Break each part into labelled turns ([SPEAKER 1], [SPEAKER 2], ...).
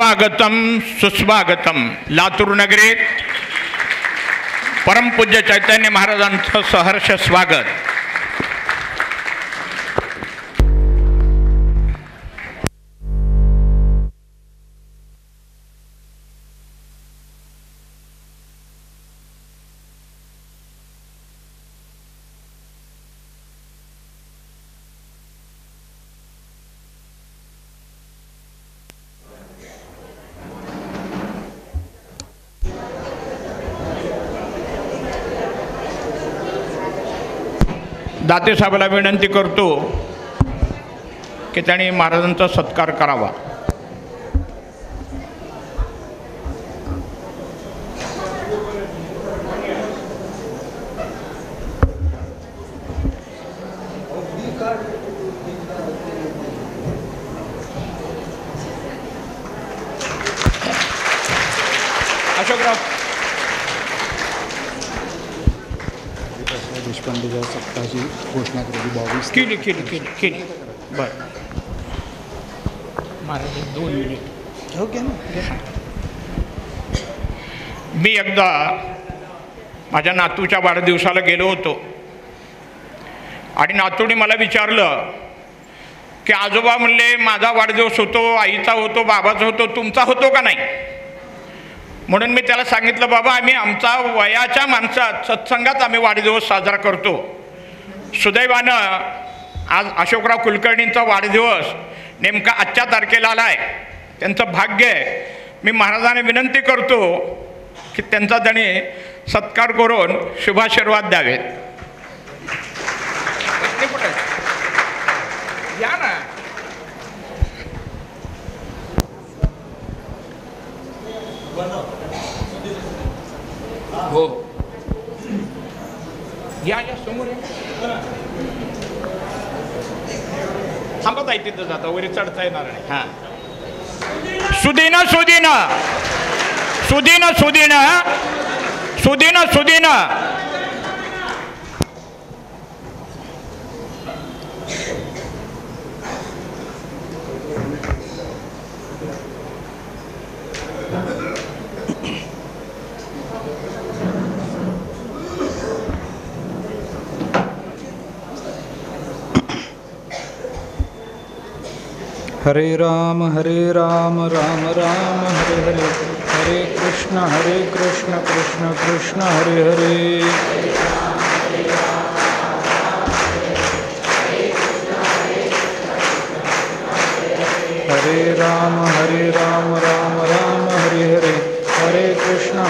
[SPEAKER 1] स्वागतम सुस्वागतम. लातूर नगरीत परमपूज्य चैतन्य महाराजांचं सहर्ष स्वागत. दाते साहेबाला विनंती करतो की त्यांनी महाराजांचा सत्कार करावा. अशोकराव
[SPEAKER 2] देशपांडेच्या सप्ताहाची घोषणा केली.
[SPEAKER 1] केली बरं. महाराज 2 मिनिट
[SPEAKER 2] ओके ना.
[SPEAKER 1] मी एकदा माझ्या नातूच्या वाढदिवसाला गेलो होतो आणि नातूने मला विचारलं की आजोबा म्हणले माझा वाढदिवस होतो, आईचा होतो, बाबाचा होतो, तुमचा होतो का नाही. म्हणून मी त्याला सांगितलं बाबा आम्ही आमचा वयाच्या माणसात सत्संगात आम्ही वाढदिवस साजरा करतो. सुदैवानं आज अशोकराव कुलकर्णींचा वाढदिवस नेमका आजच्या तारखेला आला आहे. त्यांचं भाग्य आहे. मी महाराजांना विनंती करतो की त्यांचा त्याने सत्कार करून शुभाशीर्वाद द्यावेत. या ना. हो या समोर थांबत आहे तिथं जाता वरी चढता येणार नाही. हां सुदीन सुदीन सुदीन सुदीन सुदीन सुदीन.
[SPEAKER 2] हरे राम राम राम हरे हरे. हरे कृष्ण कृष्ण कृष्ण हरे हरे. हरे राम राम राम हरे हरे. हरे कृष्ण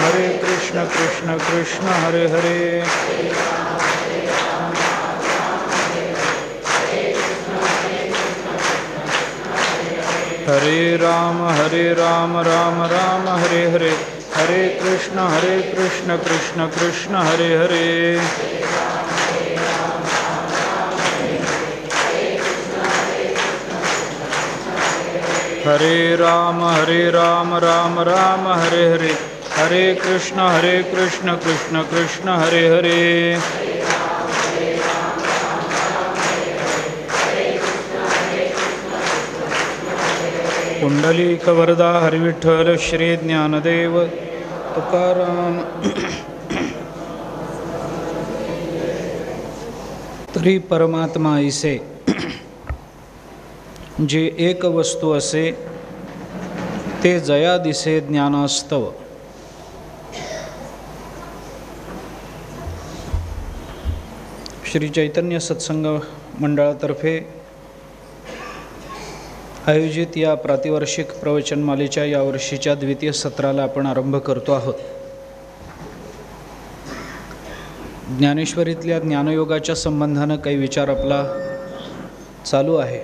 [SPEAKER 2] कृष्ण कृष्ण हरे हरे. हरे राम राम राम हरे हरे. हरे कृष्ण कृष्ण कृष्ण हरे हरे. हरे राम राम राम हरे हरे. हरे कृष्ण कृष्ण कृष्ण हरे हरे. पुंडलिक वरदा हरिविठ्ठल श्री ज्ञानदेव तुकाराम. तरी परमात्मा ऐसे जे एक वस्तू असे ते जया दिसे ज्ञानास्तव. श्री चैतन्य सत्संग मंडळातर्फे आयोजित या प्रातिवार्षिक प्रवचनमालेच्या यावर्षीच्या द्वितीय सत्राला आपण आरंभ करतो आहोत. ज्ञानेश्वरीतल्या ज्ञानयोगाच्या संबंधानं काही विचार आपला चालू आहे.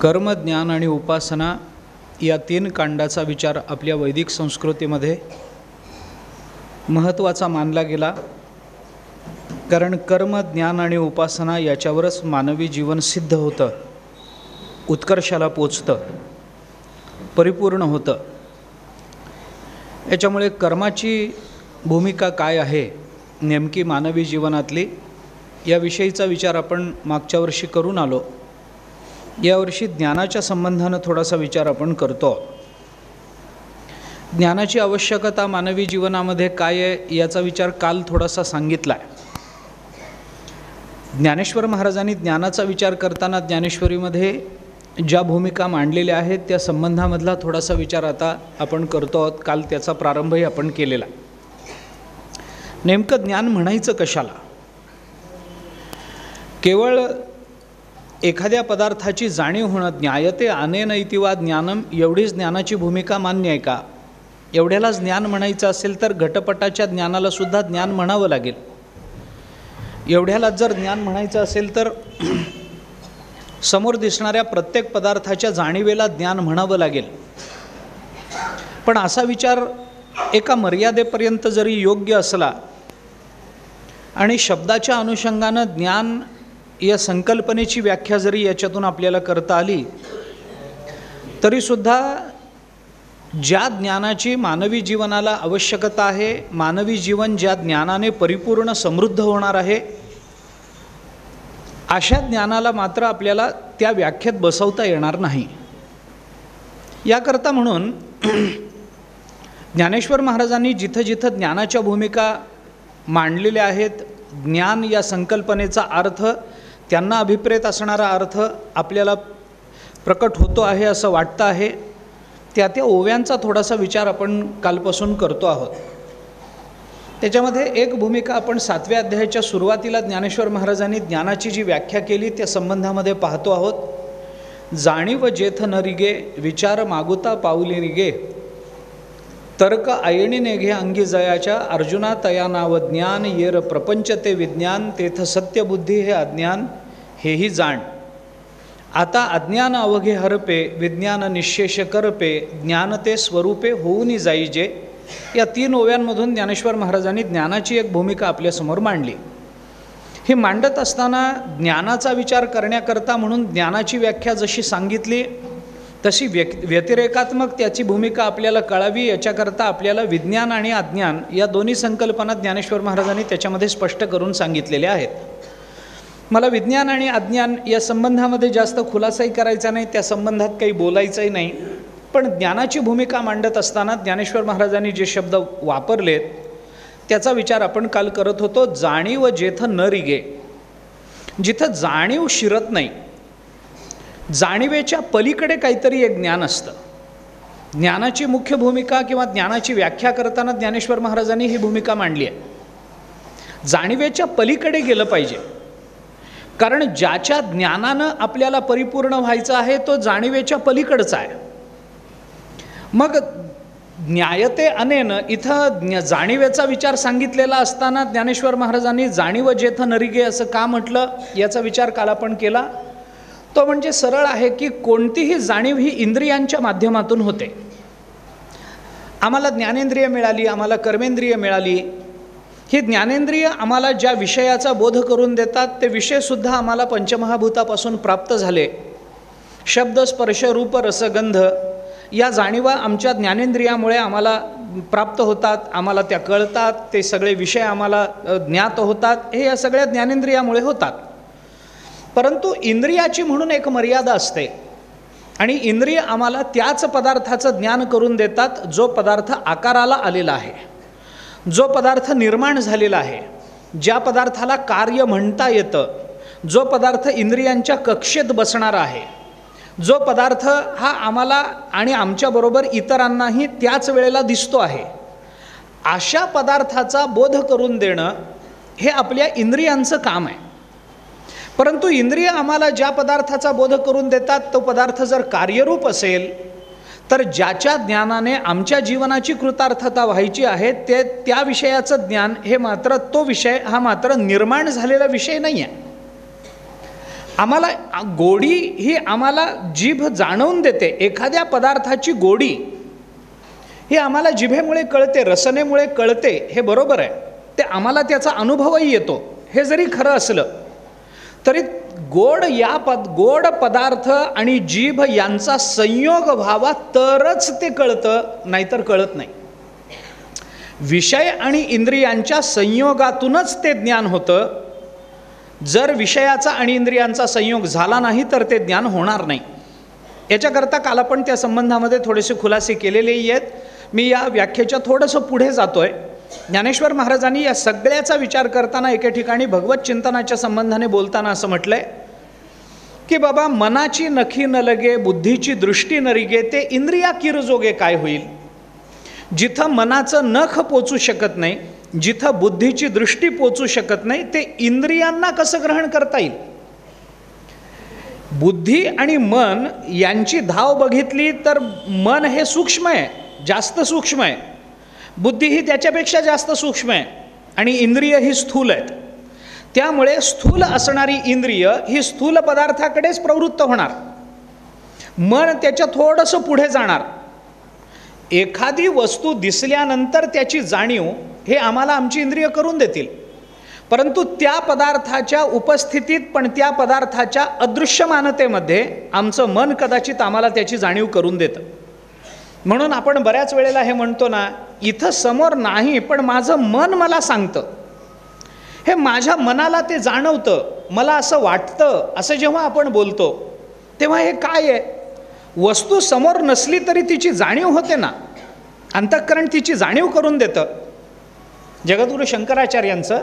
[SPEAKER 2] कर्म, ज्ञान आणि उपासना या 3 कांडाचा विचार आपल्या वैदिक संस्कृतीमध्ये महत्त्वाचा मानला गेला. कारण कर्म, ज्ञान आणि उपासना याच्यावरच मानवी जीवन सिद्ध होतं, उत्कर्षाला पोचतं, परिपूर्ण होतं. याच्यामुळे कर्माची भूमिका काय आहे नेमकी मानवी जीवनातली याविषयीचा विचार आपण मागच्या वर्षी करून आलो. यावर्षी ज्ञानाच्या संबंधानं थोडासा विचार आपण करतो. ज्ञानाची आवश्यकता मानवी जीवनामध्ये काय आहे याचा विचार काल थोडासा सांगितला आहे. ज्ञानेश्वर महाराजांनी ज्ञानाचा विचार करताना ज्ञानेश्वरीमध्ये ज्या भूमिका मांडलेल्या आहेत त्या संबंधामधला थोडासा विचार आता आपण करतो आहोत. काल त्याचा प्रारंभही आपण केलेला. नेमकं ज्ञान म्हणायचं कशाला? केवळ एखाद्या पदार्थाची जाणीव होणं, ज्ञायते अनेन इति वा ज्ञानम, एवढीच ज्ञानाची भूमिका मान्य आहे का? एवढ्यालाच ज्ञान म्हणायचं असेल तर घटपटाच्या ज्ञानाला सुद्धा ज्ञान म्हणावं लागेल. एवढ्यालाच जर ज्ञान म्हणायचं असेल तर समोर दिसणाऱ्या प्रत्येक पदार्थाच्या जाणीवेला ज्ञान म्हणावं लागेल. पण असा विचार एका मर्यादेपर्यंत जरी योग्य असला आणि शब्दाच्या अनुषंगानं ज्ञान या संकल्पनेची व्याख्या जरी याच्यातून आपल्याला करता आली तरीसुद्धा ज्या ज्ञानाची मानवी जीवनाला आवश्यकता आहे, मानवी जीवन ज्या ज्ञानाने परिपूर्ण समृद्ध होणार आहे, अशा ज्ञानाला मात्र आपल्याला त्या व्याख्येत बसवता येणार नाही. याकरता म्हणून ज्ञानेश्वर महाराजांनी जिथं जिथं ज्ञानाच्या भूमिका मांडलेल्या आहेत, ज्ञान या संकल्पनेचा अर्थ, त्यांना अभिप्रेत असणारा अर्थ आपल्याला प्रकट होतो आहे असं वाटतं आहे. त्या ओव्यांचा थोडासा विचार आपण कालपासून करतो आहोत. त्याच्यामध्ये एक भूमिका आपण 7व्या अध्यायाच्या सुरुवातीला ज्ञानेश्वर महाराजांनी ज्ञानाची जी व्याख्या केली त्या संबंधामध्ये पाहतो आहोत. जाणीव जेथ न रिगे, विचार मागुता पाऊली निगे, तर्क आयणी नेघे अंगी जयाच्या, अर्जुना तया नाव ज्ञान, येर प्रपंच ते विज्ञान, तेथ सत्यबुद्धी हे अज्ञान, हेही जाण. आता अज्ञान अवघे हरपे, विज्ञान निशेष करपे, ज्ञान ते स्वरूपे होऊनी जाईजे. या 3 ओव्यांमधून ज्ञानेश्वर महाराजांनी ज्ञानाची एक भूमिका आपल्यासमोर मांडली. ही मांडत असताना ज्ञानाचा विचार करण्याकरता म्हणून ज्ञानाची व्याख्या जशी सांगितली तशी व्यतिरेकात्मक त्याची भूमिका आपल्याला कळावी याच्याकरता आपल्याला विज्ञान आणि अज्ञान या दोन्ही संकल्पना ज्ञानेश्वर महाराजांनी त्याच्यामध्ये स्पष्ट करून सांगितलेल्या आहेत. मला विज्ञान आणि अज्ञान या संबंधामध्ये जास्त खुलासाही करायचा नाही, त्या संबंधात काही बोलायचंही नाही. पण ज्ञानाची भूमिका मांडत असताना ज्ञानेश्वर महाराजांनी जे शब्द वापरलेत त्याचा विचार आपण काल करत होतो. जाणीव जेथ न रिगे, जिथं जाणीव शिरत नाही, जाणीवेच्या पलीकडे काहीतरी एक ज्ञान असतं. ज्ञानाची मुख्य भूमिका किंवा ज्ञानाची व्याख्या करताना ज्ञानेश्वर महाराजांनी ही भूमिका मांडली आहे. जाणीवेच्या पलीकडे गेलं पाहिजे, कारण ज्याच्या ज्ञानानं आपल्याला परिपूर्ण व्हायचं आहे तो जाणीवेच्या पलीकडचा आहे. मग ज्ञायते अनेन इथं जाणीवेचा विचार सांगितलेला असताना ज्ञानेश्वर महाराजांनी जाणीव जेथ नरिगे असं का म्हटलं याचा विचार काल आपण केला. तो म्हणजे सरळ आहे की कोणतीही जाणीव ही इंद्रियांच्या माध्यमातून होते. आम्हाला ज्ञानेंद्रिय मिळाली, आम्हाला कर्मेंद्रिय मिळाली. ही ज्ञानेंद्रिय आम्हाला ज्या विषयाचा बोध करून देतात ते विषयसुद्धा आम्हाला पंचमहाभूतापासून प्राप्त झाले. शब्द स्पर्श रूप रसगंध या जाणीवा आमच्या ज्ञानेंद्रियामुळे आम्हाला प्राप्त होतात, आम्हाला त्या कळतात, ते सगळे विषय आम्हाला ज्ञात होतात. हे या सगळ्या ज्ञानेंद्रियामुळे होतात. परंतु इंद्रियाची म्हणून एक मर्यादा असते आणि इंद्रिय आम्हाला त्याच पदार्थाचं ज्ञान करून देतात जो पदार्थ आकाराला आलेला आहे, जो पदार्थ निर्माण झालेला आहे, ज्या पदार्थाला कार्य म्हणता येतं, जो पदार्थ इंद्रियांच्या कक्षेत बसणारा आहे, जो पदार्थ हा आम्हाला आणि आमच्याबरोबर इतरांनाही त्याच वेळेला दिसतो आहे, अशा पदार्थाचा बोध करून देणं हे आपल्या इंद्रियांचं काम आहे. परंतु इंद्रिय आम्हाला ज्या पदार्थाचा बोध करून देतात तो पदार्थ जर कार्यरूप असेल तर ज्याच्या ज्ञानाने आमच्या जीवनाची कृतार्थता व्हायची आहे ते त्या विषयाचं ज्ञान हे मात्र तो विषय हा मात्र निर्माण झालेला विषय नाही आहे. आम्हाला गोडी ही आम्हाला जीभ जाणवून देते. एखाद्या पदार्थाची गोडी ही आम्हाला जिभेमुळे कळते, रसनेमुळे कळते, हे बरोबर आहे. ते आम्हाला त्याचा अनुभवही येतो. हे जरी खरं असलं तरी गोड पदार्थ आणि जीभ यांचा संयोग व्हावा तरच ते कळतं, नाहीतर कळत नाही. विषय आणि इंद्रियांच्या संयोगातूनच ते ज्ञान होतं. जर विषयाचा आणि इंद्रियांचा संयोग झाला नाही तर ते ज्ञान होणार नाही. याच्याकरता काल आपण त्या संबंधामध्ये थोडेसे खुलासे केलेलेही आहेत. मी या व्याख्येच्या थोडंसं पुढे जातो आहे. ज्ञानेश्वर महाराजांनी या सगळ्याचा विचार करताना एके ठिकाणी भगवत चिंतनाच्या संबंधाने बोलताना असं म्हटलं आहे की बाबा, मनाची नखी न लगे, बुद्धीची दृष्टी न रिगे, ते इंद्रिया किरजोगे काय होईल. जिथं मनाचं नख पोचू शकत नाही, जिथं बुद्धीची दृष्टी पोचू शकत नाही, ते इंद्रियांना कसं ग्रहण करता येईल. बुद्धी आणि मन यांची धाव बघितली तर मन हे सूक्ष्म आहे, जास्त सूक्ष्म आहे. बुद्धी ही त्याच्यापेक्षा जास्त सूक्ष्म आहे आणि इंद्रिय ही स्थूल आहेत. त्यामुळे स्थूल असणारी इंद्रिय ही स्थूल पदार्थाकडेच प्रवृत्त होणार. मन त्याच्या थोडंसं पुढे जाणार. एखादी वस्तू दिसल्यानंतर त्याची जाणीव हे आम्हाला आमची इंद्रिय करून देतील, परंतु त्या पदार्थाच्या उपस्थितीत पण त्या पदार्थाच्या अदृश्यमानतेमध्ये आमचं मन कदाचित आम्हाला त्याची जाणीव करून देतं. म्हणून आपण बऱ्याच वेळेला हे म्हणतो ना, इथं समोर नाही पण माझं मन मला सांगतं, हे माझ्या मनाला ते जाणवतं, मला असं वाटतं, असं जेव्हा आपण बोलतो तेव्हा हे काय आहे. वस्तू समोर नसली तरी तिची जाणीव होते ना, अंतःकरण तिची जाणीव करून देतं. जगद्गुरू शंकराचार्यांचं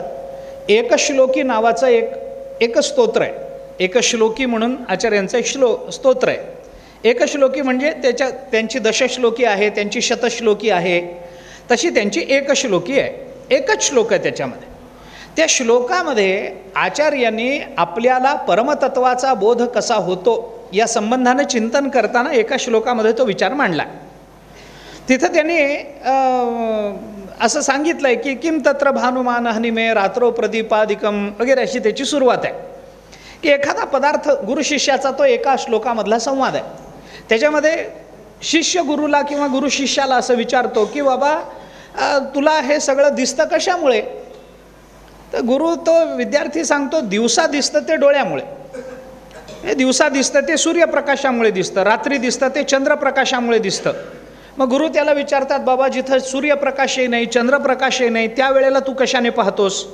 [SPEAKER 2] एकश्लोकी नावाचं एक स्तोत्र आहे. एकश्लोकी म्हणून आचार्यांचं एक स्तोत्र आहे. एकश्लोकी म्हणजे त्यांची दशश्लोकी आहे, त्यांची शतश्लोकी आहे, तशी त्यांची एकश्लोकी आहे. एकच श्लोक आहे त्याच्यामध्ये. त्या श्लोकामध्ये आचार्यांनी आपल्याला परमतत्वाचा बोध कसा होतो या संबंधाने चिंतन करताना एका श्लोकामध्ये तो विचार मांडला. तिथं त्यांनी असं सांगितलं आहे की किम तत्र भानुमान हनिमे रात्रो प्रदीपादिकम वगैरे अशी त्याची सुरुवात आहे. की एखादा पदार्थ गुरुशिष्याचा तो एका श्लोकामधला संवाद आहे. त्याच्यामध्ये शिष्य गुरुला किंवा गुरु शिष्याला असं विचारतो की बाबा, तुला हे सगळं दिसतं कशामुळे. तर गुरु तो विद्यार्थी सांगतो, दिवसा दिसतं ते डोळ्यामुळे, हे दिवसा दिसतं ते सूर्यप्रकाशामुळे दिसतं, रात्री दिसतं ते चंद्रप्रकाशामुळे दिसतं. मग गुरु त्याला विचारतात, बाबा जिथं सूर्यप्रकाशही नाही, चंद्रप्रकाशही नाही, त्यावेळेला तू कशाने पाहतोस.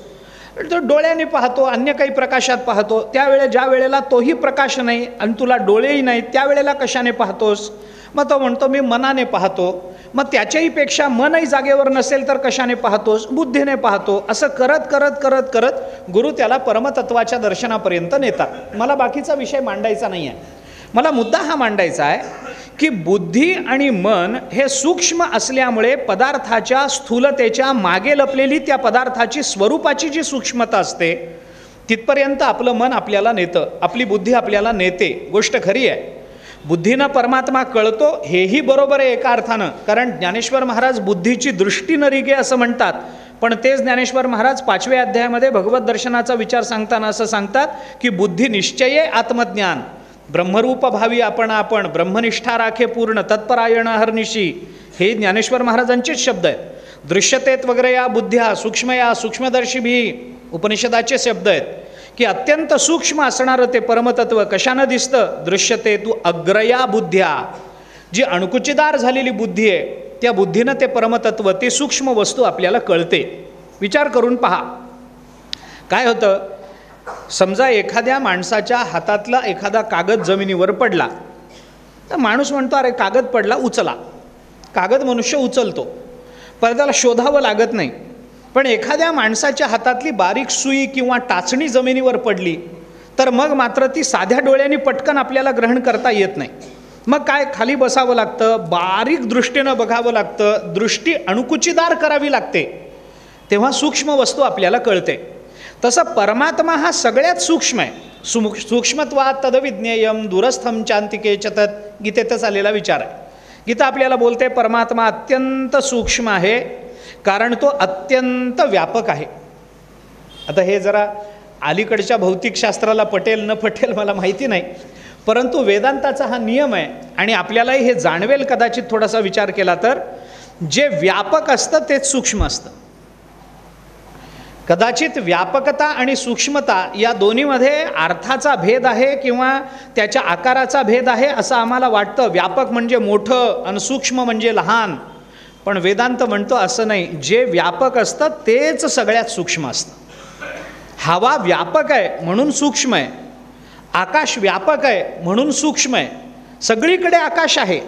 [SPEAKER 2] तो डोळ्याने पाहतो, अन्य काही प्रकाशात पाहतो. ज्या वेळेला तोही प्रकाश नाही आणि तुला डोळेही नाही, त्यावेळेला कशाने पाहतोस. मग तो म्हणतो, मी मनाने पाहतो. मग त्याच्याही पेक्षा मनही जागेवर नसेल तर कशाने पाहतोस, बुद्धीने पाहतो. असं करत करत करत करत गुरु त्याला परमतत्वाच्या दर्शनापर्यंत नेतात. मला बाकीचा विषय मांडायचा नाही आहे. मला मुद्दा हा मांडायचा आहे की बुद्धी आणि मन हे सूक्ष्म असल्यामुळे पदार्थाच्या स्थूलतेच्या मागे लपलेली त्या पदार्थाची स्वरूपाची जी सूक्ष्मता असते तिथपर्यंत आपलं मन आपल्याला नेतं, आपली बुद्धी आपल्याला नेते. गोष्ट खरी आहे. बुद्धीनं परमात्मा कळतो हेही बरोबर आहे एका अर्थानं, कारण ज्ञानेश्वर महाराज बुद्धीची दृष्टी न रिगे असं म्हणतात. पण तेच ज्ञानेश्वर महाराज 5व्या अध्यायामध्ये भगवत दर्शनाचा विचार सांगताना असं सांगतात की बुद्धी निश्चये आत्मज्ञान, ब्रह्मरूप भावी आपण ब्रह्मनिष्ठा राखे पूर्ण, तत्परायण हरनिशी. हे ज्ञानेश्वर महाराजांचेच शब्द आहेत. दृश्यतेत वगैरे या बुद्ध्या सूक्ष्मया सूक्ष्मदर्शी भी उपनिषदाचे शब्द आहेत की अत्यंत सूक्ष्म असणारं ते परमतत्व कशानं दिसतं. दृश्यते तू अग्रया बुद्ध्या, जी अणकुचीदार झालेली बुद्धी आहे त्या बुद्धीनं ते परमतत्व, ते सूक्ष्म वस्तू आपल्याला कळते. विचार करून पहा काय होतं. समजा एखाद्या माणसाच्या हातातला एखादा कागद जमिनीवर पडला तर माणूस म्हणतो, अरे कागद पडला, उचला. कागद मनुष्य उचलतो, पण त्याला शोधावं लागत नाही. पण एखाद्या माणसाच्या हातातली बारीक सुई किंवा टाचणी जमिनीवर पडली तर मग मात्र ती साध्या डोळ्यांनी पटकन आपल्याला ग्रहण करता येत नाही. मग काय, खाली बसावं लागतं, बारीक दृष्टीनं बघावं लागतं, दृष्टी अणकुचीदार करावी लागते, तेव्हा सूक्ष्म वस्तू आपल्याला कळते. तसं परमात्मा हा सगळ्यात सूक्ष्म आहे. सूक्ष्मत्वात तदविज्ञेयम दूरस्थम चांतिके चतत, गीतेतच आलेला विचार आहे. गीता आपल्याला बोलते परमात्मा अत्यंत सूक्ष्म आहे कारण तो अत्यंत व्यापक आहे. आता हे जरा अलीकडच्या भौतिकशास्त्राला पटेल न पटेल मला माहिती नाही, परंतु वेदांताचा हा नियम आहे आणि आपल्यालाही हे जाणवेल कदाचित थोडासा विचार केला तर. जे व्यापक असतं तेच सूक्ष्म असतं. कदाचित व्यापकता आणि सूक्ष्मता या दोन्हीमध्ये अर्थाचा भेद आहे किंवा त्याच्या आकाराचा भेद आहे असं आम्हाला वाटतं. व्यापक म्हणजे मोठं आणि सूक्ष्म म्हणजे लहान. पण वेदांत म्हणतो असं नाही. जे व्यापक असतं तेच सगळ्यात सूक्ष्म असतं. हवा व्यापक आहे म्हणून सूक्ष्म आहे, आकाश व्यापक आहे म्हणून सूक्ष्म आहे. सगळीकडे आकाश आहे.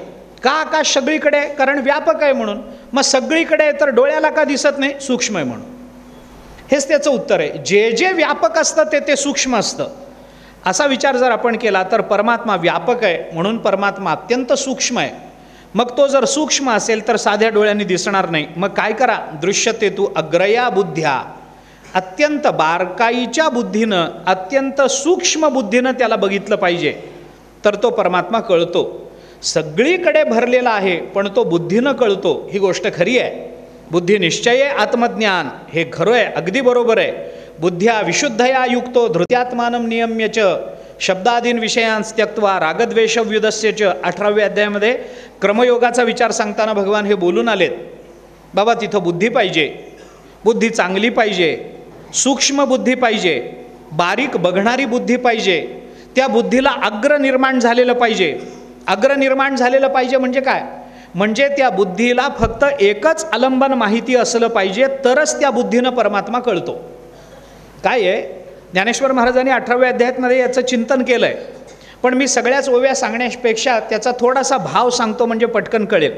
[SPEAKER 2] का आकाश सगळीकडे आहे? कारण व्यापक आहे म्हणून. मग सगळीकडे आहे तर डोळ्याला का दिसत नाही? सूक्ष्म आहे म्हणून. हेच त्याचं उत्तर आहे. जे जे व्यापक असतं ते ते सूक्ष्म असतं. असा विचार जर आपण केला तर परमात्मा व्यापक आहे म्हणून परमात्मा अत्यंत सूक्ष्म आहे. मग तो जर सूक्ष्म असेल तर साध्या डोळ्यांनी दिसणार नाही. मग काय करा? दृश्यते तू अग्रया बुद्ध्या, अत्यंत बारकाईच्या बुद्धीनं, अत्यंत सूक्ष्म बुद्धीनं त्याला बघितलं पाहिजे, तर तो परमात्मा कळतो. सगळीकडे भरलेला आहे पण तो बुद्धीनं कळतो, ही गोष्ट खरी आहे. बुद्धी निश्चये आत्मज्ञान, हे खरं आहे, अगदी बरोबर आहे. बुद्ध्या विशुद्धया युक्तो धृत्यात्मानं नियम्य च शब्दादीन विषयांस त्यक्त्वा रागद्वेषव्युदस्य च. 18व्या अध्यायामध्ये क्रमयोगाचा विचार सांगताना भगवान हे बोलून आलेत. बाबा तिथं बुद्धी पाहिजे, बुद्धी चांगली पाहिजे, सूक्ष्म बुद्धी पाहिजे, बारीक बघणारी बुद्धी पाहिजे. त्या बुद्धीला अग्र निर्माण झालेलं पाहिजे. अग्र निर्माण झालेलं पाहिजे म्हणजे काय? म्हणजे त्या बुद्धीला फक्त एकच आलंबन माहिती असलं पाहिजे, तरच त्या बुद्धीनं परमात्मा कळतो. काय आहे? ज्ञानेश्वर महाराजांनी 18व्या अध्यायामध्ये याचं चिंतन केलं आहे. पण मी सगळ्याच ओव्या सांगण्यापेक्षा त्याचा थोडासा भाव सांगतो म्हणजे पटकन कळेल.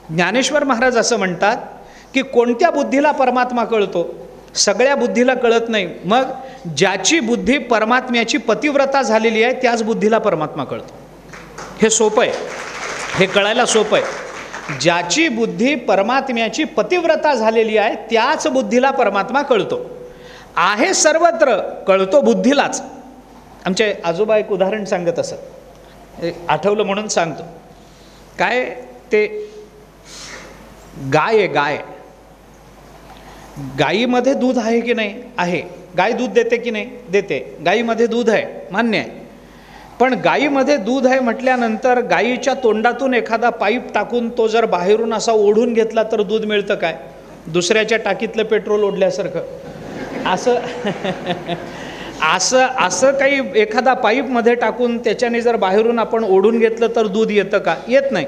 [SPEAKER 2] ज्ञानेश्वर महाराज असं म्हणतात की कोणत्या बुद्धीला परमात्मा कळतो? सगळ्या बुद्धीला कळत नाही. मग ज्याची बुद्धी परमात्म्याची पतिव्रता झालेली आहे त्याच बुद्धीला परमात्मा कळतो. हे सोपं आहे, हे कळायला सोपं आहे. ज्याची बुद्धी परमात्म्याची पतिव्रता झालेली आहे त्याच बुद्धीला परमात्मा कळतो. आहे सर्वत्र, कळतो बुद्धीलाच. आमचे आजोबा एक उदाहरण सांगत असत, आठवलं म्हणून सांगतो. काय ते गाय आहे, गाय. गाईमध्ये दूध आहे की नाही? आहे. गाय दूध देते की नाही? देते. गाईमध्ये दूध आहे, मान्य आहे. पण गाईमध्ये दूध आहे म्हटल्यानंतर गाईच्या तोंडातून एखादा पाईप टाकून तो जर बाहेरून असा ओढून घेतला तर दूध मिळतं काय? दुसऱ्याच्या टाकीतलं पेट्रोल ओढल्यासारखं. असं असं असं काही एखादा पाईपमध्ये टाकून त्याच्याने जर बाहेरून आपण ओढून घेतलं तर दूध येतं का? येत नाही.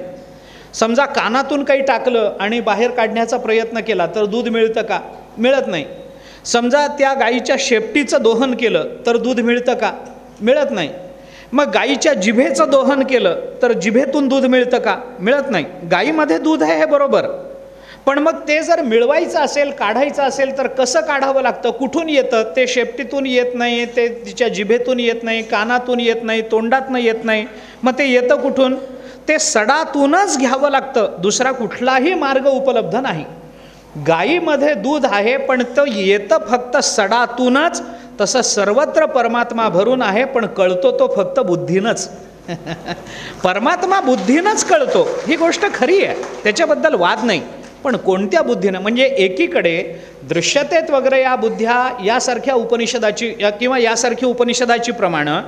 [SPEAKER 2] समजा कानातून काही टाकलं आणि बाहेर काढण्याचा प्रयत्न केला तर दूध मिळतं का? मिळत नाही. समजा त्या गाईच्या शेपटीचं दोहन केलं तर दूध मिळतं का? मिळत नाही. मग गाईच्या जिभेचं दोहन केलं तर जिभेतून दूध मिळतं का? मिळत नाही. गाईमध्ये दूध आहे हे बरोबर, पण मग ते जर मिळवायचं असेल, काढायचं असेल तर कसं काढावं लागतं? कुठून येतं? ते शेपटीतून येत नाही, ते तिच्या जिभेतून येत नाही, कानातून येत नाही, तोंडातनं येत नाही. मग ते येतं कुठून? ते सडातूनच घ्यावं लागतं. दुसरा कुठलाही मार्ग उपलब्ध नाही. गाईमध्ये दूध आहे पण तो येतं फक्त सडातूनच. तसं सर्वत्र परमात्मा भरून आहे पण कळतो तो फक्त बुद्धीनंच. परमात्मा बुद्धीनंच कळतो, ही गोष्ट खरी आहे, त्याच्याबद्दल वाद नाही. पण कोणत्या बुद्धीनं? म्हणजे एकीकडे दृश्यतेत वगैरे या बुद्ध्या यासारख्या उपनिषदाची किंवा यासारखी उपनिषदाची प्रमाणं,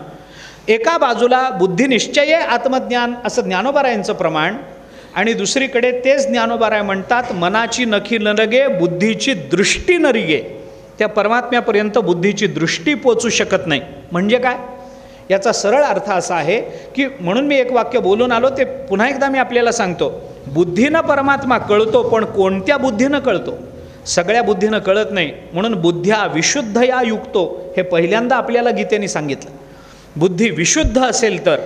[SPEAKER 2] एका बाजूला बुद्धी निश्चये आत्मज्ञान असं ज्ञानोबारायांचं प्रमाण, आणि दुसरीकडे तेच ज्ञानोबाराय म्हणतात मनाची नखी न लगे बुद्धीची दृष्टी न रिगे. त्या परमात्म्यापर्यंत बुद्धीची दृष्टी पोचू शकत नाही. म्हणजे काय? याचा सरळ अर्थ असा आहे की, म्हणून मी एक वाक्य बोलून आलो ते पुन्हा एकदा मी आपल्याला सांगतो. बुद्धीनं परमात्मा कळतो, पण कोणत्या बुद्धीनं कळतो? सगळ्या बुद्धीनं कळत नाही. म्हणून बुद्ध्या विशुद्धया युक्तो हे पहिल्यांदा आपल्याला गीतेने सांगितलं. बुद्धी विशुद्ध असेल तर.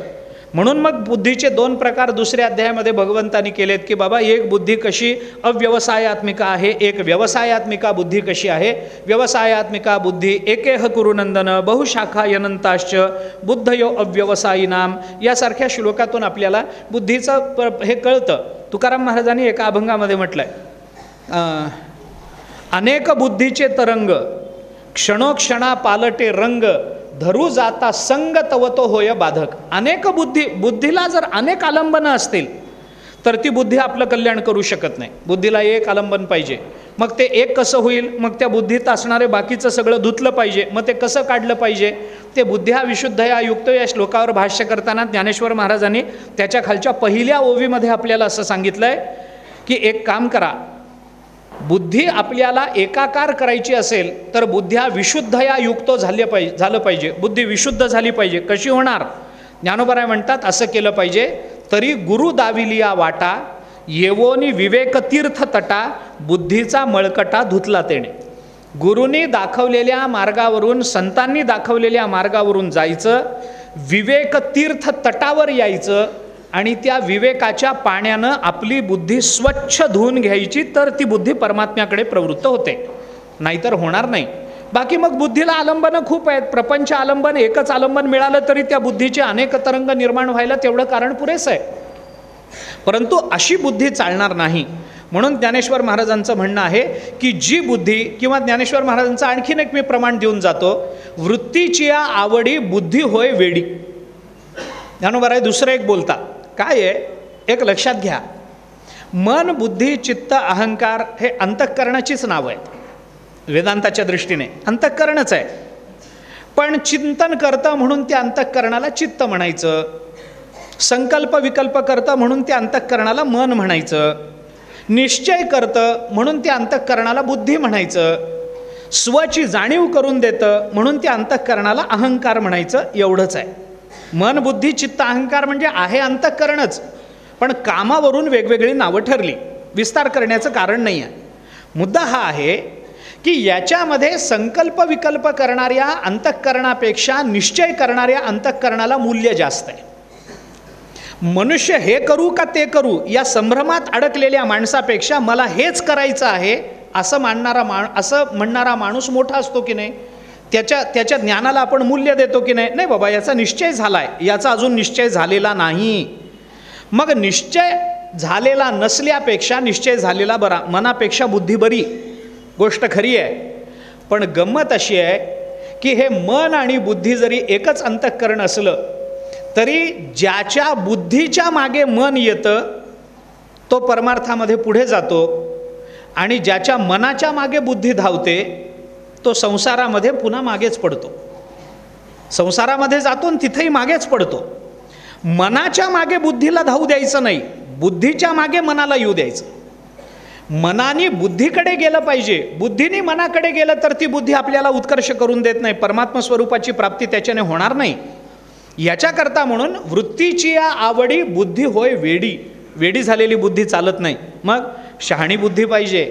[SPEAKER 2] म्हणून मग बुद्धीचे दोन प्रकार दुसऱ्या अध्यायामध्ये भगवंतांनी केलेत की बाबा एक बुद्धी कशी अव्यवसायात्मिका आहे, एक व्यवसायात्मिका बुद्धी कशी आहे. व्यवसायात्मिका बुद्धी एकेह कुरुनंदन बहुशाखा यनंताश्च बुद्धयो अव्यवसायीनाम यासारख्या श्लोकातून आपल्याला बुद्धीचं हे कळतं. तुकाराम महाराजांनी एका अभंगामध्ये म्हटलं आहे, अनेक बुद्धीचे तरंग क्षणोक्षणा पालटे रंग धरू जाता संग तवतो होय बाधक. अनेक बुद्धीला जर अनेक आलंबनं असतील तर ती बुद्धी आपलं कल्याण करू शकत नाही. बुद्धीला एक आलंबन पाहिजे. मग ते एक कसं होईल? मग त्या बुद्धीत असणारे बाकीचं सगळं धुतलं पाहिजे. मग ते कसं काढलं पाहिजे? ते बुद्ध्या विशुद्धया युक्त या श्लोकावर भाष्य करताना ज्ञानेश्वर महाराजांनी त्याच्या खालच्या पहिल्या ओवीमध्ये आपल्याला असं सांगितलं आहे की एक काम करा, बुद्धी आपल्याला एकाकार करायची असेल तर बुद्ध्या विशुद्धया युक्त झालं पाहिजे. बुद्धी विशुद्ध झाली पाहिजे. कशी होणार? ज्ञानोबाराय म्हणतात असं केलं पाहिजे, तरी गुरु दाविलिया वाटा येवोनी विवेक तीर्थ तटा बुद्धीचा मळकटा धुतला तेणे. गुरूंनी दाखवलेल्या मार्गावरून, संतांनी दाखवलेल्या मार्गावरून जायचं, विवेक तीर्थ तटावर यायचं आणि त्या विवेकाच्या पाण्यानं आपली बुद्धी स्वच्छ धुवून घ्यायची, तर ती बुद्धी परमात्म्याकडे प्रवृत्त होते, नाहीतर होणार नाही. बाकी मग बुद्धीला आलंबनं खूप आहेत. प्रपंच आलंबन, एकच आलंबन मिळालं तरी त्या बुद्धीचे अनेक तरंग निर्माण व्हायला तेवढं कारण पुरेसं आहे. परंतु अशी बुद्धी चालणार नाही. म्हणून ज्ञानेश्वर महाराजांचं म्हणणं आहे की जी बुद्धी, किंवा ज्ञानेश्वर महाराजांचं आणखीन एक मी प्रमाण देऊन जातो, वृत्तीची आवडी बुद्धी होय वेडी. ज्ञानोबा दुसरं एक बोलता काय आहे, एक लक्षात घ्या, मन, बुद्धी, चित्त, अहंकार हे अंतःकरणाचीच नावं आहेत. वेदांताच्या दृष्टीने अंतःकरणच आहे. पण चिंतन करतं म्हणून त्या अंतःकरणाला चित्त म्हणायचं, संकल्प विकल्प करतं म्हणून त्या अंतःकरणाला मन म्हणायचं, निश्चय करतं म्हणून त्या अंतःकरणाला बुद्धी म्हणायचं, स्वची जाणीव करून देतं म्हणून त्या अंतःकरणाला अहंकार म्हणायचं. एवढंच आहे. मन, बुद्धी, चित्त, अहंकार म्हणजे आहे अंतःकरणच, पण कामावरून वेगवेगळी नावं ठरली. विस्तार करण्याचं कारण नाही आहे. मुद्दा हा आहे की याच्यामध्ये संकल्प विकल्प करणाऱ्या अंतःकरणापेक्षा निश्चय करणाऱ्या अंतःकरणाला मूल्य जास्त आहे. मनुष्य हे करू का ते करू या संभ्रमात अडकलेल्या माणसापेक्षा मला हेच करायचं आहे असं म्हणणारा माणूस मोठा असतो की नाही. त्याच्या ज्ञानाला आपण मूल्य देतो की नाही. नाही बाबा, याचा निश्चय झाला आहे, याचा अजून निश्चय झालेला नाही. मग निश्चय झालेला नसल्यापेक्षा निश्चय झालेला बरा. मनापेक्षा बुद्धी बरी, गोष्ट खरी आहे. पण गंमत अशी आहे की हे मन आणि बुद्धी जरी एकच अंतःकरण असलं तरी ज्याच्या बुद्धीच्या मागे मन येतं तो परमार्थामध्ये पुढे जातो, आणि ज्याच्या मनाच्या मागे बुद्धी धावते तो संसारामध्ये पुन्हा मागेच पडतो. संसारामध्ये जातो आणि तिथेही मागेच पडतो. मनाच्या मागे बुद्धीला धावू द्यायचं नाही, बुद्धीच्या मागे मनाला येऊ द्यायचं. मनाने बुद्धीकडे गेलं पाहिजे. बुद्धीने मनाकडे गेलं तर ती बुद्धी आपल्याला उत्कर्ष करून देत नाही, परमात्मा स्वरूपाची प्राप्ती त्याच्याने होणार नाही. याच्याकरता म्हणून वृत्तीची आवडी बुद्धी होय वेडी. वेडी झालेली बुद्धी चालत नाही. मग शहाणी बुद्धी पाहिजे,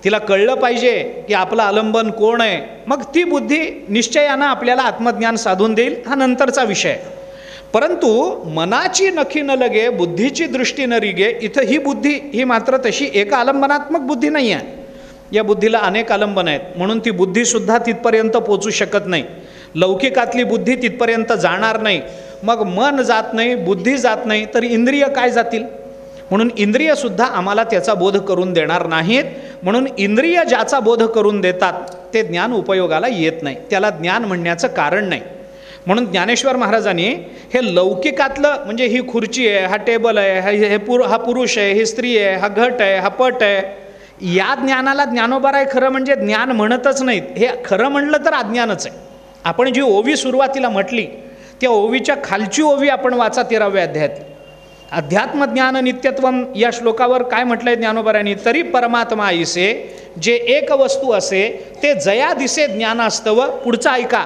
[SPEAKER 2] तिला कळलं पाहिजे की आपलं आलंबन कोण आहे. मग ती बुद्धी निश्चयानं आपल्याला आत्मज्ञान साधून देईल, हा नंतरचा विषय. परंतु मनाची नखी न लगे, बुद्धीची दृष्टी न रिगे, इथं ही बुद्धी ही मात्र तशी एक आलंबनात्मक बुद्धी नाही आहे. या बुद्धीला अनेक आलंबन आहेत, म्हणून ती बुद्धीसुद्धा तिथपर्यंत पोचू शकत नाही. लौकिकातली बुद्धी तिथपर्यंत जाणार नाही. मग मन जात नाही, बुद्धी जात नाही, तर इंद्रिय काय जातील. म्हणून इंद्रियसुद्धा आम्हाला त्याचा बोध करून देणार नाहीत. म्हणून इंद्रिय ज्याचा बोध करून देतात ते ज्ञान उपयोगाला येत नाही, त्याला ज्ञान म्हणण्याचं कारण नाही. म्हणून ज्ञानेश्वर महाराजांनी हे लौकिकातलं, म्हणजे ही खुर्ची आहे, हा टेबल आहे, हा पुरुष आहे, ही स्त्री आहे, हा घट आहे, हा पट आहे, या ज्ञानाला ज्ञानोबाराय खरं म्हणजे ज्ञान म्हणतच नाहीत. हे खरं म्हणलं तर अज्ञानच आहे. आपण जी ओवी सुरुवातीला म्हटली त्या ओवीच्या खालची ओवी आपण वाचा 13व्या अध्यायात. अध्यात्मज्ञान नित्यत्वम या श्लोकावर काय म्हटलं आहे ज्ञानोबारायांनी, तरी परमात्मा ऐसे जे एक वस्तू असे ते जया दिसे ज्ञानास्तव. पुढचा ऐका,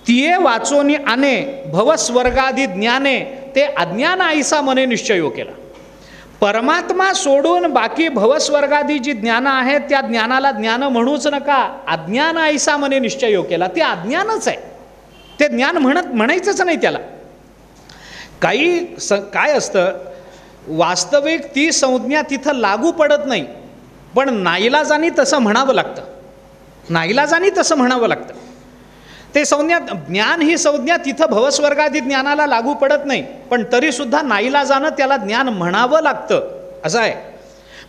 [SPEAKER 2] तिये वाचोनी आने भवस्वर्गादी ज्ञाने ते अज्ञान आईसा मने निश्चयो केला. परमात्मा सोडून बाकी भवस्वर्गादी जी ज्ञानं आहेत त्या ज्ञानाला ज्ञान म्हणूच नका, अज्ञान आईसा मने निश्चयो केला. ते अज्ञानच आहे, ते ज्ञान म्हणायचंच नाही त्याला. काय असतं, वास्तविक ती संज्ञा तिथं लागू पडत नाही, पण नाईलाजानी तसं म्हणावं लागतं. नाईलाजानी तसं म्हणावं लागतं. ते संज्ञा, ज्ञान ही संज्ञा तिथं भवस्वर्गादी ज्ञानाला लागू पडत नाही, पण तरीसुद्धा नाईलाजानं त्याला ज्ञान म्हणावं लागतं, असं आहे.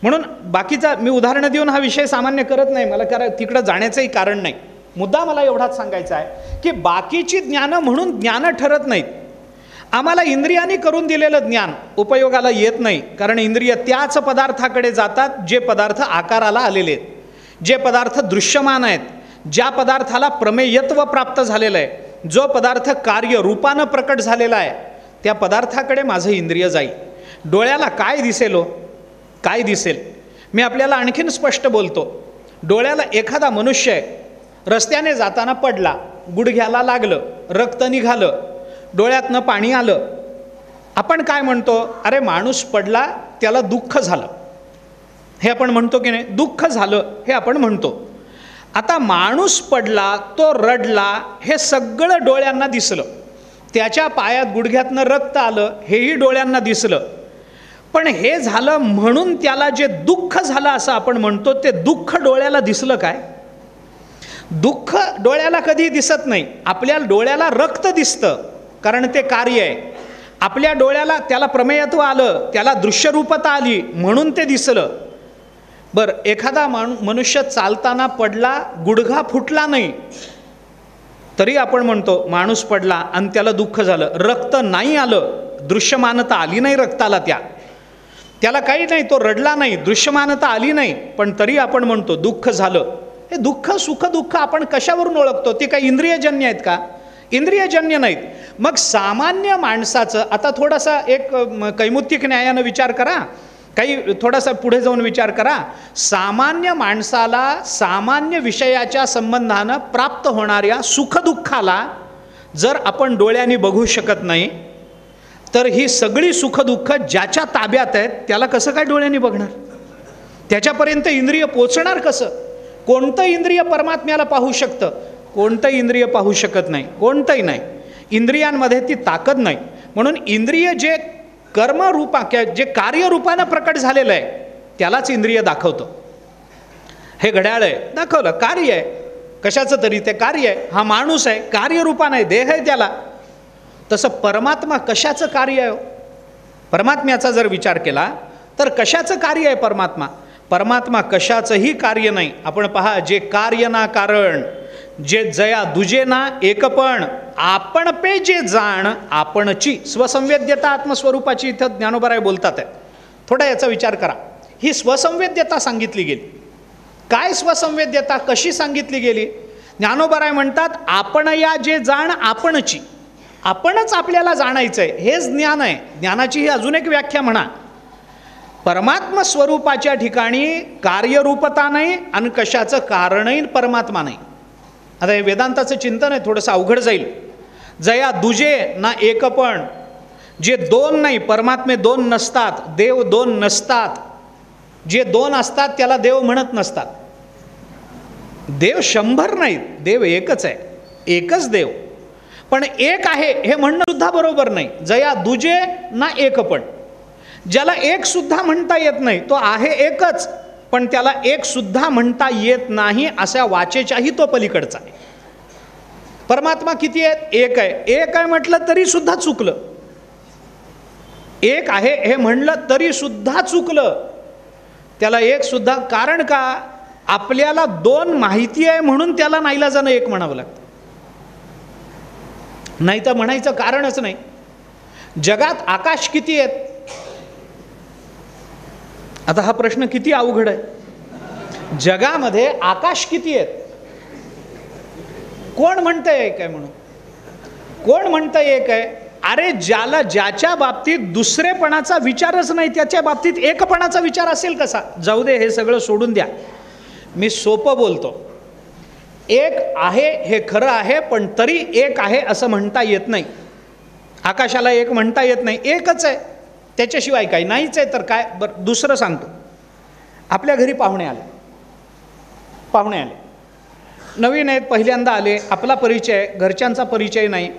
[SPEAKER 2] म्हणून बाकीचा मी उदाहरणं देऊन हा विषय सामान्य करत नाही, मला तिकडं जाण्याचंही कारण नाही. मुद्दा मला एवढाच सांगायचा आहे की बाकीची ज्ञानं म्हणून ज्ञानं ठरत नाहीत. आम्हाला इंद्रियांनी करून दिलेलं ज्ञान उपयोगाला येत नाही, कारण इंद्रिय त्याच पदार्थाकडे जातात जे पदार्थ आकाराला आलेले आहेत, जे पदार्थ दृश्यमान आहेत, ज्या पदार्थाला प्रमेयत्व प्राप्त झालेलं आहे, जो पदार्थ कार्य रूपानं प्रकट झालेला आहे, त्या पदार्थाकडे माझं इंद्रिय जाईल. डोळ्याला काय दिसेल, काय दिसेल. मी आपल्याला आणखीन स्पष्ट बोलतो. डोळ्याला एखादा मनुष्य आहे, रस्त्याने जाताना पडला, गुडघ्याला लागलं, रक्त निघालं, डोळ्यातनं पाणी आलं, आपण काय म्हणतो, अरे माणूस पडला, त्याला दुःख झालं, हे आपण म्हणतो की नाही. दुःख झालं हे आपण म्हणतो. आता माणूस पडला, तो रडला, हे सगळं डोळ्यांना दिसलं. त्याच्या पायात गुडघ्यातनं रक्त आलं, हेही डोळ्यांना दिसलं. पण हे झालं म्हणून त्याला जे दुःख झालं असं आपण म्हणतो, ते दुःख डोळ्याला दिसलं काय? दुःख डोळ्याला कधी दिसत नाही. आपल्या डोळ्याला रक्त दिसतं, कारण ते कार्य आहे. आपल्या डोळ्याला त्याला प्रमेयत्व आलं, त्याला दृश्यरूपता आली म्हणून ते दिसलं. बरं, एखादा मनुष्य चालताना पडला, गुडघा फुटला नाही, तरी आपण म्हणतो माणूस पडला आणि त्याला दुःख झालं. रक्त नाही आलं, दृश्यमानता आली नाही रक्ताला, त्याला काही नाही, तो रडला नाही, दृश्यमानता आली नाही, पण तरी आपण म्हणतो दुःख झालं. हे दुःख, सुख दुःख आपण कशावरून ओळखतो? ते काही इंद्रियजन्य आहेत का? इंद्रियजन्य नाहीत. मग सामान्य माणसाचं, आता थोडासा एक कैमुत्तिक न्यायानं विचार करा, काही थोडासा पुढे जाऊन विचार करा. सामान्य माणसाला सामान्य विषयाच्या संबंधानं प्राप्त होणाऱ्या सुखदुःखाला जर आपण डोळ्यांनी बघू शकत नाही, तर ही सगळी सुखदुःख ज्याच्या ताब्यात आहेत त्याला कसं काय डोळ्यांनी बघणार? त्याच्यापर्यंत इंद्रिय पोचणार कसं? कोणतं इंद्रिय परमात्म्याला पाहू शकतं? कोणतं इंद्रिय पाहू शकत नाही, कोणतंही नाही. इंद्रियांमध्ये ती ताकद नाही. म्हणून इंद्रिय जे कर्मरूपा, जे कार्यरूपानं प्रकट झालेलं आहे त्यालाच इंद्रिय दाखवतं. हे घड्याळ आहे, दाखवलं, कार्य आहे कशाचं तरी, ते कार्य आहे. हा माणूस आहे, कार्यरूपा नाही, देह आहे त्याला. तसं परमात्मा कशाचं कार्य आहे? परमात्म्याचा जर विचार केला तर कशाचं कार्य आहे परमात्मा? परमात्मा कशाचंही कार्य नाही. आपण पहा, जे कार्य ना कारण, जे जया दुजे ना एकपण, आपण पे जे जाण आपणची. स्वसंवेद्यता आत्मस्वरूपाची इथं ज्ञानोबराय बोलतात आहे. थोडा याचा विचार करा. ही स्वसंवेद्यता सांगितली गेली. काय स्वसंवेद्यता, कशी सांगितली गेली? ज्ञानोबराय म्हणतात, आपण या जे जाण आपणची, आपणच आपल्याला जाणायचं आहे, हेच ज्ञान आहे. ज्ञानाची ही अजून एक व्याख्या म्हणा. परमात्मा स्वरूपाच्या ठिकाणी कार्यरूपता नाही आणि कशाचं कारणही परमात्मा नाही. आता हे वेदांताचं चिंतन आहे, थोडंसं अवघड जाईल. जया दुजे ना एकपण, जे दोन नाही, परमात्मे दोन नसतात, देव दोन नसतात. जे दोन असतात त्याला देव म्हणत नसतात. देव 100 नाहीत, देव एकच आहे, एकच देव. पण एक आहे हे म्हणणं सुद्धा बरोबर नाही. जया दुजे ना एकपण, ज्याला एक सुद्धा म्हणता येत नाही, तो आहे एकच, पण त्याला एक सुद्धा म्हणता येत नाही अशा वाचेच्याही तो पलीकडचा आहे. परमात्मा किती आहेत? एक आहे. एक आहे म्हटलं तरी सुद्धा चुकलं. एक आहे हे म्हणलं तरी सुद्धा चुकलं. त्याला एक सुद्धा, कारण का? आपल्याला दोन माहिती आहे म्हणून त्याला नाईलाजानं एक म्हणावं लागतं, नाही तर म्हणायचं कारणच नाही. जगात आकाश किती आहेत? आता हा प्रश्न किती अवघड आहे. जगामध्ये आकाश किती आहेत? कोण म्हणतंय एक आहे म्हणून? कोण म्हणतंय एक आहे? अरे ज्याच्या बाबतीत दुसरेपणाचा विचारच नाही, त्याच्या बाबतीत एकपणाचा विचार असेल कसा? जाऊ दे, हे सगळं सोडून द्या. मी सोपं बोलतो. एक आहे हे खरं आहे, पण तरी एक आहे असं म्हणता येत नाही. आकाशाला एक म्हणता येत नाही, एकच आहे, त्याच्याशिवाय काही नाहीच आहे. तर काय? बरं, दुसरं सांगतो. आपल्या घरी पाहुणे आले, नवीन आहेत, पहिल्यांदा आले, आपला परिचय, घरच्यांचा परिचय नाही.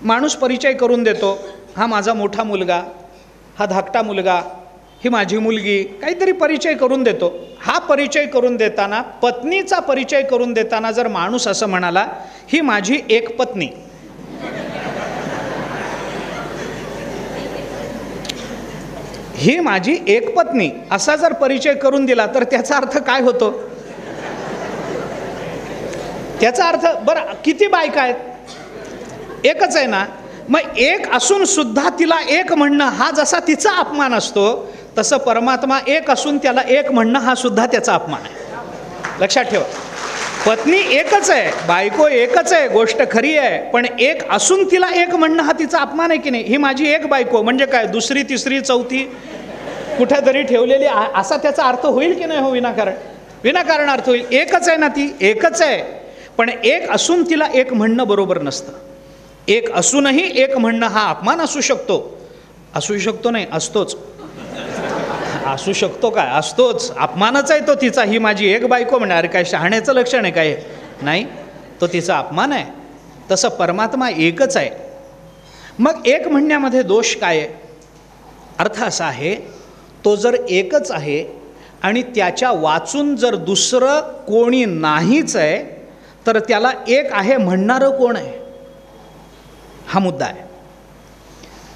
[SPEAKER 2] माणूस परिचय करून देतो, हा माझा मोठा मुलगा, हा धाकटा मुलगा, ही माझी मुलगी, काहीतरी परिचय करून देतो. हा परिचय करून देताना, पत्नीचा परिचय करून देताना जर माणूस असं म्हणाला, ही माझी एक पत्नी, ही माझी एक पत्नी असा जर परिचय करून दिला तर त्याचा अर्थ काय होतो? त्याचा अर्थ, बरं किती बायका आहेत? एकच आहे ना. मग एक असून सुद्धा तिला एक म्हणणं हा जसा तिचा अपमान असतो, तसं परमात्मा एक असून त्याला एक म्हणणं हा सुद्धा त्याचा अपमान आहे. लक्षात ठेवा. पत्नी एकच आहे, बायको एकच आहे, गोष्ट खरी आहे, पण एक असून तिला एक म्हणणं हा तिचा अपमान आहे की नाही? ही माझी एक बायको म्हणजे काय? दुसरी, तिसरी, चौथी कुठेतरी ठेवलेली असा त्याचा अर्थ होईल की नाही? हो, विनाकारण, विनाकारण अर्थ होईल. एकच आहे ना, ती एकच आहे, पण एक असून तिला एक म्हणणं बरोबर नसतं. एक असूनही एक म्हणणं हा अपमान असू शकतो. असू शकतो नाही, असतोच. असू शकतो काय? असतोच. अपमानच आहे तो तिचा. ही माझी एक बायको म्हणणार, काय शहाण्याचं लक्षण आहे काय? नाही, तो तिचा अपमान आहे. तसं परमात्मा एकच आहे. मग एक म्हणण्यामध्ये दोष काय आहे? अर्थ असा आहे, तो जर एकच आहे आणि त्याच्या वाचून जर दुसरं कोणी नाहीच आहे, तर त्याला एक आहे म्हणणारं कोण आहे? हा मुद्दा आहे.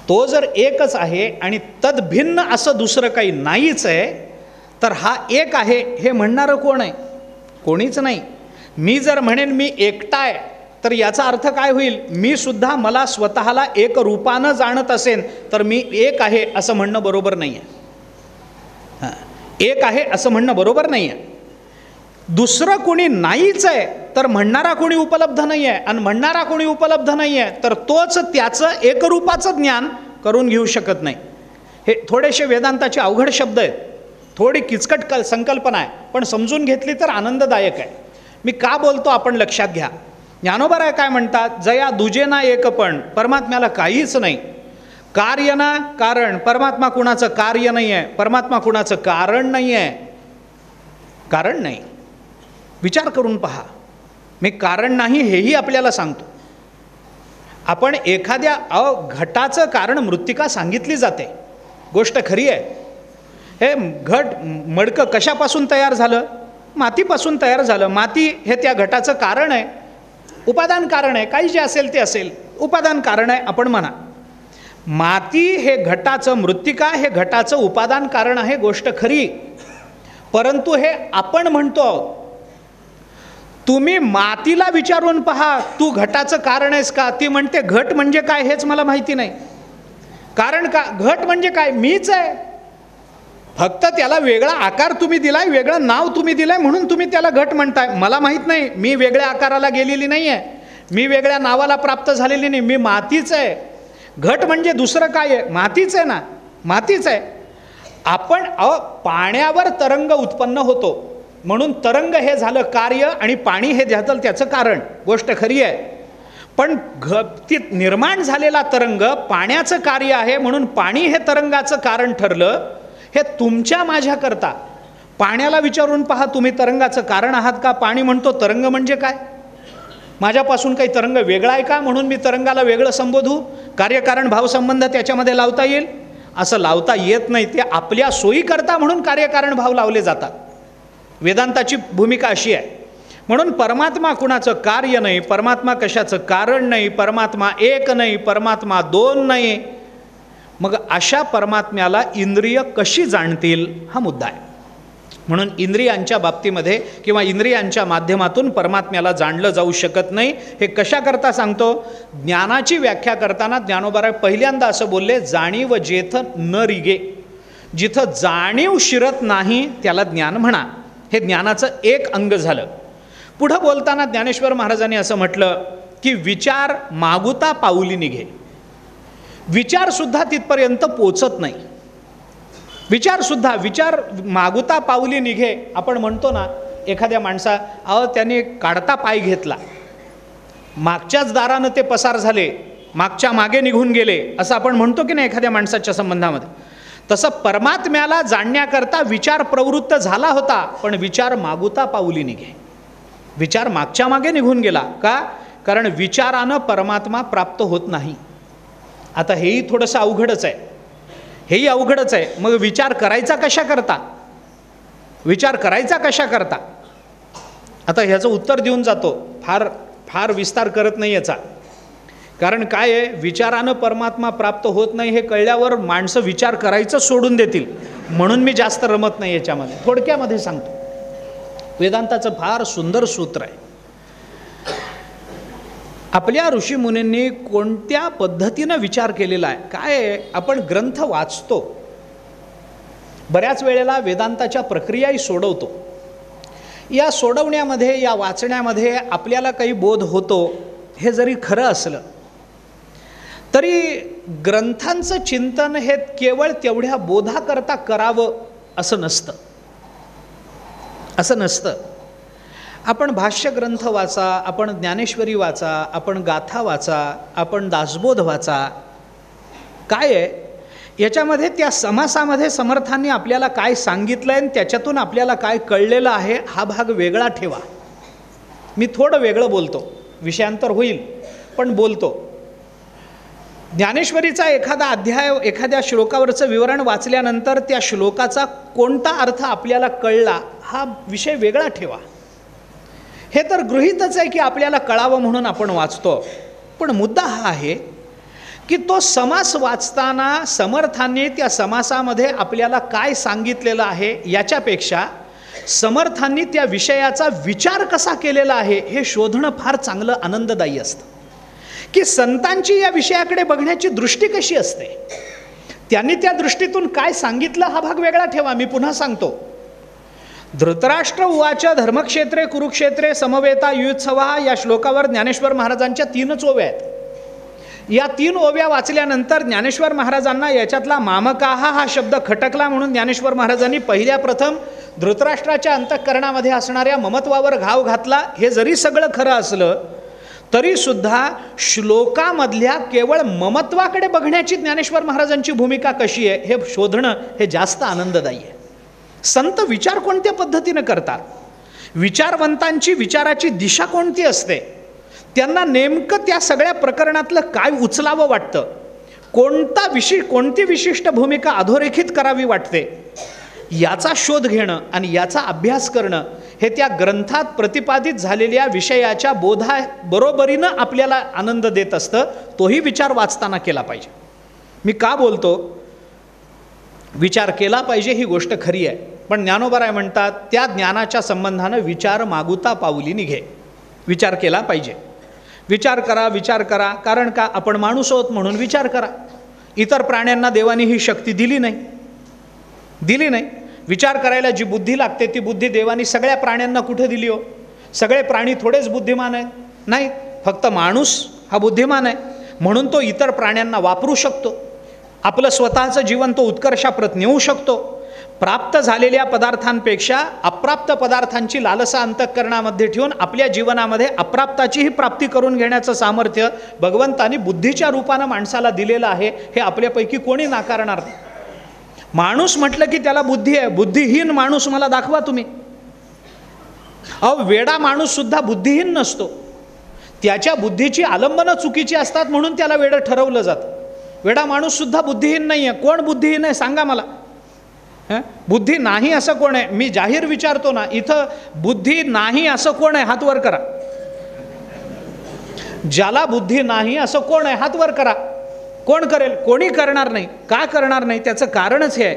[SPEAKER 2] तो जर एकच आहे आणि तद्भिन्न असं दुसरं काही नाहीच आहे, तर हा एक आहे हे म्हणणारं कोण आहे? कोणीच नाही. मी जर म्हणेन मी एकटा आहे, तर याचा अर्थ काय होईल? मी सुद्धा मला स्वतःला एक रूपानं जाणत असेन, तर मी एक आहे असं म्हणणं बरोबर नाही आहे. एक आहे असं म्हणणं बरोबर नाही आहे. दुसरं कोणी नाहीच आहे, तर म्हणणारा कोणी उपलब्ध नाही आहे, आणि म्हणणारा कोणी उपलब्ध नाही आहे, तर तोच त्याचं एकरूपाचं ज्ञान करून घेऊ शकत नाही. हे थोडेसे वेदांताचे अवघड शब्द आहेत, थोडी किचकट संकल्पना आहे, पण समजून घेतली तर आनंददायक आहे. मी का बोलतो आपण लक्षात घ्या. ज्ञानोबा काय म्हणतात? जया दुजे ना एक, पण परमात्म्याला काहीच नाही. कार्य ना कारण, परमात्मा कुणाचं कार्य नाही आहे, परमात्मा कुणाचं कारण नाही आहे. कारण नाही. विचार करून पहा. मी कारण नाही हेही आपल्याला सांगतो. आपण एखाद्या घटाचं कारण मृत्तिका सांगितली जाते, गोष्ट खरी आहे. हे घट मडकं कशापासून तयार झालं? मातीपासून तयार झालं. माती हे त्या घटाचं कारण आहे, उपादान कारण आहे. काही जे असेल ते असेल, उपादान कारण आहे आपण म्हणा. माती हे घटाचं, मृत्तिका हे घटाचं उपादान कारण आहे, गोष्ट खरी. परंतु हे आपण म्हणतो आहोत. तुम्ही मातीला विचारून पहा, तू घटाचं कारण आहेस का? ती म्हणते घट म्हणजे काय हेच मला माहिती नाही. कारण का? घट म्हणजे काय? मीच आहे. फक्त त्याला वेगळा आकार तुम्ही दिलाय, वेगळं नाव तुम्ही दिलंय, म्हणून तुम्ही त्याला घट म्हणताय. मला माहीत नाही, मी वेगळ्या आकाराला गेलेली नाही आहे, मी वेगळ्या नावाला प्राप्त झालेली नाही, मी मातीच आहे. घट म्हणजे दुसरं काय आहे? मातीच आहे ना, मातीच आहे. आपण पाण्यावर तरंग उत्पन्न होतो, म्हणून तरंग हे झालं कार्य आणि पाणी हे झालं त्याचं कारण, गोष्ट खरी आहे. पण ती निर्माण झालेला तरंग पाण्याचं कार्य आहे, म्हणून पाणी हे तरंगाचं कारण ठरलं. हे तुमच्या माझ्याकरता पाण्याला विचारून पहा, तुम्ही तरंगाचं कारण आहात का? पाणी म्हणतो तरंग म्हणजे काय? माझ्यापासून काही तरंग वेगळा आहे का, म्हणून मी तरंगाला वेगळं संबोधू? कार्यकारण भावसंबंध त्याच्यामध्ये लावता येईल? असं लावता येत नाही. ते आपल्या सोयीकरता म्हणून कार्यकारण भाव लावले जातात. वेदांताची भूमिका अशी आहे. म्हणून परमात्मा कुणाचं कार्य नाही, परमात्मा कशाचं कारण नाही, परमात्मा एक नाही, परमात्मा दोन नाही. मग अशा परमात्म्याला इंद्रिय कशी जाणतील हा मुद्दा आहे. म्हणून इंद्रियांच्या बाबतीमध्ये किंवा इंद्रियांच्या माध्यमातून परमात्म्याला जाणलं जाऊ शकत नाही. हे कशाकरता सांगतो? ज्ञानाची व्याख्या करताना ज्ञानोबा पहिल्यांदा असं बोलले, जाणीव जेथ न रिगे. जिथं जाणीव शिरत नाही त्याला ज्ञान म्हणा. हे ज्ञानाचं एक अंग झालं. पुढं बोलताना ज्ञानेश्वर महाराजांनी असं म्हटलं की विचार मागुता पाऊली निघे. विचारसुद्धा तिथपर्यंत पोचत नाही. विचार मागुता पाऊली निघे. आपण म्हणतो ना, एखाद्या माणसा त्याने काढता पाय घेतला, मागच्याच दारानं ते पसार झाले, मागच्या मागे निघून गेले, असं आपण म्हणतो की नाही एखाद्या माणसाच्या संबंधामध्ये. तसं परमात्म्याला जाणण्याकरता विचार प्रवृत्त झाला होता, पण विचार मागुता पाऊली निघे. विचार मागच्या मागे निघून गेला का? कारण विचारानं परमात्मा प्राप्त होत नाही. आता हेही थोडंसं अवघडच आहे, हेही अवघडच आहे. मग विचार करायचा कशा करता? विचार करायचा कशा करता? आता ह्याचं उत्तर देऊन जातो, फार विस्तार करत नाही याचा. कारण काय आहे, विचारानं परमात्मा प्राप्त होत नाही हे कळल्यावर माणसं विचार करायचं सोडून देतील, म्हणून मी जास्त रमत नाही याच्यामध्ये. थोडक्यामध्ये सांगतो. वेदांताचं फार सुंदर सूत्र आहे. आपल्या ऋषीमुनींनी कोणत्या पद्धतीनं विचार केलेला आहे काय आहे? आपण ग्रंथ वाचतो, बऱ्याच वेळेला वेदांताच्या प्रक्रियाही सोडवतो. या सोडवण्यामध्ये, या वाचण्यामध्ये आपल्याला काही बोध होतो. हे जरी खरं असलं तरी ग्रंथांचं चिंतन हे केवळ तेवढ्या बोधाकरता करावं असं नसतं. आपण भाष्य ग्रंथ वाचा, आपण ज्ञानेश्वरी वाचा, आपण गाथा वाचा, आपण दासबोध वाचा. काय आहे, याच्यामध्ये त्या समासामध्ये समर्थांनी आपल्याला काय सांगितलं आहे आणि त्याच्यातून आपल्याला काय कळलेलं आहे हा भाग वेगळा ठेवा. मी थोडं वेगळं बोलतो, विषयांतर होईल पण बोलतो. ज्ञानेश्वरीचा एखादा अध्याय, एखाद्या श्लोकावरचं विवरण वाचल्यानंतर त्या श्लोकाचा कोणता अर्थ आपल्याला कळला हा विषय वेगळा ठेवा. हे तर गृहीतच आहे की आपल्याला कळावं म्हणून आपण वाचतो, पण मुद्दा हा आहे की तो समास वाचताना समर्थांनी त्या समासामध्ये आपल्याला काय सांगितलेलं आहे याच्यापेक्षा समर्थांनी त्या विषयाचा विचार कसा केलेला आहे हे शोधणं फार चांगलं आनंददायी असतं. की संतांची या विषयाकडे बघण्याची दृष्टी कशी असते, त्यांनी त्या दृष्टीतून काय सांगितलं हा भाग वेगळा ठेवा. मी पुन्हा सांगतो. धृतराष्ट्र उवाच धर्मक्षेत्रे कुरुक्षेत्रे समवेता युत्सवा या श्लोकावर ज्ञानेश्वर महाराजांच्या 3च ओव्या आहेत. या 3 ओव्या वाचल्यानंतर ज्ञानेश्वर महाराजांना याच्यातला मामकाहा हा शब्द खटकला, म्हणून ज्ञानेश्वर महाराजांनी पहिल्या प्रथम धृतराष्ट्राच्या अंतःकरणामध्ये असणाऱ्या ममत्वावर घाव घातला. हे जरी सगळं खरं असलं तरीसुद्धा श्लोकामधल्या केवळ ममत्वाकडे बघण्याची ज्ञानेश्वर महाराजांची भूमिका कशी आहे हे शोधणं हे जास्त आनंददायी आहे. संत विचार कोणत्या पद्धतीनं करतात, विचारवंतांची विचाराची दिशा कोणती असते, त्यांना नेमकं त्या सगळ्या प्रकरणातलं काय उचलावं वाटतं, कोणती विशिष्ट भूमिका अधोरेखित करावी वाटते, याचा शोध घेणं आणि याचा अभ्यास करणं हे त्या ग्रंथात प्रतिपादित झालेल्या विषयाच्या बरोबरीनं आपल्याला आनंद देत असतं. तोही विचार वाचताना केला पाहिजे. मी का बोलतो, विचार केला पाहिजे ही गोष्ट खरी आहे, पण ज्ञानोबराय म्हणतात त्या ज्ञानाच्या संबंधानं विचार मागुता पाऊली निघे. विचार केला पाहिजे. विचार करा. कारण का, आपण माणूस आहोत म्हणून विचार करा. इतर प्राण्यांना देवाने ही शक्ती दिली नाही. विचार करायला जी बुद्धी लागते ती बुद्धी देवानी सगळ्या प्राण्यांना कुठे दिली हो? सगळे प्राणी थोडेच बुद्धिमान आहेत? नाही, फक्त माणूस हा बुद्धिमान आहे म्हणून तो इतर प्राण्यांना वापरू शकतो. आपलं स्वतःचं जीवन तो उत्कर्षाप्रत नेऊ शकतो. प्राप्त झालेल्या पदार्थांपेक्षा अप्राप्त पदार्थांची लालसा अंतःकरणामध्ये ठेवून आपल्या जीवनामध्ये अप्राप्ताचीही प्राप्ती करून घेण्याचं सामर्थ्य भगवंतानी बुद्धीच्या रूपानं माणसाला दिलेलं आहे. हे आपल्यापैकी कोणी नाकारणार नाही. माणूस म्हटलं की त्याला बुद्धी आहे. बुद्धिहीन माणूस मला दाखवा तुम्ही. वेडा माणूस सुद्धा बुद्धिहीन नसतो. त्याच्या बुद्धीची आलंबनं चुकीची असतात म्हणून त्याला वेडं ठरवलं जातं. वेडा माणूस सुद्धा बुद्धिहीन नाही आहे. कोण बुद्धिहीन आहे सांगा मला. बुद्धी नाही असं कोण आहे? मी जाहीर विचारतो ना, इथं बुद्धी नाही असं कोण आहे? हात वर करा. ज्याला बुद्धी नाही असं कोण आहे? हात वर करा. कोण करेल? कोणी करणार नाही. का करणार नाही? त्याचं कारणच हे आहे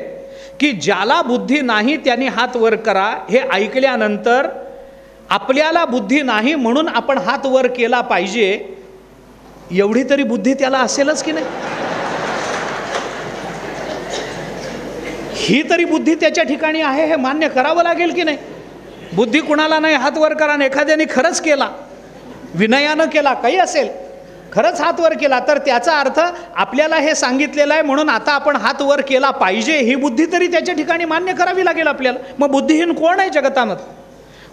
[SPEAKER 2] की ज्याला बुद्धी नाही त्यांनी हात वर करा. हे ऐकल्यानंतर आपल्याला बुद्धी नाही म्हणून आपण हात वर केला पाहिजे एवढी तरी बुद्धी त्याला असेलच की नाही? ही तरी बुद्धी त्याच्या ठिकाणी आहे हे मान्य करावं लागेल की नाही? बुद्धी कुणाला नाही हात वर करा. एखाद्याने खरंच केला, विनयानं केला, काही असेल, खरंच हात वर केला तर त्याचा अर्थ आपल्याला हे सांगितलेलं आहे म्हणून आता आपण हात वर केला पाहिजे ही बुद्धी तरी त्याच्या ठिकाणी मान्य करावी लागेल आपल्याला. मग बुद्धिहीन कोण आहे जगतामध्ये?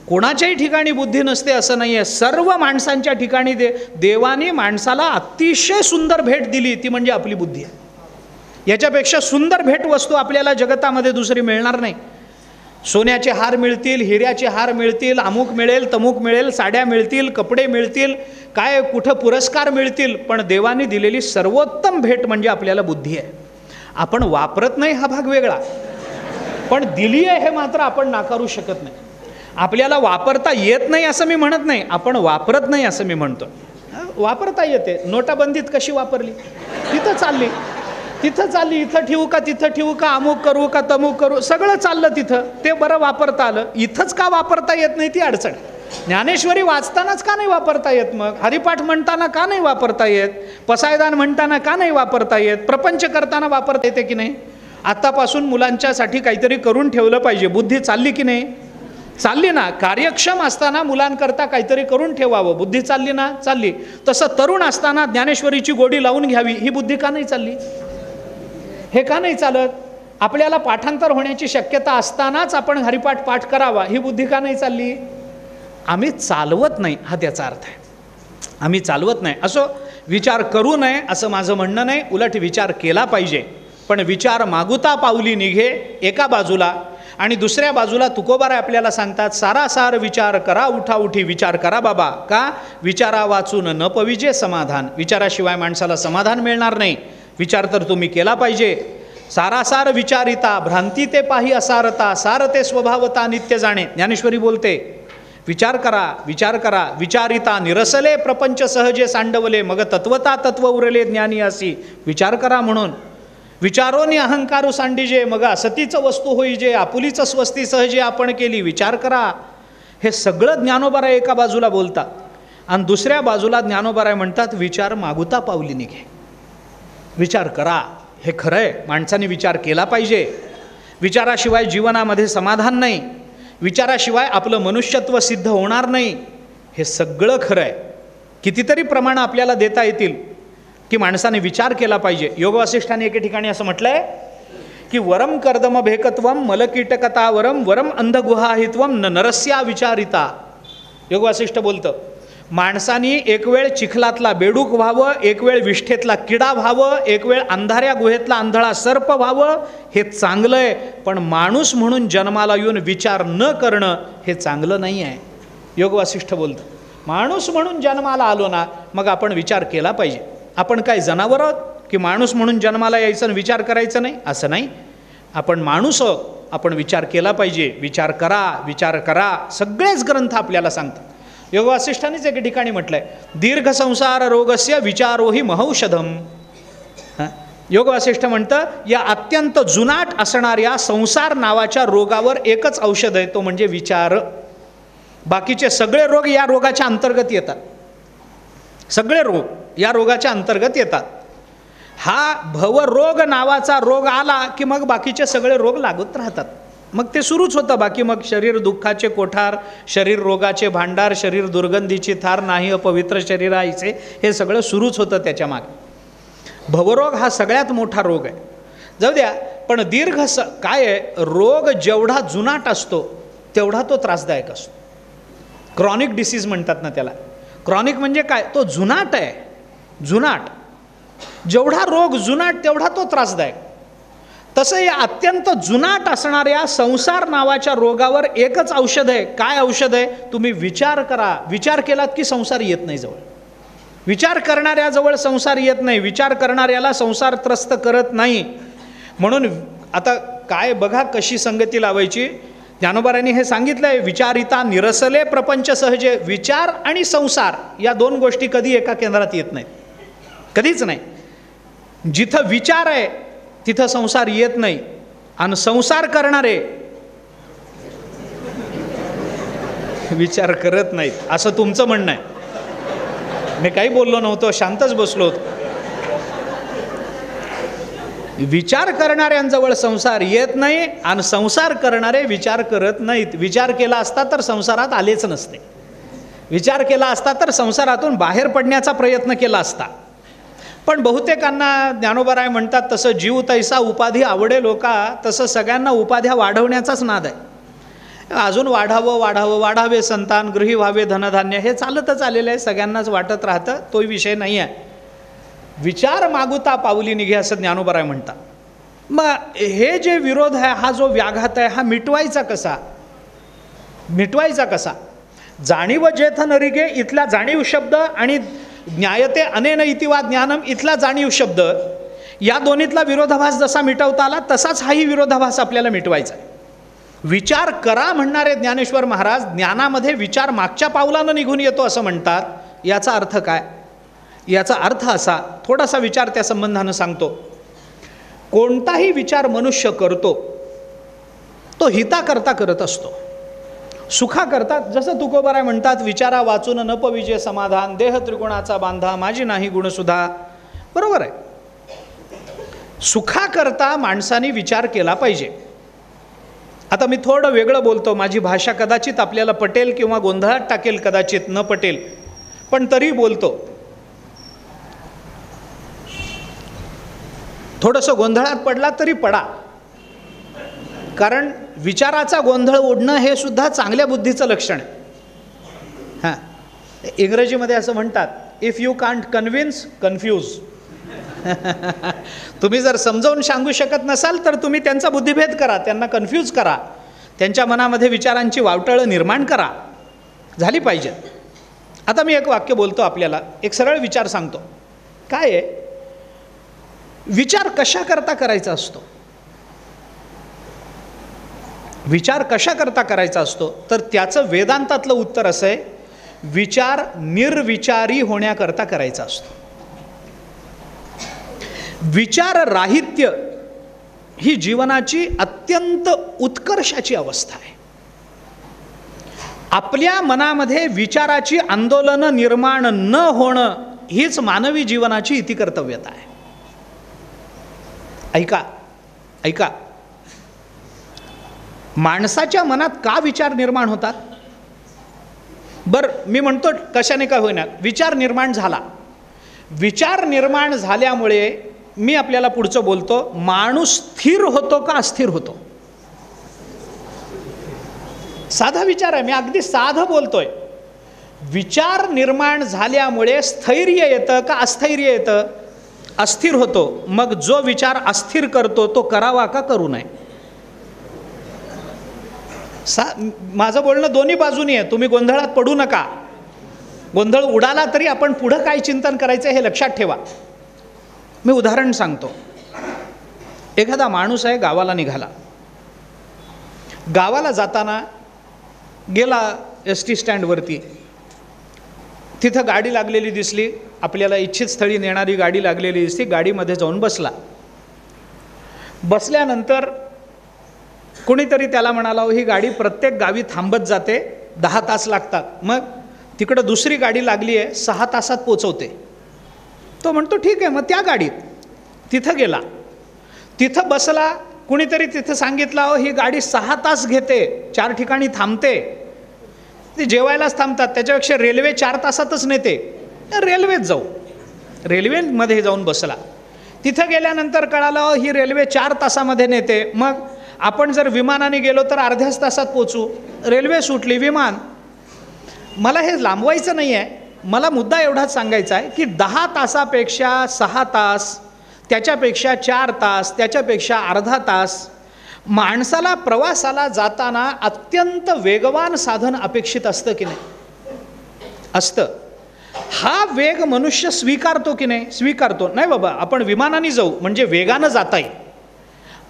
[SPEAKER 2] कोणाच्याही ठिकाणी बुद्धी नसते असं नाही आहे. सर्व माणसांच्या ठिकाणी देवाने माणसाला अतिशय सुंदर भेट दिली, ती म्हणजे आपली बुद्धी आहे. याच्यापेक्षा सुंदर भेटवस्तू आपल्याला जगतामध्ये दुसरी मिळणार नाही. सोन्याचे हार मिळतील, हिऱ्याचे हार मिळतील, अमुक मिळेल, तमुक मिळेल, साड्या मिळतील, कपडे मिळतील, काय कुठं पुरस्कार मिळतील, पण देवाने दिलेली सर्वोत्तम भेट म्हणजे आपल्याला बुद्धी आहे. आपण वापरत नाही हा भाग वेगळा, पण दिली आहे हे मात्र आपण नाकारू शकत नाही. आपल्याला वापरता येत नाही असं मी म्हणत नाही, आपण वापरत नाही असं मी म्हणतो. वापरता येते. नोटाबंदीत कशी वापरली? तिथं चालली, इथं ठेवू का तिथं ठेवू का, अमुक करू का तमुक करू, सगळं चाललं तिथं, ते बरं वापरता आलं. इथंच का वापरता येत नाही ती अडचण. ज्ञानेश्वरी वाचतानाच का नाही वापरता येत? मग हरिपाठ म्हणताना का नाही वापरता येत? पसायदान म्हणताना का नाही वापरता येत? प्रपंच करताना वापरता येते की नाही? आत्तापासून मुलांच्यासाठी काहीतरी करून ठेवलं पाहिजे. बुद्धी चालली की नाही? चालली ना. कार्यक्षम असताना मुलांकरता काहीतरी करून ठेवावं, बुद्धी चालली ना? चालली. तसं तरुण असताना ज्ञानेश्वरीची गोडी लावून घ्यावी, ही बुद्धी का नाही चालली? हे का नाही चालत? आपल्याला पाठांतर होण्याची शक्यता असतानाच आपण हरिपाठ पाठ करावा, ही बुद्धी का नाही चालली? आम्ही चालवत नाही हा त्याचा अर्थ आहे. आम्ही चालवत नाही. असो, विचार करू नये असं माझं म्हणणं नाही, उलट विचार केला पाहिजे. पण विचार मागुता पावली निघे एका बाजूला, आणि दुसऱ्या बाजूला तुकोबाराय आपल्याला सांगतात, सारासार विचार करा उठाउठी विचार करा बाबा. का? विचारा वाचून न पविजे समाधान. विचाराशिवाय माणसाला समाधान मिळणार नाही. विचार तर तुम्ही केला पाहिजे. सारासार विचारिता भ्रांती ते पाही असारता, सारते स्वभावता नित्य जाणे. ज्ञानेश्वरी बोलते, विचार करा विचार करा. विचारिता निरसले प्रपंच सहजे सांडवले, मग तत्वता तत्व उरले ज्ञानी असी. विचार करा म्हणून. विचारोनी अहंकारू सांडिजे, मग असतीचं वस्तू होईजे, आपुलीचं स्वस्ती सहजे आपण केली. विचार करा. हे सगळं ज्ञानोबाराय एका बाजूला बोलतात, आणि दुसऱ्या बाजूला ज्ञानोबाराय म्हणतात विचार मागुता पावली निघे. विचार करा. हे खरं आहे, माणसाने विचार केला पाहिजे. विचाराशिवाय जीवनामध्ये समाधान नाही. विचाराशिवाय आपलं मनुष्यत्व सिद्ध होणार नाही. हे सगळं खरं आहे. कितीतरी प्रमाणं आपल्याला देता येतील की माणसाने विचार केला पाहिजे. योग वासिष्ठाने एके ठिकाणी असं म्हटलं आहे की वरम कर्दम भेकत्वम मलकीटकता वरम वरम अंधगुहाहित्वम न नरस्या विचारिता. योग वासिष्ठ बोलतं, माणसाने एक वेळ चिखलातला बेडूक व्हावं, एक वेळ विष्ठेतला किडा व्हावं, एक वेळ अंधाऱ्या गुहेतला आंधळा सर्प व्हावं, हे चांगलं आहे. पण माणूस म्हणून जन्माला येऊन विचार न करणं हे चांगलं नाही आहे. योग वासिष्ठ बोलतं, माणूस म्हणून जन्माला आलो ना, मग आपण विचार केला पाहिजे. आपण काय जनावर आहोत की माणूस म्हणून जन्माला यायचं आणि विचार करायचं नाही? असं नाही. आपण माणूस आहोत, आपण विचार केला पाहिजे. विचार करा विचार करा. सगळेच ग्रंथ आपल्याला सांगतात. योग वासिष्ठानेच एके ठिकाणी म्हटलं आहे, दीर्घ संसार रोगस्य विचारोही महौषधम. योग वासिष्ठ म्हणतं, या अत्यंत जुनाट असणाऱ्या संसार नावाच्या रोगावर एकच औषध आहे, तो म्हणजे विचार. बाकीचे सगळे रोग या रोगाच्या अंतर्गत येतात. सगळे रोग या रोगाच्या अंतर्गत येतात. हा भवरोग नावाचा रोग आला की मग बाकीचे सगळे रोग लागत राहतात. मग ते सुरूच होतं. बाकी मग शरीर दुःखाचे कोठार, शरीर रोगाचे भांडार, शरीर दुर्गंधीची थार, नाही अपवित्र शरीराचे, हे सगळं सुरूच होतं त्याच्या मागे. भवरोग हा सगळ्यात मोठा रोग आहे. जाऊ द्या, पण काय आहे, रोग जेवढा जुनाट असतो तेवढा तो त्रासदायक असतो. क्रॉनिक डिसीज म्हणतात ना त्याला. क्रॉनिक म्हणजे काय? तो जुनाट आहे. जुनाट जेवढा रोग जुनाट तेवढा तो त्रासदायक. तसं या अत्यंत जुनाट असणाऱ्या संसार नावाच्या रोगावर एकच औषध आहे. काय औषध आहे? तुम्ही विचार करा. विचार केलात की संसार येत नाही जवळ. विचार करणाऱ्याजवळ संसार येत नाही. विचार करणाऱ्याला संसार त्रस्त करत नाही. म्हणून आता काय बघा कशी संगती लावायची. ज्ञानोबारांनी हे सांगितलं आहे, विचारिता निरसले प्रपंच सहजे. विचार आणि संसार या दोन गोष्टी कधी एका केंद्रात येत नाहीत, कधीच नाही. जिथं विचार आहे तिथं संसार येत नाही, आणि संसार करणारे विचार करत नाहीत, असं तुमचं म्हणणं आहे. मी काही बोललो नव्हतो, शांतच बसलो होतो. विचार करणाऱ्यांजवळ संसार येत नाही, आणि संसार करणारे विचार करत नाहीत. विचार केला असता तर संसारात आलेच नसते. विचार केला असता तर संसारातून बाहेर पडण्याचा प्रयत्न केला असता. पण बहुतेकांना ज्ञानोबाराय म्हणतात तसं जीव तैसा उपाधी आवडे लोका, तसं सगळ्यांना उपाध्या वाढवण्याचाच नाद आहे. अजून वाढावं वाढावं, वाढावे संतान, गृही व्हावे धनधान्य, हे चालतच आलेलं आहे. सगळ्यांनाच वाटत राहतं, तोही विषय नाही आहे. विचार मागुता पावली निघे असं ज्ञानोबाराय म्हणतात. मग हे जे विरोध आहे, हा जो व्याघात आहे, हा मिटवायचा कसा? मिटवायचा कसा? जाणीव जेथ नरिगे इथला जाणीव शब्द आणि ज्ञायते अनेन इति वा ज्ञानम इथला जाणीव शब्द, या दोन्हीतला विरोधाभास जसा मिटवता आला तसाच हाही विरोधाभास आपल्याला मिटवायचा आहे. विचार करा म्हणणारे ज्ञानेश्वर महाराज ज्ञानामध्ये विचार मागच्या पावलानं निघून येतो असं म्हणतात. याचा अर्थ काय? याचा अर्थ असा, थोडासा विचार त्या संबंधानं सांगतो. कोणताही विचार मनुष्य करतो तो हिताकरता करत असतो, सुखा करतात. जसं तुकोबाराय म्हणतात, विचारा वाचून न पविजे समाधान, देह त्रिगुणाचा बांधा, माझी नाही गुणसुधा. बरोबर आहे. सुखाकरता माणसाने विचार केला पाहिजे. आता मी थोडं वेगळं बोलतो. माझी भाषा कदाचित आपल्याला पटेल किंवा गोंधळात टाकेल, कदाचित न पटेल, पण तरी बोलतो. थोडंसं गोंधळात पडला तरी पडा, कारण विचाराचा गोंधळ ओढणं हे सुद्धा चांगल्या बुद्धीचं लक्षण आहे. हां, इंग्रजीमध्ये असं म्हणतात, if you can't convince, confuse. तुम्ही जर समजावून सांगू शकत नसाल तर तुम्ही त्यांचा बुद्धिभेद करा, त्यांना कन्फ्यूज करा, त्यांच्या मनामध्ये विचारांची वावटळं निर्माण करा, झाली पाहिजे. आता मी एक वाक्य बोलतो आपल्याला, एक सरळ विचार सांगतो. काय आहे, विचार कशाकरता करायचा असतो? विचार कशाकरता करायचा असतो तर त्याचं वेदांतातलं उत्तर असं आहे, विचार निर्विचारी होण्याकरता करायचा असतो. विचार राहित्य ही जीवनाची अत्यंत उत्कर्षाची अवस्था आहे. आपल्या मनामध्ये विचाराची आंदोलनं निर्माण न होणं हीच मानवी जीवनाची इतिकर्तव्यता आहे. ऐका ऐका, माणसाच्या मनात का विचार निर्माण होतात? बरं, मी म्हणतो कशाने का होईना विचार निर्माण झाला. विचार निर्माण झाल्यामुळे मी आपल्याला पुढचं बोलतो, माणूस स्थिर होतो का अस्थिर होतो? साधा विचार आहे, मी अगदी साधं बोलतोय. विचार निर्माण झाल्यामुळे स्थैर्य येतं का अस्थैर्य येतं? अस्थिर होतो. मग जो विचार अस्थिर करतो तो करावा का करू नये? माझं बोलणं दोन्ही बाजूनी आहे, तुम्ही गोंधळात पडू नका. गोंधळ उडाला तरी आपण पुढं काय चिंतन करायचं हे लक्षात ठेवा. मी उदाहरण सांगतो. एखादा माणूस आहे, गावाला निघाला. गावाला जाताना गेला ST स्टँडवरती, तिथं गाडी लागलेली दिसली, आपल्याला इच्छित स्थळी नेणारी गाडी लागलेली दिसली. गाडीमध्ये जाऊन बसला. बसल्यानंतर कोणीतरी त्याला म्हणाला, ही गाडी प्रत्येक गावी थांबत जाते, 10 तास लागतात, मग तिकडं दुसरी गाडी लागली आहे, 6 तासात पोचवते. तो म्हणतो ठीक आहे, मग त्या गाडीत. तिथं गेला, तिथं बसला. कुणीतरी तिथं सांगितलं, ही गाडी 6 तास घेते, 4 ठिकाणी थांबते, ती जेवायलाच थांबतात, त्याच्यापेक्षा रेल्वे 4 तासातच नेते, रेल्वेत जाऊ. रेल्वेमध्ये जाऊन बसला. तिथं गेल्यानंतर कळालं, ही रेल्वे 4 तासामध्ये नेते, मग आपण जर विमानाने गेलो तर अर्ध्याच तासात पोचू. रेल्वे सुटली, विमान. मला हे लांबवायचं नाही आहे, मला मुद्दा एवढाच सांगायचा आहे की 10 तासापेक्षा 6 तास, त्याच्यापेक्षा 4 तास, त्याच्यापेक्षा अर्धा तास, माणसाला प्रवासाला जाताना अत्यंत वेगवान साधन अपेक्षित असतं की नाही? असतं. हा वेग मनुष्य स्वीकारतो की नाही? स्वीकारतो. नाही बाबा, आपण विमानाने जाऊ म्हणजे वेगानं जाता येईल.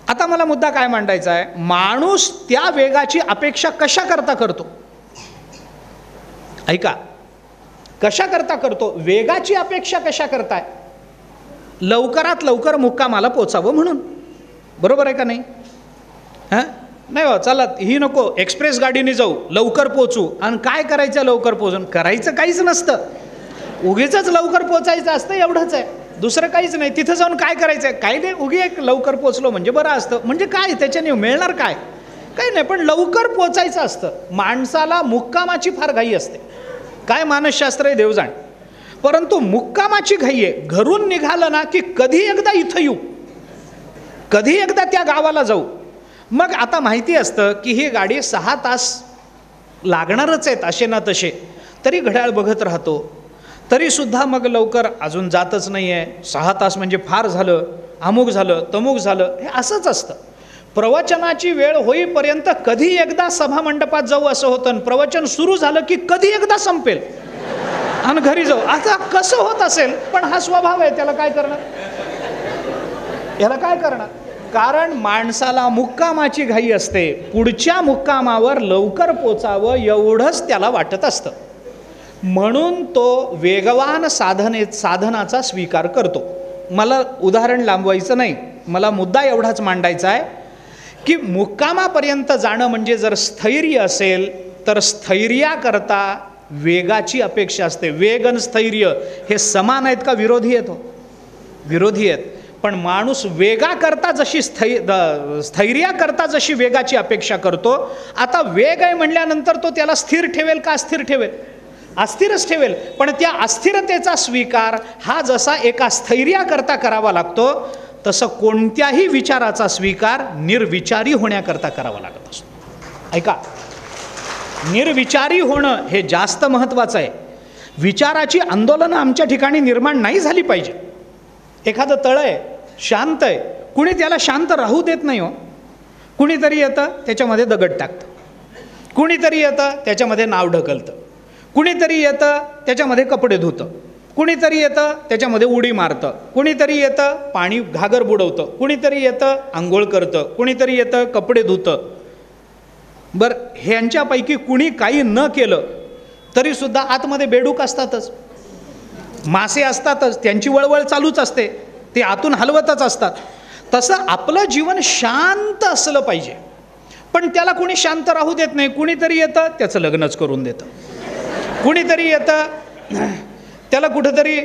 [SPEAKER 2] आता मला मुद्दा काय मांडायचा आहे, माणूस त्या वेगाची अपेक्षा कशा करता करतो? ऐका, कशा करता करतो? वेगाची अपेक्षा कशा करताय? लवकरात लवकर मुक्कामाला पोचावं म्हणून. बरोबर आहे का नाही? हां, नाही बा, चला ही नको, एक्सप्रेस गाडीने जाऊ, लवकर पोचू. आणि काय करायचं लवकर पोचून? करायचं काहीच नसतं, उगीच लवकर पोचायचं असतं, एवढंच आहे, दुसरं काहीच नाही. तिथं जाऊन काय करायचं आहे? काही नाही, उगी एक लवकर पोचलो म्हणजे बरं असतं. म्हणजे काय त्याच्याने मिळणार काय? काही नाही, पण लवकर पोचायचं असतं. माणसाला मुक्कामाची फार घाई असते. काय मानसशास्त्र आहे देवजाण, परंतु मुक्कामाची घाई आहे. घरून निघालं ना की कधी एकदा इथं येऊ, कधी एकदा त्या गावाला जाऊ. मग आता माहिती असतं की ही गाडी 6 तास लागणारच आहेत असे ना तसे, तरी घड्याळ बघत राहतो. तरीसुद्धा मग लवकर अजून जातच नाही आहे. 6 तास म्हणजे फार झालं, अमुक झालं, तमुक झालं, हे असंच असतं. प्रवचनाची वेळ होईपर्यंत कधी एकदा सभामंडपात जाऊ असं होतं, प्रवचन सुरू झालं की कधी एकदा संपेल आणि घरी जाऊ. आता कसं होत असेल, पण हा स्वभाव आहे, त्याला काय करणार? याला काय करणार? कारण माणसाला मुक्कामाची घाई असते, पुढच्या मुक्कामावर लवकर पोचावं एवढंच त्याला वाटत असतं. म्हणून तो वेगवान साधनाचा स्वीकार करतो. मला उदाहरण लांबवायचं नाही, मला मुद्दा एवढाच मांडायचा आहे की मुक्कामापर्यंत जाणं म्हणजे जर स्थैर्य असेल तर स्थैर्याकरता वेगाची अपेक्षा असते. वेग आणि स्थैर्य हे समान आहेत का विरोधी आहेत? विरोधी आहेत. पण माणूस वेगाकरता जशी स्थैर्याकरता जशी वेगाची अपेक्षा करतो, आता वेग आहे म्हणल्यानंतर तो त्याला स्थिर ठेवेल का अस्थिर ठेवेल? अस्थिरच ठेवेल. पण त्या अस्थिरतेचा स्वीकार हा जसा एका स्थैर्याकरता करावा लागतो, तसं कोणत्याही विचाराचा स्वीकार निर्विचारी होण्याकरता करावा लागत असतो. ऐका, निर्विचारी होणं हे जास्त महत्त्वाचं आहे. विचाराची आंदोलनं आमच्या ठिकाणी निर्माण नाही झाली पाहिजे. एखादं तळं आहे, शांत आहे, कुणी त्याला शांत राहू देत नाही हो. कुणीतरी येतं त्याच्यामध्ये दगड टाकतं, कुणीतरी येतं त्याच्यामध्ये नाव ढकलतं, कुणीतरी येतं त्याच्यामध्ये कपडे धुतं, कुणीतरी येतं त्याच्यामध्ये उडी मारतं, कुणीतरी येतं पाणी घागर बुडवतं, कुणीतरी येतं आंघोळ करतं, कुणीतरी येतं कपडे धुतं. बरं, ह्यांच्यापैकी कुणी काही न केलं तरीसुद्धा आतमध्ये बेडूक असतातच, मासे असतातच, त्यांची वळवळ चालूच असते, ते आतून हलवतच असतात. तसं आपलं जीवन शांत असलं पाहिजे, पण त्याला कुणी शांत राहू देत नाही. कुणीतरी येतं त्याचं लग्नच करून देतं, कुणीतरी येतं त्याला कुठंतरी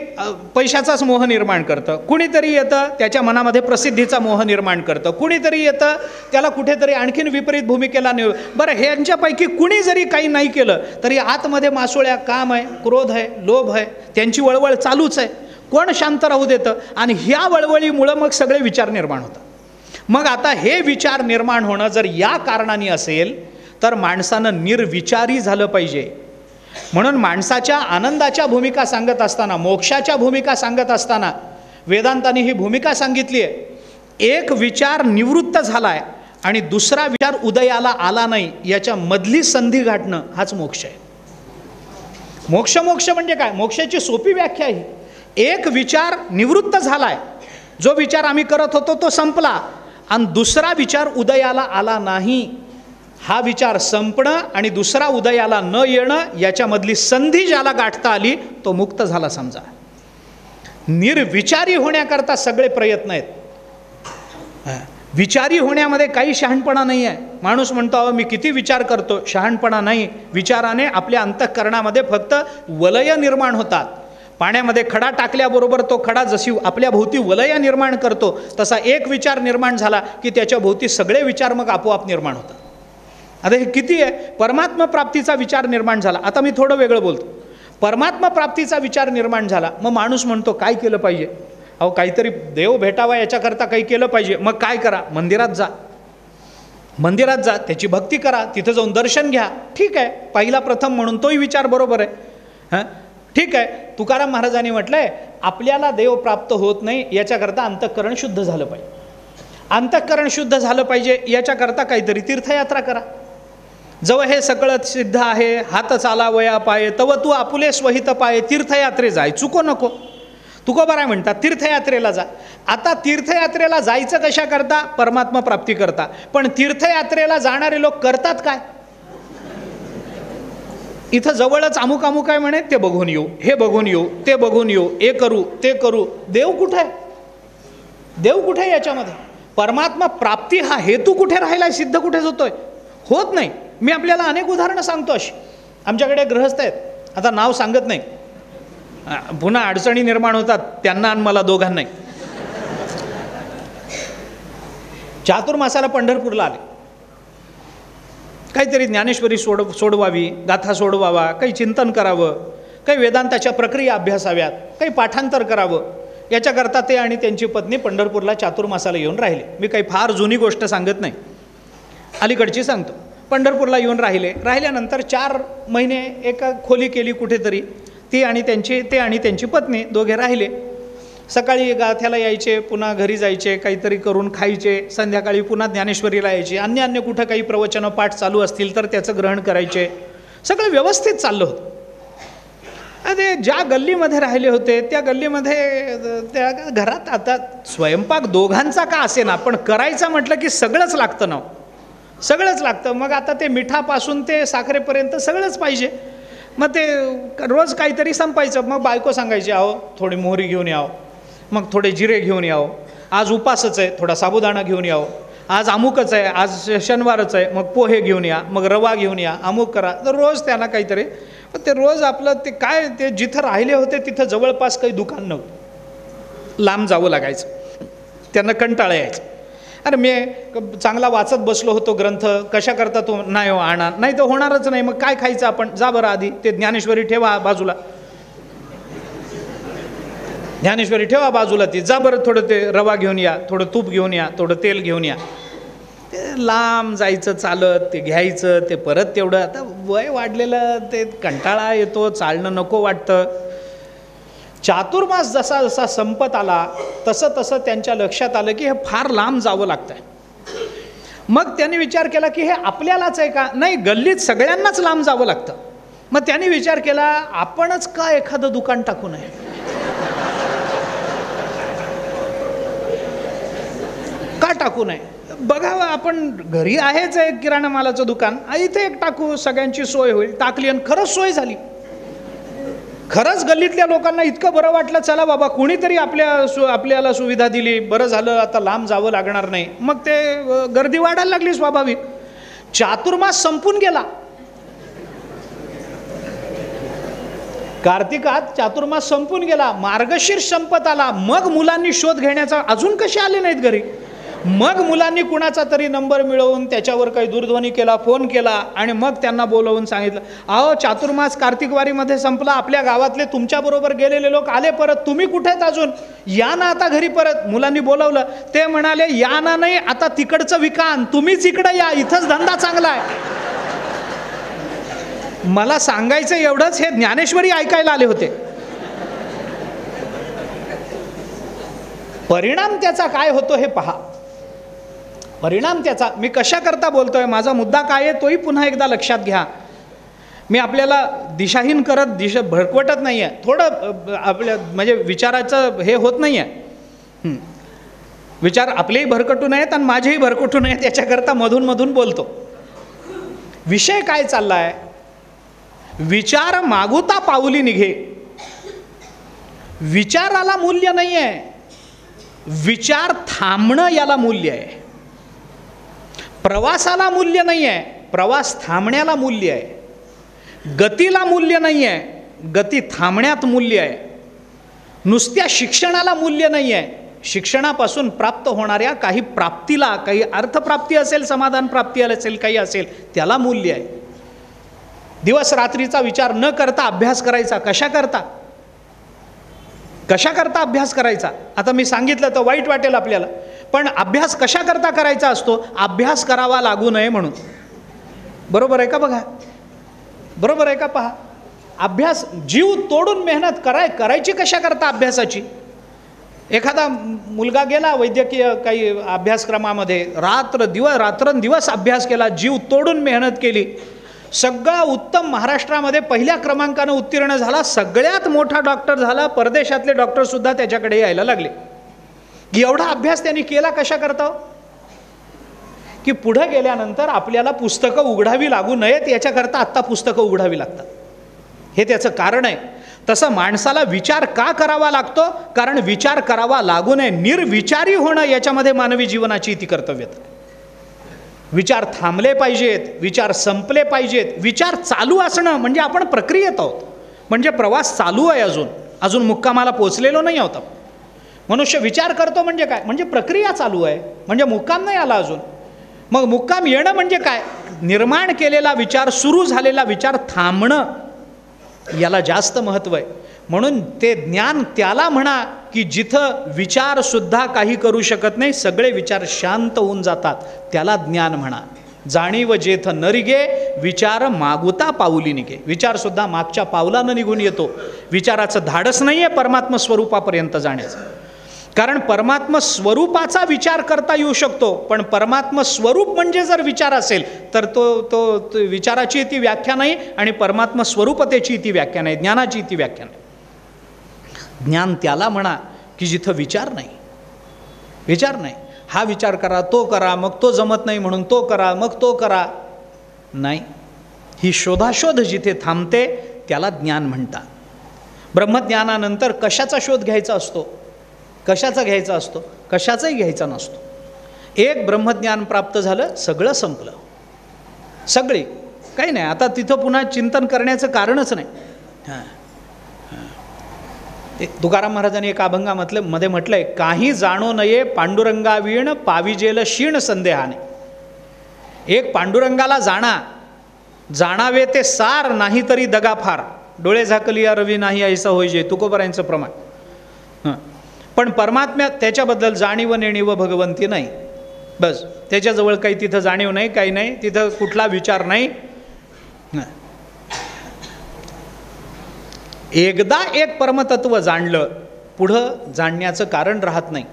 [SPEAKER 2] पैशाचाच मोह निर्माण करतं, कुणीतरी येतं त्याच्या मनामध्ये प्रसिद्धीचा मोह निर्माण करतं, कुणीतरी येतं त्याला कुठेतरी आणखीन विपरीत भूमिकेला नेऊ. बरं, ह्यांच्यापैकी कुणी जरी काही नाही केलं तरी आतमध्ये मासोळ्या, काम आहे, क्रोध आहे, लोभ आहे, त्यांची वळवळ चालूच आहे. कोण शांत राहू देतं? आणि ह्या वळवळीमुळं मग सगळे विचार निर्माण होतात. मग आता हे विचार निर्माण होणं जर या कारणाने असेल तर माणसानं निर्विचारी झालं पाहिजे. म्हणून माणसाच्या आनंदाच्या भूमिका सांगत असताना, मोक्षाच्या भूमिका सांगत असताना वेदांतांनी ही भूमिका सांगितली आहे. एक विचार निवृत्त झाला आहे आणि दुसरा विचार उदयाला आला नाही, याच्या मधली संधी गाठणं हाच मोक्ष आहे. मोक्ष म्हणजे काय? मोक्षाची सोपी व्याख्या ही. एक विचार निवृत्त झाला आहे, जो विचार आम्ही करत होतो तो संपला आणि दुसरा विचार उदयाला आला नाही. हा विचार संपणं आणि दुसरा उदयाला न येणं याच्यामधली संधी ज्याला गाठता आली तो मुक्त झाला समजा. निर्विचारी होण्याकरता सगळे प्रयत्न आहेत. विचारी होण्यामध्ये काही शहाणपणा नाही आहे. माणूस म्हणतो अहो मी किती विचार करतो, शहाणपणा नाही. विचाराने आपल्या अंतःकरणामध्ये फक्त वलय निर्माण होतात. पाण्यामध्ये खडा टाकल्याबरोबर तो खडा जशी आपल्या भोवती वलय निर्माण करतो तसा एक विचार निर्माण झाला की त्याच्या भोवती सगळे विचार मग आपोआप निर्माण होतात. आता हे किती आहे? परमात्मा प्राप्तीचा विचार निर्माण झाला. आता मी थोडं वेगळं बोलतो. परमात्मा प्राप्तीचा विचार निर्माण झाला, मग माणूस म्हणतो काय केलं पाहिजे? अहो काहीतरी देव भेटावा याच्याकरता काही केलं पाहिजे. मग काय करा? मंदिरात जा, मंदिरात जा, त्याची भक्ती करा, तिथं जाऊन दर्शन घ्या. ठीक आहे, पहिला प्रथम म्हणून तोही विचार बरोबर आहे. हां ठीक आहे. तुकाराम महाराजांनी म्हटलंय आपल्याला देव प्राप्त होत नाही याच्याकरता अंतःकरण शुद्ध झालं पाहिजे. अंतःकरण शुद्ध झालं पाहिजे याच्याकरता काहीतरी तीर्थयात्रा करा. जवळ हे सगळं सिद्ध आहे, हात चाला वया पाये, तव तू आपुले स्वहित पाये, तीर्थयात्रे जाय चुको नको. तुकोबाराय म्हणतात तीर्थयात्रेला जा. आता तीर्थयात्रेला जायचं कशा करता? परमात्मा प्राप्ती करता. पण तीर्थयात्रेला जाणारे लोक करतात काय? इथं जवळच अमुक अमुक आहे म्हणे, ते बघून येऊ, हे बघून येऊ, ते बघून येऊ, हे करू, ते करू. देव कुठे आहे? देव कुठे आहे याच्यामध्ये? परमात्मा प्राप्ती हा हेतू कुठे राहिलाय? सिद्ध कुठेच होतोय? होत नाही. मी आपल्याला अनेक उदाहरणं सांगतो अशी. आमच्याकडे गृहस्थ आहेत, आता नाव सांगत नाही, पुन्हा अडचणी निर्माण होतात त्यांना आणि मला दोघांनाही. चातुर्मासाला पंढरपूरला आले, काहीतरी ज्ञानेश्वरी सोडवावी, गाथा सोडवावा, काही चिंतन करावं, काही वेदांताच्या प्रक्रिया अभ्यासाव्यात, काही पाठांतर करावं, याच्याकरता ते आणि त्यांची पत्नी पंढरपूरला चातुर्मासाला येऊन राहिले. मी काही फार जुनी गोष्ट सांगत नाही, अलीकडची सांगतो. पंढरपूरला येऊन राहिल्यानंतर 4 महिने एका खोली केली कुठेतरी. ते आणि त्यांची पत्नी दोघे राहिले. सकाळी गाथ्याला यायचे, पुन्हा घरी जायचे, काहीतरी करून खायचे, संध्याकाळी पुन्हा ज्ञानेश्वरीला यायचे, अन्य कुठं काही प्रवचनं पाठ चालू असतील तर त्याचं ग्रहण करायचे. सगळं व्यवस्थित चाललं होतं. ते ज्या गल्लीमध्ये राहिले होते त्या गल्लीमध्ये त्या घरात आता स्वयंपाक दोघांचा का असे ना, पण करायचं म्हटलं की सगळंच लागतं ना, सगळंच लागतं. मग आता ते मिठापासून ते साखरेपर्यंत सगळंच पाहिजे. मग ते रोज काहीतरी संपायचं. मग बायको सांगायची अहो थोडी मोहरी घेऊन यावं, मग थोडे जिरे घेऊन यावं, आज उपासच आहे थोडा साबुदाणा घेऊन यावं, आज अमुकच आहे, आज शनिवारच आहे, मग पोहे घेऊन या, मग रवा घेऊन या, अमुक करा. तर रोज त्यांना काहीतरी. पण ते रोज आपलं ते काय, ते जिथं राहिले होते तिथं जवळपास काही दुकान नव्हतं, लांब जावं लागायचं. त्यांना कंटाळा यायचं. अरे मी चांगला वाचत बसलो होतो ग्रंथ, कशा करता तो नाही हो आणा, नाही तर होणारच नाही. मग काय खायचं आपण? जा बरं आधी ते ज्ञानेश्वरी ठेवा बाजूला, ज्ञानेश्वरी ठेवा बाजूला, ती जा बरं थोडं ते रवा घेऊन या, थोडं तूप घेऊन या, थोडं तेल घेऊन या. ते लांब जायचं चालत, ते घ्यायचं, ते परत तेवढं. आता वय वाढलेलं, ते कंटाळा येतो, चालणं नको वाटतं. चातुर्मास जसा जसा संपत आला तसं तसं त्यांच्या लक्षात आलं की हे फार लांब जावं लागतं आहे. मग त्यांनी विचार केला की हे आपल्यालाच आहे का? नाही, गल्लीत सगळ्यांनाच लांब जावं लागतं. मग त्यांनी विचार केला आपणच का एखादं दुकान टाकू नये. का टाकू नये? बघावं, आपण घरी आहेच आहे किराणा मालाचं दुकान, इथे एक टाकू, सगळ्यांची सोय होईल. टाकली आणि खरंच सोय झाली. खरंच गल्लीतल्या लोकांना इतकं बरं वाटलं, चला बाबा कोणीतरी आपल्याला सुविधा दिली, बरं झालं, आता लांब जावं लागणार नाही. मग ते गर्दी वाढायला लागली स्वाभाविक. चातुर्मास संपून गेला. कार्तिकात चातुर्मास संपून गेला, मार्गशीर्ष संपत आला. मग मुलांनी शोध घेण्याचा, अजून कसे आले नाहीत घरी, मग मुलांनी कुणाचा तरी नंबर मिळवून त्याच्यावर काही दूरध्वनी केला, फोन केला आणि मग त्यांना बोलवून सांगितलं, अहो कार्तिक कार्तिकवारीमध्ये संपला, आपल्या गावातले तुमच्याबरोबर गेलेले लोक आले परत, तुम्ही कुठे आहेत अजून, या ना आता घरी परत. मुलांनी बोलवलं, ते म्हणाले या ना नाही, आता तिकडचं विकान, तुम्हीच इकडं या, इथंच धंदा चांगला आहे. मला सांगायचं एवढंच, हे ज्ञानेश्वरी ऐकायला आले होते. परिणाम त्याचा काय होतो हे पहा. परिणाम त्याचा, मी कशाकरता बोलतोय, माझा मुद्दा काय आहे तोही पुन्हा एकदा लक्षात घ्या. मी आपल्याला दिशाहीन करत भरकवटत नाही आहे, थोडं आपल्या म्हणजे विचाराचं हे होत नाही आहे. विचार आपलेही भरकटू नयेत आणि माझेही भरकटू नयेत याच्याकरता मधून मधून बोलतो. विषय काय चालला आहे, विचार मागुता पाऊली निघे. विचाराला मूल्य नाही आहे, विचार थांबणं याला मूल्य आहे. प्रवासाला मूल्य नाही आहे, प्रवास थांबण्याला मूल्य आहे. गतीला मूल्य नाही आहे, गती थांबण्यात मूल्य आहे. नुसत्या शिक्षणाला मूल्य नाही आहे, शिक्षणापासून प्राप्त होणाऱ्या काही प्राप्तीला, काही अर्थप्राप्ती असेल, समाधान प्राप्ती असेल, काही असेल, त्याला मूल्य आहे. दिवस रात्रीचा विचार न करता अभ्यास करायचा. कशाकरता अभ्यास करायचा? आता मी सांगितलं तर वाईट वाटेल आपल्याला, पण अभ्यास कशाकरता करायचा असतो? अभ्यास करावा लागू नये म्हणून. बरोबर आहे का? बघा, बरोबर आहे का? पहा, अभ्यास जीव तोडून मेहनत करायची कशाकरता अभ्यासाची? एखादा मुलगा गेला वैद्यकीय काही अभ्यासक्रमामध्ये, रात्रंदिवस अभ्यास केला, जीव तोडून मेहनत केली, सगळा उत्तम, महाराष्ट्रामध्ये पहिल्या क्रमांकानं उत्तीर्ण झाला, सगळ्यात मोठा डॉक्टर झाला, परदेशातले डॉक्टरसुद्धा त्याच्याकडे यायला लागले. एवढा अभ्यास त्यांनी केला कशाकरता? की पुढे गेल्यानंतर आपल्याला पुस्तकं उघडावी लागू नयेत याच्याकरता आत्ता पुस्तकं उघडावी लागतात. हे त्याचं कारण आहे. तसं माणसाला विचार का करावा लागतो? कारण विचार करावा लागू नये, निर्विचारी होणं याच्यामध्ये मानवी जीवनाची ती कर्तव्यता. विचार थांबले पाहिजेत, विचार संपले पाहिजेत. विचार चालू असणं म्हणजे आपण प्रक्रियेत आहोत, म्हणजे प्रवास चालू आहे, अजून मुक्कामाला पोचलेलो नाही आहोत. मनुष्य विचार करतो म्हणजे काय? म्हणजे प्रक्रिया चालू आहे, म्हणजे मुक्काम नाही आला अजून. मग मुक्काम येणं म्हणजे काय? निर्माण केलेला विचार, सुरू झालेला विचार थांबणं, याला जास्त महत्त्व आहे. म्हणून ते ज्ञान त्याला म्हणा की जिथं विचारसुद्धा काही करू शकत नाही, सगळे विचार शांत होऊन जातात, त्याला ज्ञान म्हणा. जाणीव जेथ नरिगे, विचार मागुता पाऊली निघे. विचारसुद्धा मागच्या पावलानं निघून येतो. विचाराचं धाडस नाही आहे परमात्मा स्वरूपापर्यंत जाण्याचं. कारण परमात्मा स्वरूपाचा विचार करता येऊ शकतो, पण परमात्मा स्वरूप म्हणजे जर विचार असेल तर तो विचाराची ती व्याख्या नाही आणि परमात्मा स्वरूपतेची ती व्याख्या नाही, ज्ञानाची ती व्याख्या नाही. ज्ञान त्याला म्हणा की जिथं विचार नाही. विचार नाही, हा विचार करा, तो करा, मग तो जमत नाही म्हणून तो करा, मग तो करा, नाही. ही शोधाशोध जिथे थांबते त्याला ज्ञान म्हणतात. ब्रह्मज्ञानानंतर कशाचा शोध घ्यायचा असतो? कशाचा घ्यायचा असतो? कशाचाही घ्यायचा नसतो. एक ब्रह्मज्ञान प्राप्त झालं, सगळं संपलं, सगळे काही नाही. आता तिथं पुन्हा चिंतन करण्याचं कारणच नाही. तुकाराम महाराजांनी एका अभंगामध्ये म्हटलंय, काही जाणो नये पांडुरंगा वीण, पाविजेल क्षीण संदेहाने. एक पांडुरंगाला जाणावे ते सार, नाही तरी दगा फार. डोळे झाकलिया रवी नाही ऐसा होईजे, तुकोबरायांचं प्रमाण. पण परमात्म्यात त्याच्याबद्दल जाणीव नेणीव भगवंती नाही. बस, त्याच्याजवळ काही तिथं जाणीव नाही, काही नाही, तिथं कुठला विचार नाही. एकदा एक परमतत्व जाणलं, पुढं जाणण्याचं कारण राहत नाही.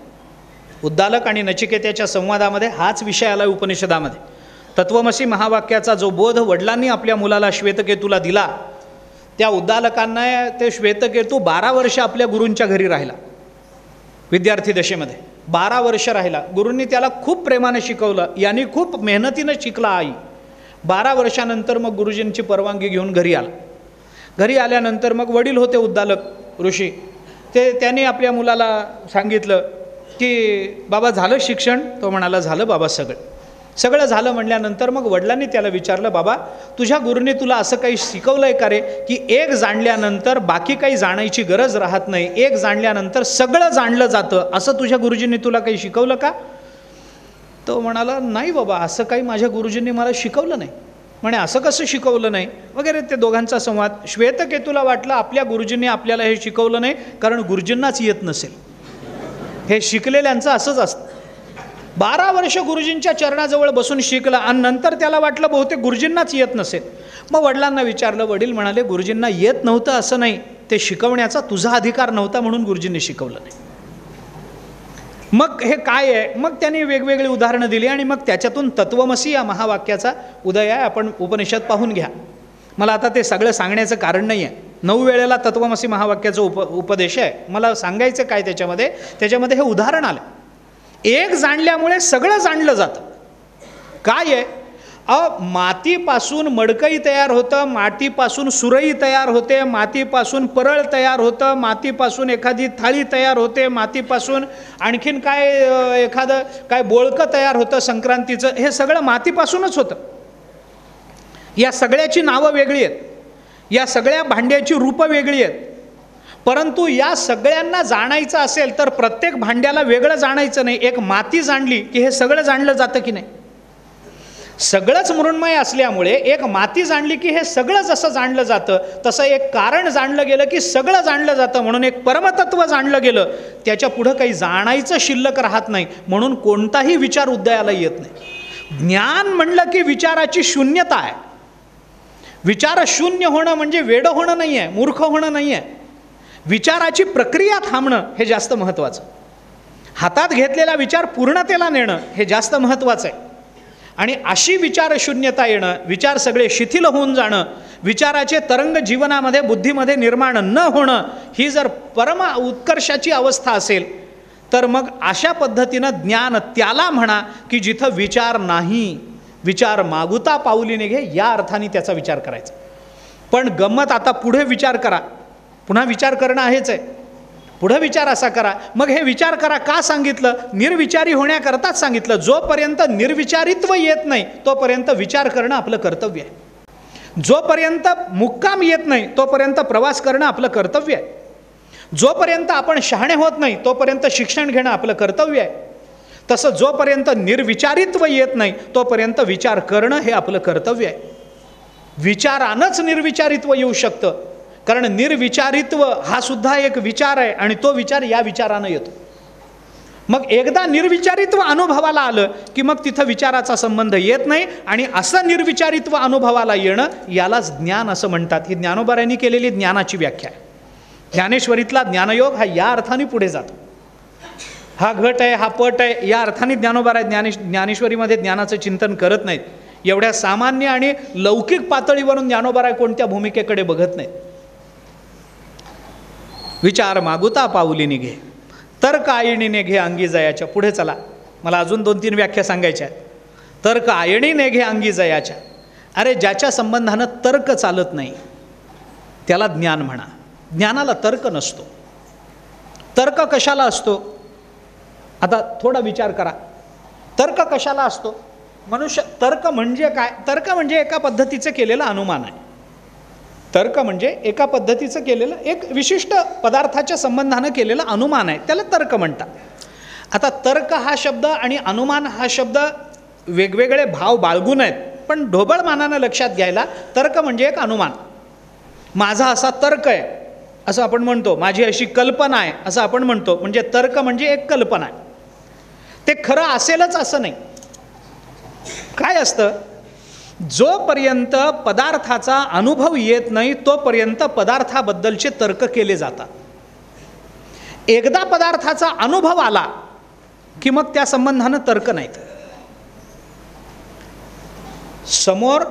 [SPEAKER 2] उद्दालक आणि नचिकेत्याच्या संवादामध्ये हाच विषय आला उपनिषदामध्ये. तत्वमसी महावाक्याचा जो बोध वडिलांनी आपल्या मुलाला श्वेतकेतूला दिला, त्या उद्दालकांना ते श्वेतकेतू 12 वर्ष आपल्या गुरूंच्या घरी राहिला. विद्यार्थी दशेमध्ये 12 वर्ष राहिला. गुरूंनी त्याला खूप प्रेमाने शिकवलं, यांनी खूप मेहनतीनं शिकला. आई 12 वर्षानंतर मग गुरुजींची परवानगी घेऊन घरी आला. घरी आल्यानंतर मग वडील होते उद्दालक ऋषी, त्यांनी आपल्या मुलाला सांगितलं की बाबा झालं शिक्षण? तो म्हणाला झालं बाबा, सगळं झालं. म्हणल्यानंतर मग वडिलांनी त्याला विचारलं, बाबा तुझ्या गुरूने तुला असं काही शिकवलं आहे का रे, की एक जाणल्यानंतर बाकी काही जाणायची गरज राहत नाही, एक जाणल्यानंतर सगळं जाणलं जातं, असं तुझ्या गुरुजींनी तुला काही शिकवलं का? तो म्हणाला नाही बाबा, असं काही माझ्या गुरुजींनी मला शिकवलं नाही. म्हणे असं कसं शिकवलं नाही वगैरे. ते दोघांचा संवाद. श्वेतकेतूला वाटलं आपल्या गुरुजींनी आपल्याला हे शिकवलं नाही कारण गुरुजींनाच येत नसेल. हे शिकलेल्यांचं असंच असतं. 12 वर्ष गुरुजींच्या चरणाजवळ बसून शिकला आणि नंतर त्याला वाटलं बहुतेक गुरुजींनाच येत नसेल. मग वडिलांना विचारलं. वडील म्हणाले गुरुजींना येत नव्हतं असं नाही, ते शिकवण्याचा तुझा अधिकार नव्हता म्हणून गुरुजींनी शिकवलं नाही. मग हे काय आहे? मग त्यांनी वेगवेगळी उदाहरणं दिली आणि मग त्याच्यातून तत्वमसी या महावाक्याचा उदय आहे. आपण उपनिषद पाहून घ्या. मला आता ते सगळं सांगण्याचं कारण नाही आहे. 9 वेळेला तत्वमसी महावाक्याचा उपदेश आहे. मला सांगायचं काय त्याच्यामध्ये हे उदाहरण आलं. एक जाणल्यामुळे सगळं जाणलं जातं. काय आहे? मातीपासून मडकई तयार होतं, मातीपासून सुरई तयार होते, मातीपासून परळ तयार होतं, मातीपासून एखादी थाळी तयार होते, मातीपासून आणखीन काय एखादं काय बोळकं तयार होतं संक्रांतीचं. हे सगळं मातीपासूनच होतं. या सगळ्याची नावं वेगळी आहेत, या सगळ्या भांड्याची रूपं वेगळी आहेत. परंतु या सगळ्यांना जाणायचं असेल तर प्रत्येक भांड्याला वेगळं जाणायचं नाही. एक माती जाणली की हे सगळं जाणलं जातं की नाही? सगळंच मृण्मय असल्यामुळे एक माती जाणली की हे सगळं जसं जाणलं जातं, तसं एक कारण जाणलं गेलं की सगळं जाणलं जातं. म्हणून एक परमतत्व जाणलं गेलं, त्याच्या पुढं काही जाणायचं शिल्लक राहत नाही. म्हणून कोणताही विचार उदयाला येत नाही. ज्ञान म्हणलं की विचाराची शून्यता आहे. विचार शून्य होणं म्हणजे वेडं होणं नाही आहे, मूर्ख होणं नाही आहे. विचाराची प्रक्रिया थांबणं हे जास्त महत्त्वाचं. हातात घेतलेला विचार पूर्णतेला नेणं हे जास्त महत्त्वाचं आहे. आणि अशी विचारशून्यता येणं, विचार सगळे शिथिल होऊन जाणं, विचाराचे तरंग जीवनामध्ये बुद्धीमध्ये निर्माण न होणं, ही जर परम उत्कर्षाची अवस्था असेल तर मग अशा पद्धतीनं ज्ञान त्याला म्हणा की जिथं विचार नाही. विचार मागुता पाऊली निघे या अर्थाने त्याचा विचार करायचा. पण गंमत आता पुढे विचार करा, पुन्हा विचार करणं आहेच आहे. पुढं विचार असा करा. मग हे विचार करा का सांगितलं? निर्विचारी होण्याकरताच सांगितलं. जोपर्यंत निर्विचारित्व येत नाही तोपर्यंत विचार करणं आपलं कर्तव्य आहे. जोपर्यंत मुक्काम येत नाही तोपर्यंत प्रवास करणं आपलं कर्तव्य आहे. जोपर्यंत आपण शहाणे होत नाही तोपर्यंत शिक्षण घेणं आपलं कर्तव्य आहे. तसं जोपर्यंत निर्विचारित्व येत नाही तोपर्यंत विचार करणं हे आपलं कर्तव्य आहे. विचारानंच निर्विचारित्व येऊ शकतं, कारण निर्विचारित्व हा सुद्धा एक विचार आहे आणि तो विचार या विचारानं येतो. मग एकदा निर्विचारित्व अनुभवाला आलं की मग तिथं विचाराचा संबंध येत नाही. आणि असं निर्विचारित्व अनुभवाला येणं यालाच ज्ञान असं म्हणतात. ही ज्ञानोबारायांनी केलेली ज्ञानाची व्याख्या आहे. ज्ञानेश्वरीतला ज्ञानयोग हा या अर्थाने पुढे जातो. हा घट आहे, हा पट आहे, या अर्थाने ज्ञानोबाराय ज्ञानेश्वरीमध्ये ज्ञानाचं चिंतन करत नाहीत. एवढ्या सामान्य आणि लौकिक पातळीवरून ज्ञानोबाराय कोणत्या भूमिकेकडे बघत नाहीत. विचार मागुता पाऊली निघे, तर्क आयणी नेघे अंगी जयाच्या. पुढे चला, मला अजून 2-3 व्याख्या सांगायच्या आहेत. तर्क आयणी नेघे अंगी जयाच्या. अरे ज्याच्या संबंधानं तर्क चालत नाही त्याला ज्ञान म्हणा. ज्ञानाला तर्क नसतो. तर्क कशाला असतो? आता थोडा विचार करा. तर्क कशाला असतो? मनुष्य तर्क म्हणजे काय? तर्क म्हणजे एका पद्धतीचं केलेलं अनुमान आहे. तर्क म्हणजे एका पद्धतीचं केलेलं एक विशिष्ट पदार्थाच्या संबंधानं केलेलं अनुमान आहे, त्याला तर्क म्हणतात. आता तर्क हा शब्द आणि अनुमान हा शब्द वेगवेगळे भाव बाळगून आहेत, पण ढोबळ मानानं लक्षात घ्यायला तर्क म्हणजे एक अनुमान. माझा असा तर्क आहे असं आपण म्हणतो, माझी अशी कल्पना आहे असं आपण म्हणतो. म्हणजे तर्क म्हणजे एक कल्पना आहे. ते खरं असेलच असं नाही. काय असतं? जोपर्यंत पदार्थाचा अनुभव येत नाही तोपर्यंत पदार्थाबद्दलचे तर्क केले जातात। एकदा पदार्थाचा अनुभव आला की मग त्या संबंधानं तर्क नाहीत। समोर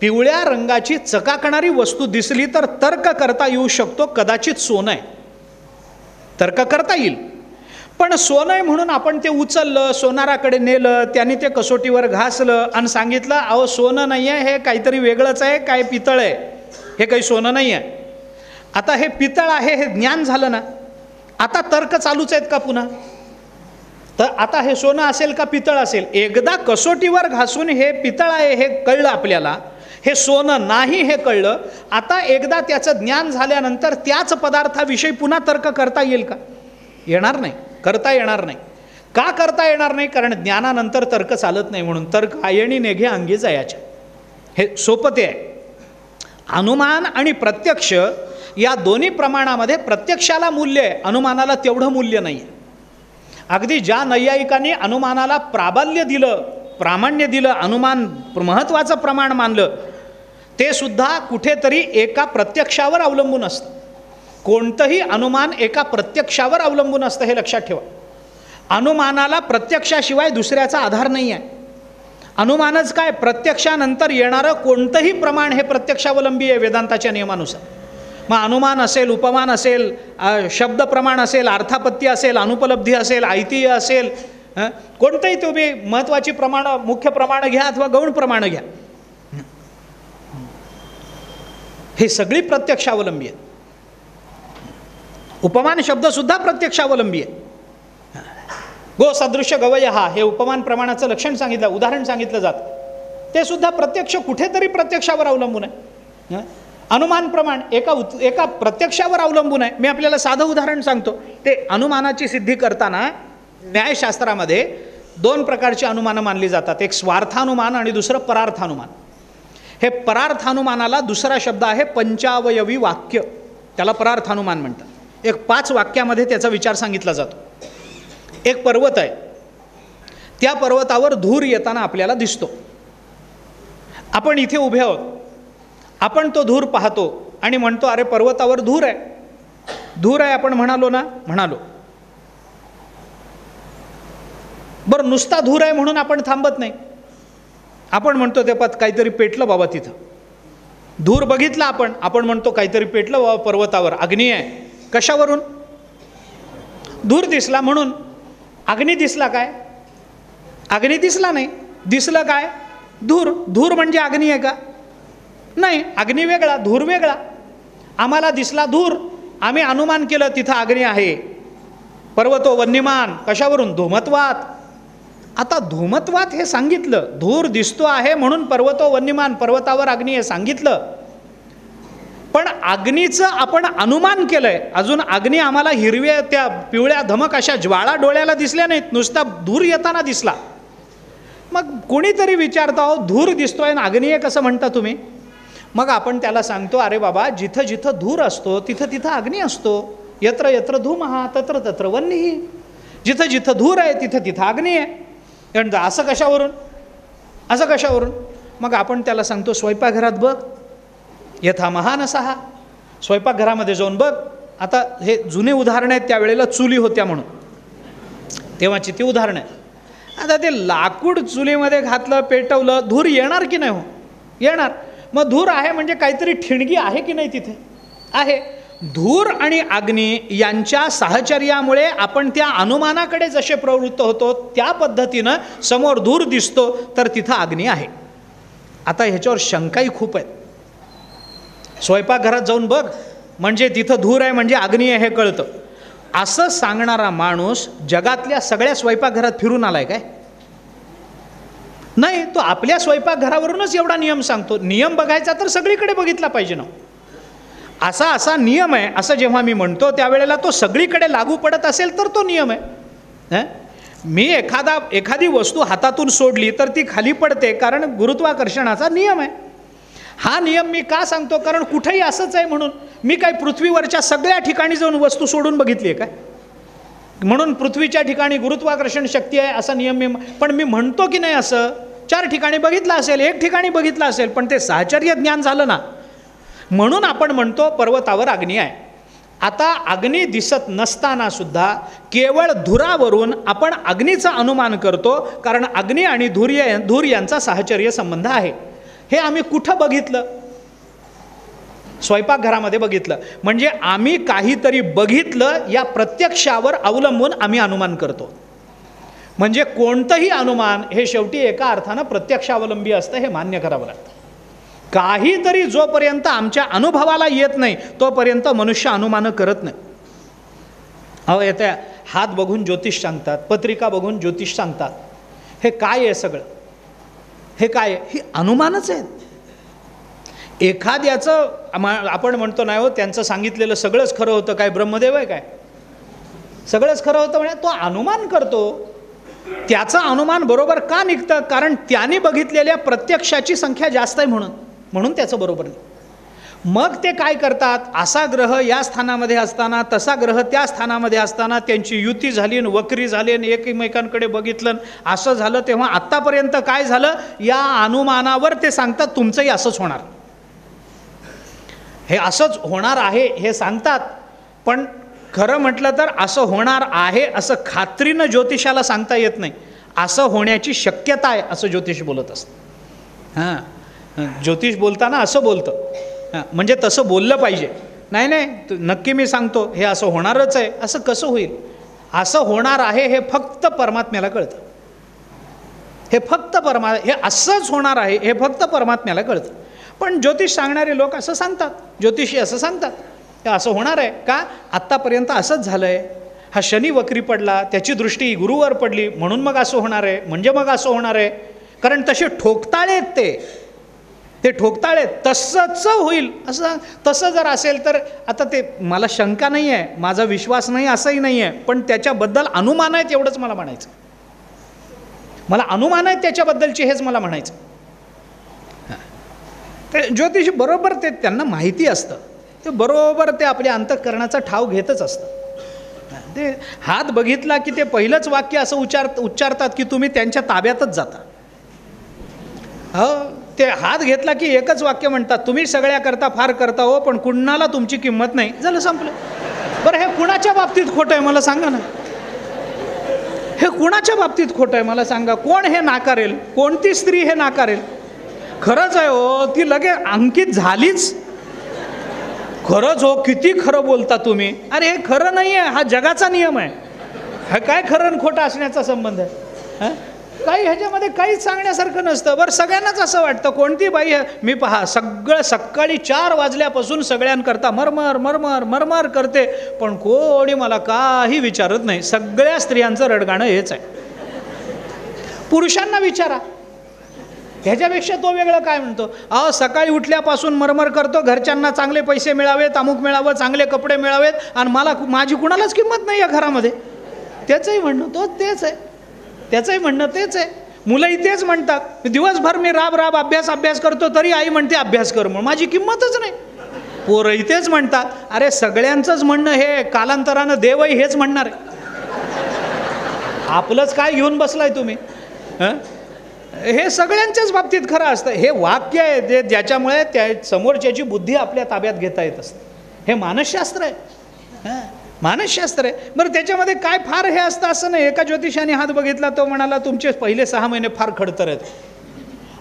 [SPEAKER 2] पिवळ्या रंगाची चकाकणारी वस्तू दिसली तर तर्क करता येऊ शकतो, कदाचित सोनं आहे, तर्क करता येईल। पण सोनं आहे म्हणून आपण ते उचललं, सोनाराकडे नेलं, त्याने ते कसोटीवर घासलं आणि सांगितलं अहो सोनं नाही आहे, हे काहीतरी वेगळंच आहे, काय पितळ आहे, हे काही सोनं नाही आहे। आता हे पितळ आहे हे ज्ञान झालं ना, आता तर्क चालूच आहेत का पुन्हा? तर आता हे सोनं असेल का पितळ असेल? एकदा कसोटीवर घासून हे पितळ आहे हे कळलं आपल्याला, हे सोनं नाही हे कळलं। आता एकदा त्याचं ज्ञान झाल्यानंतर त्याच पदार्थाविषयी पुन्हा तर्क करता येईल का? येणार नाही, करता येणार नाही। का करता येणार नाही? कारण ज्ञानानंतर तर्क चालत नाही म्हणून। तर्क आयणी नेघे अंगी जायाच्या, हे सोपं ते आहे। अनुमान आणि प्रत्यक्ष या दोन्ही प्रमाणामध्ये प्रत्यक्षाला मूल्य आहे, अनुमानाला तेवढं मूल्य नाही आहे। अगदी ज्या नैयायिकांनी अनुमानाला प्राबल्य दिलं, प्रामाण्य दिलं, अनुमान महत्त्वाचं प्रमाण मानलं, ते सुद्धा कुठेतरी एका प्रत्यक्षावर अवलंबून असतं। कोणतंही अनुमान एका प्रत्यक्षावर अवलंबून असतं, हे लक्षात ठेवा। अनुमानाला प्रत्यक्षाशिवाय दुसऱ्याचा आधार नाही आहे। अनुमानच काय, प्रत्यक्षानंतर येणारं कोणतंही प्रमाण हे प्रत्यक्षावलंबी आहे वेदांताच्या नियमानुसार। मग अनुमान असेल, उपमान असेल, शब्द प्रमाण असेल, अर्थापत्ती असेल, अनुपलब्धी असेल, ऐतिह्य असेल, कोणतंही तुम्ही महत्त्वाची प्रमाणं, मुख्य प्रमाणं घ्या अथवा गौण प्रमाणं घ्या, हे सगळी प्रत्यक्षावलंबी आहेत। उपमान शब्दसुद्धा प्रत्यक्षावलंबी आहे। गो सदृश्य गवय हा, हे उपमान प्रमाणाचं लक्षण सांगितलं, उदाहरण सांगितलं जातं, ते सुद्धा प्रत्यक्ष कुठेतरी प्रत्यक्षावर अवलंबून आहे। अनुमान प्रमाण एका प्रत्यक्षावर अवलंबून आहे। मी आपल्याला साधं उदाहरण सांगतो। ते अनुमानाची सिद्धी करताना न्यायशास्त्रामध्ये दोन प्रकारची अनुमानं मानली जातात, एक स्वार्थानुमान आणि दुसरं परार्थानुमान। हे परार्थानुमानाला दुसरा शब्द आहे पंचावयवी वाक्य, त्याला परार्थानुमान म्हणतात। एक 5 वाक्यामध्ये त्याचा विचार सांगितला जातो। एक पर्वत आहे, त्या पर्वतावर धूर येताना आपल्याला दिसतो। आपण इथे उभे आहोत, आपण तो धूर पाहतो आणि म्हणतो अरे पर्वतावर धूर आहे, धूर आहे आपण म्हणालो ना, म्हणालो। बरं, नुसता धूर आहे म्हणून आपण थांबत नाही, आपण म्हणतो ते पद काहीतरी पेटलं बाबा तिथं। धूर बघितला आपण म्हणतो काहीतरी पेटलं बाबा पर्वतावर, अग्नी आहे। कशावरून? धूर दिसला म्हणून। अग्नी दिसला काय? अग्नी दिसला नाही, दिसलं काय? धूर। धूर म्हणजे अग्नी आहे का? नाही, अग्नी वेगळा, धूर वेगळा। आम्हाला दिसला धूर, आम्ही अनुमान केलं तिथं अग्नी आहे। पर्वतो वन्यमान, कशावरून? धूमत्वात। आता धूमत्वात हे सांगितलं, धूर दिसतो आहे म्हणून पर्वतो वन्यमान, पर्वतावर अग्नी आहे सांगितलं। पण अग्नीचं आपण अनुमान केलंय, अजून अग्नी आम्हाला हिरव्या त्या पिवळ्या धमक अशा ज्वाळा डोळ्याला दिसल्या नाहीत, नुसता धूर येताना दिसला। मग कोणीतरी विचारतो अहो धूर दिसतोय आणि अग्नी आहे कसं म्हणता तुम्ही? मग आपण त्याला सांगतो अरे बाबा, जिथं जिथं धूर असतो तिथं तिथं अग्नी असतो। यत्र यत्र धूमः तत्र तत्र वह्निः, जिथं जिथं धूर आहे तिथं तिथं अग्नी आहे। असं कशावरून? असं कशावरून? मग आपण त्याला सांगतो स्वयंपाकघरात बघ, यथा महानसः, स्वयंपाकघरामध्ये जाऊन बघ। आता हे जुने उदाहरण आहेत, त्यावेळेला चुली होत्या म्हणून, तेव्हाची ती उदाहरणं आहेत। आता ते लाकूड चुलीमध्ये घातलं, पेटवलं, धूर येणार की नाही? हो, येणार। मग धूर आहे म्हणजे काहीतरी ठिणगी आहे की नाही तिथे? आहे। धूर आणि अग्नी यांच्या साहचर्यामुळे आपण त्या अनुमानाकडे जसे प्रवृत्त होतो त्या पद्धतीनं समोर धूर दिसतो तर तिथं अग्नी आहे। आता ह्याच्यावर शंकाही खूप आहेत। स्वयंपाकघरात जाऊन बघ म्हणजे तिथं धूर आहे म्हणजे अग्नी आहे हे कळतं, असं सांगणारा माणूस जगातल्या सगळ्या स्वयंपाकघरात फिरून आलाय काय? नाही, तो आपल्या स्वयंपाकघरावरूनच एवढा नियम सांगतो। नियम बघायचा तर सगळीकडे बघितला पाहिजे ना। असा नियम आहे असं जेव्हा मी म्हणतो त्यावेळेला तो सगळीकडे लागू पडत असेल तर तो नियम आहे। मी एखादी वस्तू हातातून सोडली तर ती खाली पडते, कारण गुरुत्वाकर्षणाचा नियम आहे। हा नियम मी का सांगतो? कारण कुठेही असंच आहे म्हणून। मी काय पृथ्वीवरच्या सगळ्या ठिकाणी जाऊन वस्तू सोडून बघितली आहे काय? म्हणून पृथ्वीच्या ठिकाणी गुरुत्वाकर्षण शक्ती आहे असा नियम पण मी म्हणतो की नाही असं? 4 ठिकाणी बघितलं असेल, 1 ठिकाणी बघितलं असेल, पण ते साहचर्य ज्ञान झालं ना. म्हणून आपण म्हणतो पर्वतावर अग्नी आहे. आता अग्नी दिसत नसताना सुद्धा केवळ धुरावरून आपण अग्नीचा अनुमान करतो, कारण अग्नी आणि धूर यांचा साहचर्य संबंध आहे. हे आम्ही कुठं बघितलं? स्वयंपाकघरामध्ये बघितलं. म्हणजे आम्ही काहीतरी बघितलं या प्रत्यक्षावर अवलंबून आम्ही अनुमान करतो. म्हणजे कोणतंही अनुमान हे शेवटी एका अर्थानं प्रत्यक्षावलंबी असतं, हे मान्य करावं लागतं. काहीतरी जोपर्यंत आमच्या अनुभवाला येत नाही तोपर्यंत मनुष्य अनुमानं करत नाही. अहो येत्या हात बघून ज्योतिष सांगतात, पत्रिका बघून ज्योतिष सांगतात. हे काय आहे सगळं? हे काय आहे? ही अनुमानच आहेत. एखाद्याचं आपण म्हणतो नाही हो त्यांचं सांगितलेलं सगळंच खरं होतं, काय ब्रह्मदेव आहे काय? सगळंच खरं होतं म्हणजे तो अनुमान करतो. त्याचं अनुमान बरोबर का निघतं? कारण त्याने बघितलेल्या प्रत्यक्षाची संख्या जास्त आहे म्हणून त्याचं बरोबर नाही. मग ते काय करतात? असा ग्रह या स्थानामध्ये असताना, तसा ग्रह त्या स्थानामध्ये असताना त्यांची युती झाली आणि वक्री झाली आणि एकमेकांकडे बघितलं, असं झालं. तेव्हा आत्तापर्यंत काय झालं या अनुमानावर ते सांगतात तुमचंही असंच होणार, हे असंच होणार आहे हे सांगतात. पण खरं म्हटलं तर असं होणार आहे असं खात्रीनं ज्योतिषाला सांगता येत नाही. असं होण्याची शक्यता आहे असं ज्योतिष बोलत असतं. ज्योतिष बोलताना असं बोलतं, म्हणजे तसं बोललं पाहिजे. नाही नक्की मी सांगतो हे असं होणारच आहे. असं कसं होईल? असं होणार आहे हे फक्त परमात्म्याला कळतं. हे असंच होणार आहे हे फक्त परमात्म्याला कळतं. पण ज्योतिष सांगणारे लोक असं सांगतात, ज्योतिषी असं सांगतात हे असं होणार आहे का? आत्तापर्यंत असंच झालं आहे. हा शनी वक्री पडला, त्याची दृष्टी गुरुवर पडली म्हणून मग असं होणार आहे, म्हणजे मग असं होणार आहे. कारण तसे ठोकताळेत ते ठोकताळेत तसंच होईल असं. तसं जर असेल तर आता ते मला शंका नाही आहे, माझा विश्वास नाही असंही नाही आहे, पण त्याच्याबद्दल अनुमान आहेत एवढंच मला म्हणायचं. मला अनुमान आहेत त्याच्याबद्दलची हेच मला म्हणायचं. ते ज्योतिष बरोबर ते त्यांना माहिती असतं, ते बरोबर ते आपल्या अंतःकरणाचा ठाव घेतच असतं. ते हात बघितला की ते पहिलंच वाक्य असं उच्चारतात की तुम्ही त्यांच्या ताब्यातच जाता. हो, ते हात घेतला की एकच वाक्य म्हणतात, तुम्ही सगळ्या करता फार करता हो, पण कुणाला तुमची किंमत नाही. झालं, संपलं. बरं हे कुणाच्या बाबतीत खोटं आहे मला सांगा ना? हे कुणाच्या बाबतीत खोटं आहे मला सांगा? कोण हे नाकारेल? कोणती स्त्री हे नाकारेल? खरंच आहे हो, ती लगे अंकित झालीच. खरंच हो, किती खरं बोलता तुम्ही. अरे हे खरं नाही आहे, हा जगाचा नियम आहे. हा काय खरं आणि खोटं असण्याचा संबंध आहे? काही ह्याच्यामध्ये काहीच सांगण्यासारखं नसतं. बरं सगळ्यांनाच असं वाटतं, कोणती बाई मी पहा सगळं सकाळी 4 वाजल्यापासून सगळ्यांकरता मरमर मरमर मरमर करते, पण कोणी मला काही विचारत नाही. सगळ्या स्त्रियांचं रडगाणं हेच आहे. पुरुषांना विचारा, ह्याच्यापेक्षा तो वेगळं काय म्हणतो? अहो सकाळी उठल्यापासून मरमर करतो, घरच्यांना चांगले पैसे मिळावेत, अमुक मिळावं, चांगले कपडे मिळावेत, आणि माझी कुणालाच किंमत नाही या घरामध्ये. त्याचंही म्हणणं तेच आहे. त्याचंही म्हणणं तेच आहे. मुलंही तेच म्हणतात, दिवसभर मी राब अभ्यास करतो तरी आई म्हणते अभ्यास कर म्हणून, माझी किंमतच नाही. पोरंही तेच म्हणतात. अरे सगळ्यांचंच म्हणणं हे कालांतरानं देवही हेच म्हणणार आहे. आपलंच काय घेऊन बसलाय तुम्ही? हे सगळ्यांच्याच बाबतीत खरं असतं. हे वाक्य आहे ते ज्याच्यामुळे त्या समोरच्याची बुद्धी आपल्या ताब्यात घेता येत असते. हे मानसशास्त्र आहे. मानसशास्त्र आहे. बरं त्याच्यामध्ये काय फार हे असतं असं नाही. एका ज्योतिषाने हात बघितला, तो म्हणाला तुमचे पहिले 6 महिने फार खडतर आहेत,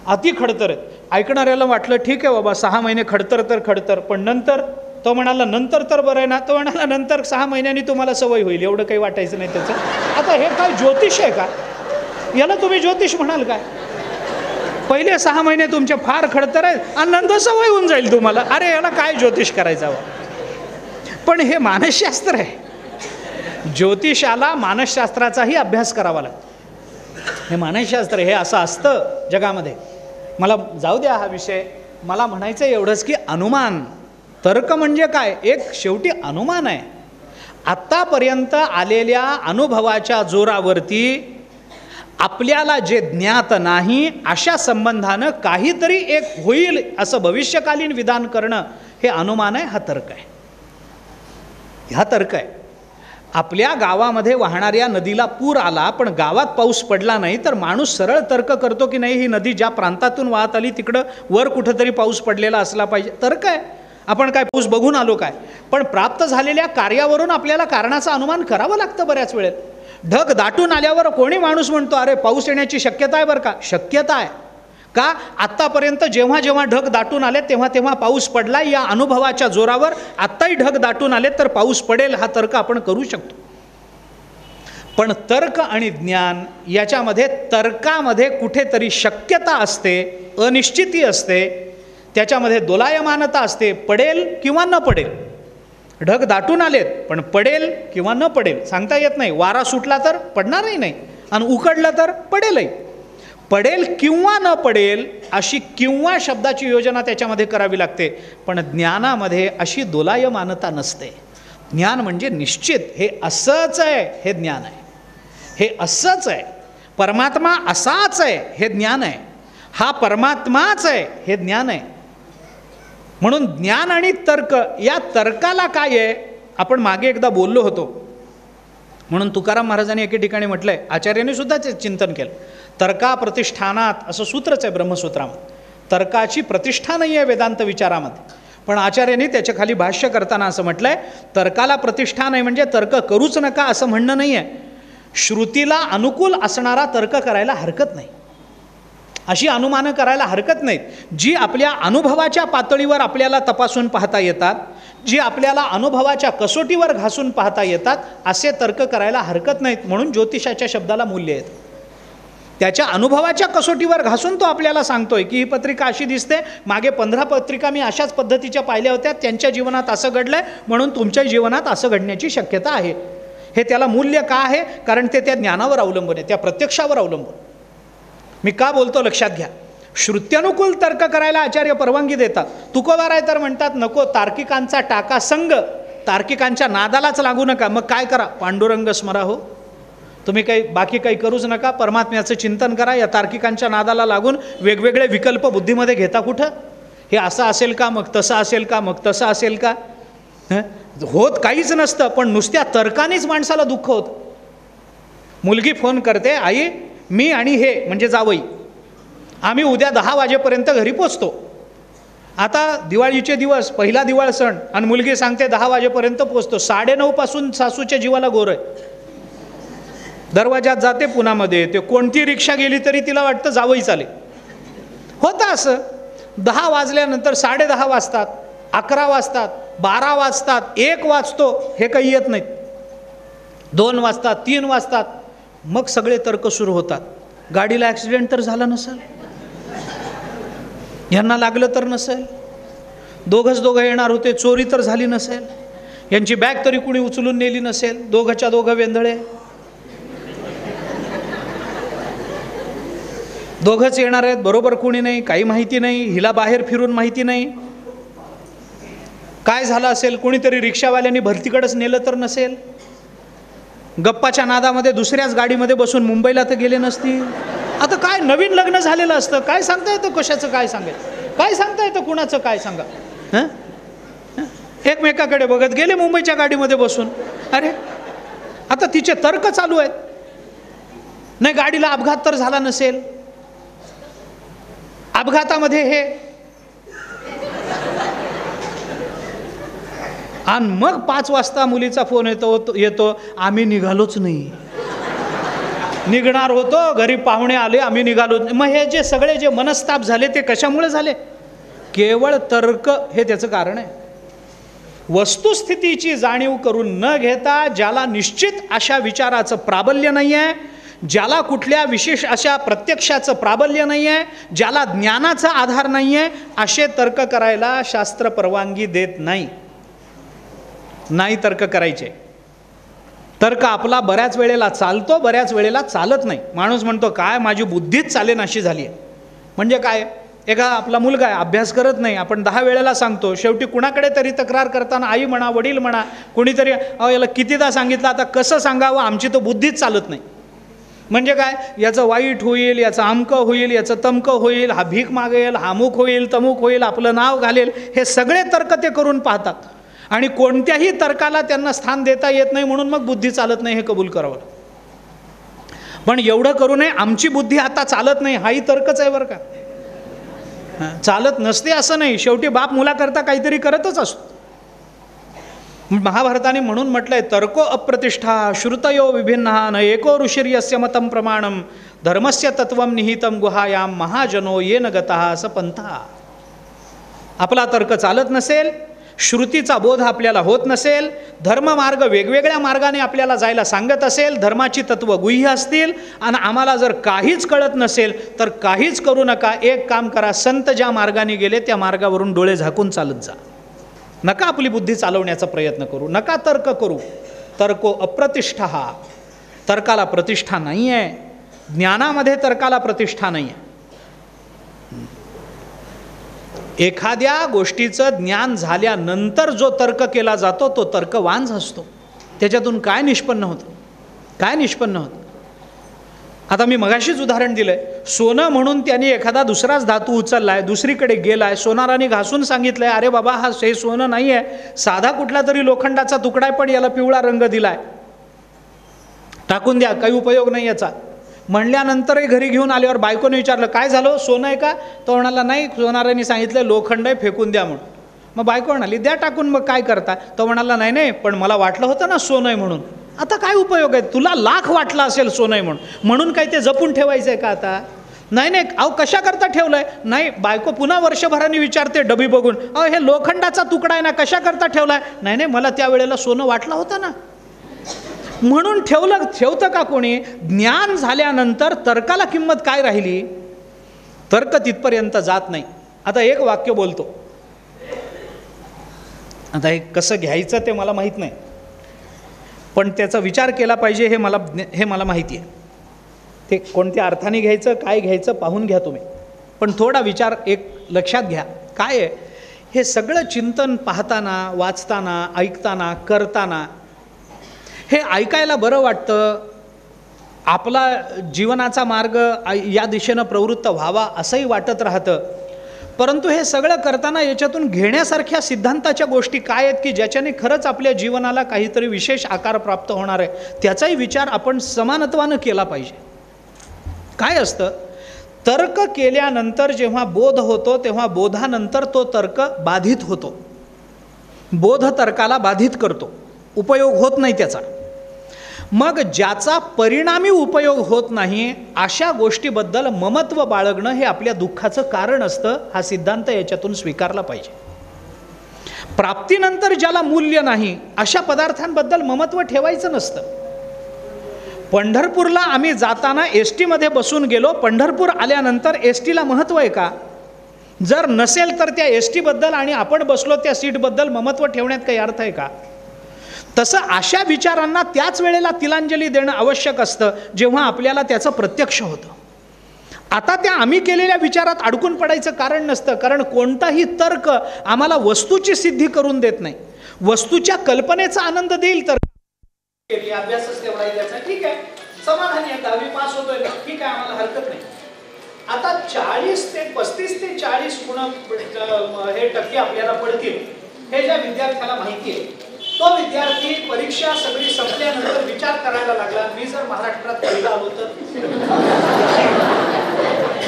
[SPEAKER 2] अति खडतर आहेत. ऐकणाऱ्याला वाटलं ठीक आहे बाबा 6 महिने खडतर तर खडतर, पण नंतर? तो म्हणाला नंतर तर बरं आहे ना. तो म्हणाला नंतर 6 महिन्यांनी तुम्हाला सवय होईल, एवढं काही वाटायचं नाही त्याचं. आता हे काय ज्योतिष आहे का? याला तुम्ही ज्योतिष म्हणाल काय? पहिले 6 महिने तुमचे फार खडतर आहेत आणि नंतर सवय होऊन जाईल तुम्हाला. अरे याला काय ज्योतिष करायचा? पण हे मानसशास्त्र आहे. ज्योतिषाला मानसशास्त्राचाही अभ्यास करावा लागतो. हे मानसशास्त्र हे असं असतं जगामध्ये. मला जाऊ द्या हा विषय. मला म्हणायचं एवढंच की अनुमान, तर्क म्हणजे काय? एक शेवटी अनुमान आहे. आत्तापर्यंत आलेल्या अनुभवाच्या जोरावरती आपल्याला जे ज्ञात नाही अशा संबंधानं काहीतरी एक होईल असं भविष्यकालीन विधान करणं हे अनुमान आहे, हा तर्क आहे. हा तर्क आहे. आपल्या गावामध्ये वाहणाऱ्या नदीला पूर आला पण गावात पाऊस पडला नाही तर माणूस सरळ तर्क करतो की नाही ही नदी ज्या प्रांतातून वाहत आली तिकडं वर कुठंतरी पाऊस पडलेला असला पाहिजे. तर्क आहे. आपण काय पाऊस बघून आलो काय? पण प्राप्त झालेल्या कार्यावरून आपल्याला कारणाचा अनुमान करावं लागतं बऱ्याच वेळेत. ढग दाटून आल्यावर कोणी माणूस म्हणतो अरे पाऊस येण्याची शक्यता आहे बरं का? शक्यता आहे का? आत्तापर्यंत जेव्हा जेव्हा ढग दाटून आले तेव्हा तेव्हा पाऊस पडला. या अनुभवाच्या जोरावर आत्ताही ढग दाटून आले तर पाऊस पडेल हा तर्क आपण करू शकतो. पण तर्क आणि ज्ञान याच्यामध्ये तर्कामध्ये कुठेतरी शक्यता असते, अनिश्चिती असते, त्याच्यामध्ये दोलायमानता असते. पडेल किंवा न पडेल. ढग दाटून आलेत पण पडेल किंवा न पडेल सांगता येत नाही. वारा सुटला तर पडणारही नाही आणि उकडलं तर पडेलही. पडेल किंवा न पडेल अशी किंवा शब्दाची योजना त्याच्यामध्ये करावी लागते. पण ज्ञानामध्ये अशी दोलायमानता नसते. ज्ञान म्हणजे निश्चित हे असंच आहे हे ज्ञान आहे. हे असंच आहे. परमात्मा असाच आहे हे ज्ञान आहे. हा परमात्माच आहे हे ज्ञान आहे. म्हणून ज्ञान आणि तर्क या तर्काला काय आहे आपण मागे एकदा बोललो होतो. म्हणून तुकाराम महाराजांनी एके ठिकाणी म्हटलंय, आचार्यांनी सुद्धा ते चिंतन केलं. तर्का प्रतिष्ठानात असं सूत्रच आहे ब्रह्मसूत्रामध्ये. तर्काची प्रतिष्ठा नाही आहे वेदांत विचारामध्ये. पण आचार्यांनी त्याच्या खाली भाष्य करताना असं म्हटलंय, तर्काला प्रतिष्ठा नाही म्हणजे तर्क करूच नका असं म्हणणं नाही आहे. श्रुतीला अनुकूल असणारा तर्क करायला हरकत नाही. अशी अनुमानं करायला हरकत नाहीत जी आपल्या अनुभवाच्या पातळीवर आपल्याला तपासून पाहता येतात, जी आपल्याला अनुभवाच्या कसोटीवर घासून पाहता येतात, असे तर्क करायला हरकत नाहीत. म्हणून ज्योतिषाच्या शब्दाला मूल्य येतं. त्याच्या अनुभवाच्या कसोटीवर घासून तो आपल्याला सांगतोय की ही पत्रिका अशी दिसते, मागे 15 पत्रिका मी अशाच पद्धतीच्या पाहिल्या होत्या, त्यांच्या जीवनात असं घडलंय म्हणून तुमच्या जीवनात असं घडण्याची शक्यता आहे. हे त्याला मूल्य का आहे? कारण ते त्या ज्ञानावर अवलंबून आहे, त्या प्रत्यक्षावर अवलंबून. मी का बोलतो लक्षात घ्या. श्रुत्यानुकूल तर्क करायला आचार्य परवानगी देतात. तुकोबाराय तर म्हणतात नको, तार्किकांचा टाका संग, तार्किकांच्या नादालाच लागू नका. मग काय करा? पांडुरंग स्मरा हो. तुम्ही काही बाकी काही करूच नका, परमात्म्याचं चिंतन करा. या तार्किकांच्या नादाला लागून वेगवेगळे विकल्प बुद्धीमध्ये घेता कुठं? हे असं असेल का, मग तसं असेल का, मग तसं असेल का? होत काहीच नसतं, पण नुसत्या तर्कानेच माणसाला दुःख होतं. मुलगी फोन करते, आई मी आणि हे म्हणजे जावई आम्ही उद्या 10 वाजेपर्यंत घरी पोचतो. आता दिवाळीचे दिवस, पहिला दिवाळ सण, आणि मुलगी सांगते 10 वाजेपर्यंत पोचतो. 9:30 पासून सासूच्या जीवाला गोर आहे. दरवाजात जाते, पुण्यामध्ये येते, कोणती रिक्षा गेली तरी तिला वाटतं जावई चाले. होतं असं. 10 वाजल्यानंतर 10:30 वाजतात, 11 वाजतात, 12 वाजतात, 1 वाजतो, हे काही येत नाहीत. 2 वाजतात, 3 वाजतात. मग सगळे तर्क सुरू होतात. गाडीला ॲक्सिडेंट तर झाला नसेल, यांना लागलं तर नसेल, दोघं येणार होते, चोरी तर झाली नसेल, यांची बॅग तरी कुणी उचलून नेली नसेल, दोघंच्या दोघं वेंधळे, दोघंच येणार आहेत, बरोबर कुणी नाही, काही माहिती नाही, हिला बाहेर फिरून माहिती नाही, काय झालं असेल, कुणीतरी रिक्षावाल्यांनी भरतीकडेच नेलं तर नसेल, गप्पाच्या नादामध्ये दुसऱ्याच गाडीमध्ये बसून मुंबईला तर गेले नसतील. आता काय नवीन लग्न झालेलं असतं, काय सांगता येतं कशाचं काय सांगेल, काय सांगता येतं कुणाचं काय सांगा. हां, एकमेकाकडे बघत गेले मुंबईच्या गाडीमध्ये बसून. अरे आता तिचे तर्क चालू आहेत. नाही गाडीला अपघात तर झाला नसेल, अपघातामध्ये हे, आणि मग 5 वाजता मुलीचा फोन येतो आम्ही निघालोच नाही, निघणार होतो, घरी पाहुणे आले, आम्ही निघालो. मग हे जे सगळे जे मनस्ताप झाले ते कशामुळे झाले? केवळ तर्क हे त्याचं कारण आहे. वस्तुस्थितीची जाणीव करून न घेता, ज्याला निश्चित अशा विचाराचं प्राबल्य नाही आहे, ज्याला कुठल्या विशेष अशा प्रत्यक्षाचं प्राबल्य नाही आहे, ज्याला ज्ञानाचा आधार नाही आहे, असे तर्क करायला शास्त्र परवानगी देत नाही. नाही तर्क करायचे. तर्क आपला बऱ्याच वेळेला चालतो, बऱ्याच वेळेला चालत नाही. माणूस म्हणतो काय माझी बुद्धीच चालेन अशी झाली आहे. म्हणजे काय? एका आपला मुलगा आहे, अभ्यास करत नाही, आपण 10 वेळेला सांगतो, शेवटी कुणाकडे तरी तक्रार करताना आई म्हणा, वडील म्हणा, कुणीतरी याला कितीदा सांगितलं, आता कसं सांगावं, आमची तो बुद्धीच चालत नाही. म्हणजे काय? याचं वाईट होईल, याचं अमकं होईल, याचं तमकं होईल, हा भीक मागेल, हा अमुक होईल, तमुक होईल, आपलं नाव घालेल, हे सगळे तर्क ते करून पाहतात. आणि कोणत्याही तर्काला त्यांना स्थान देता येत नाही, म्हणून मग बुद्धी चालत नाही हे कबूल करावं. पण एवढं करू नये आमची बुद्धी आता चालत नाही, हाही तर्कच आहे बरं का. चालत नसते असं नाही, शेवटी बाप मुलाकरता काहीतरी करतच असतो. महाभारताने म्हणून म्हटलंय, तर्को अप्रतिष्ठा श्रुतयो विभिन्ना न एको ऋषिर्यस्य मतं प्रमाणम धर्मस्य तत्वम निहितम गुहायाम महाजनो येन गतः असं पंथा. आपला तर्क चालत नसेल, श्रुतीचा बोध आपल्याला होत नसेल, धर्ममार्ग वेगवेगळ्या मार्गाने आपल्याला जायला सांगत असेल, धर्माची तत्व गुह्य असतील आणि आम्हाला जर काहीच कळत नसेल तर काहीच करू नका. एक काम करा, संत ज्या मार्गाने गेले त्या मार्गावरून डोळे झाकून चालत जा. नका आपली बुद्धी चालवण्याचा प्रयत्न करू, नका तर्क करू. तर्को अप्रतिष्ठा, तर्काला प्रतिष्ठा नाही आहे. ज्ञानामध्ये तर्काला प्रतिष्ठा नाही आहे. एखाद्या गोष्टीचं ज्ञान झाल्यानंतर जो तर्क केला जातो तो तर्क वांझ असतो. त्याच्यातून काय निष्पन्न होतं, काय निष्पन्न होतं. आता मी मगाशीच उदाहरण दिलं आहे, सोनं म्हणून त्यांनी एखादा दुसराच धातू उचलला आहे, दुसरीकडे गेला आहे, सोनाराने घासून सांगितलं आहे, अरे बाबा हा हे सोनं नाही आहे, साधा कुठला तरी लोखंडाचा तुकडा आहे, पण याला पिवळा रंग दिला आहे, टाकून द्या, काही उपयोग नाही याचा. म्हणल्यानंतरही घरी घेऊन आल्यावर बायकोने विचारलं, काय झालं, सोनं आहे का? तो म्हणाला, नाही, सोनाराने सांगितलं लोखंड आहे, फेकून द्या म्हणून. मग बायको म्हणाली, द्या टाकून, मग काय करता? तो म्हणाला, नाही नाही, पण मला वाटलं होतं ना सोनं आहे म्हणून. आता काय उपयोग आहे, तुला लाख वाटला असेल सोनं आहे म्हणून काय ते जपून ठेवायचं आहे का आता? नाही नाही, अहो कशा करता ठेवलं आहे? नाही. बायको पुन्हा वर्षभराने विचारते डबी बघून, अहो हे लोखंडाचा तुकडा आहे ना, कशा करता ठेवला आहे? नाही नाही, मला त्यावेळेला सोनं वाटलं होतं ना म्हणून ठेवलं. ठेवतं का कोणी? ज्ञान झाल्यानंतर तर्काला किंमत काय राहिली? तर्क तिथपर्यंत जात नाही. आता एक वाक्य बोलतो, आता हे कसं घ्यायचं ते मला माहीत नाही, पण त्याचा विचार केला पाहिजे हे मला माहिती आहे. ते कोणत्या अर्थाने घ्यायचं, काय घ्यायचं पाहून घ्या तुम्ही, पण थोडा विचार एक लक्षात घ्या. काय आहे हे सगळं चिंतन पाहताना, वाचताना, ऐकताना, करताना हे ऐकायला बरं वाटतं, आपला जीवनाचा मार्ग या दिशेनं प्रवृत्त व्हावा असंही वाटत राहतं. परंतु हे सगळं करताना याच्यातून घेण्यासारख्या सिद्धांताच्या गोष्टी काय आहेत की ज्याच्याने खरंच आपल्या जीवनाला काहीतरी विशेष आकार प्राप्त होणार आहे, त्याचाही विचार आपण समानत्वानं केला पाहिजे. काय असतं, तर्क केल्यानंतर जेव्हा बोध होतो तेव्हा बोधानंतर तो तर्क बाधित होतो. बोध तर्काला बाधित करतो, उपयोग होत नाही त्याचा. मग ज्याचा परिणामी उपयोग होत नाही अशा गोष्टीबद्दल ममत्व बाळगणं हे आपल्या दुःखाचं कारण असतं. हा सिद्धांत याच्यातून स्वीकारला पाहिजे. प्राप्तीनंतर ज्याला मूल्य नाही अशा पदार्थांबद्दल ममत्व ठेवायचं नसतं. पंढरपूरला आम्ही जाताना एस टीमध्ये बसून गेलो, पंढरपूर आल्यानंतर एस टीला महत्त्व आहे का? जर नसेल तर त्या एस टीबद्दल आणि आपण बसलो त्या सीटबद्दल ममत्व ठेवण्यात काही अर्थ आहे का? तसं अशा विचारांना त्याच वेळेला तिलांजली देणं आवश्यक असतं जेव्हा आपल्याला त्याचं प्रत्यक्ष होतं. आता त्या आम्ही केलेल्या विचारात अडकून पडायचं कारण नसतं, कारण कोणताही तर्क आम्हाला वस्तूची सिद्धी करून देत नाही. वस्तूच्या कल्पनेचा आनंद देईल तर अभ्यासच तेवढा द्यायचा, ठीक आहे, समाधानी आहे, 10वी पास होतोय, ठीक आहे, आम्हाला हरकत नाही. आता 40 ते 35 ते 40 हे टक्के आपल्याला पडतील हे ज्या विद्यार्थ्याला माहिती आहे, तो विद्यार्थी परीक्षा सगळी संपल्यानंतर विचार करायला लागला, मी जर महाराष्ट्रात पहिला आलो तर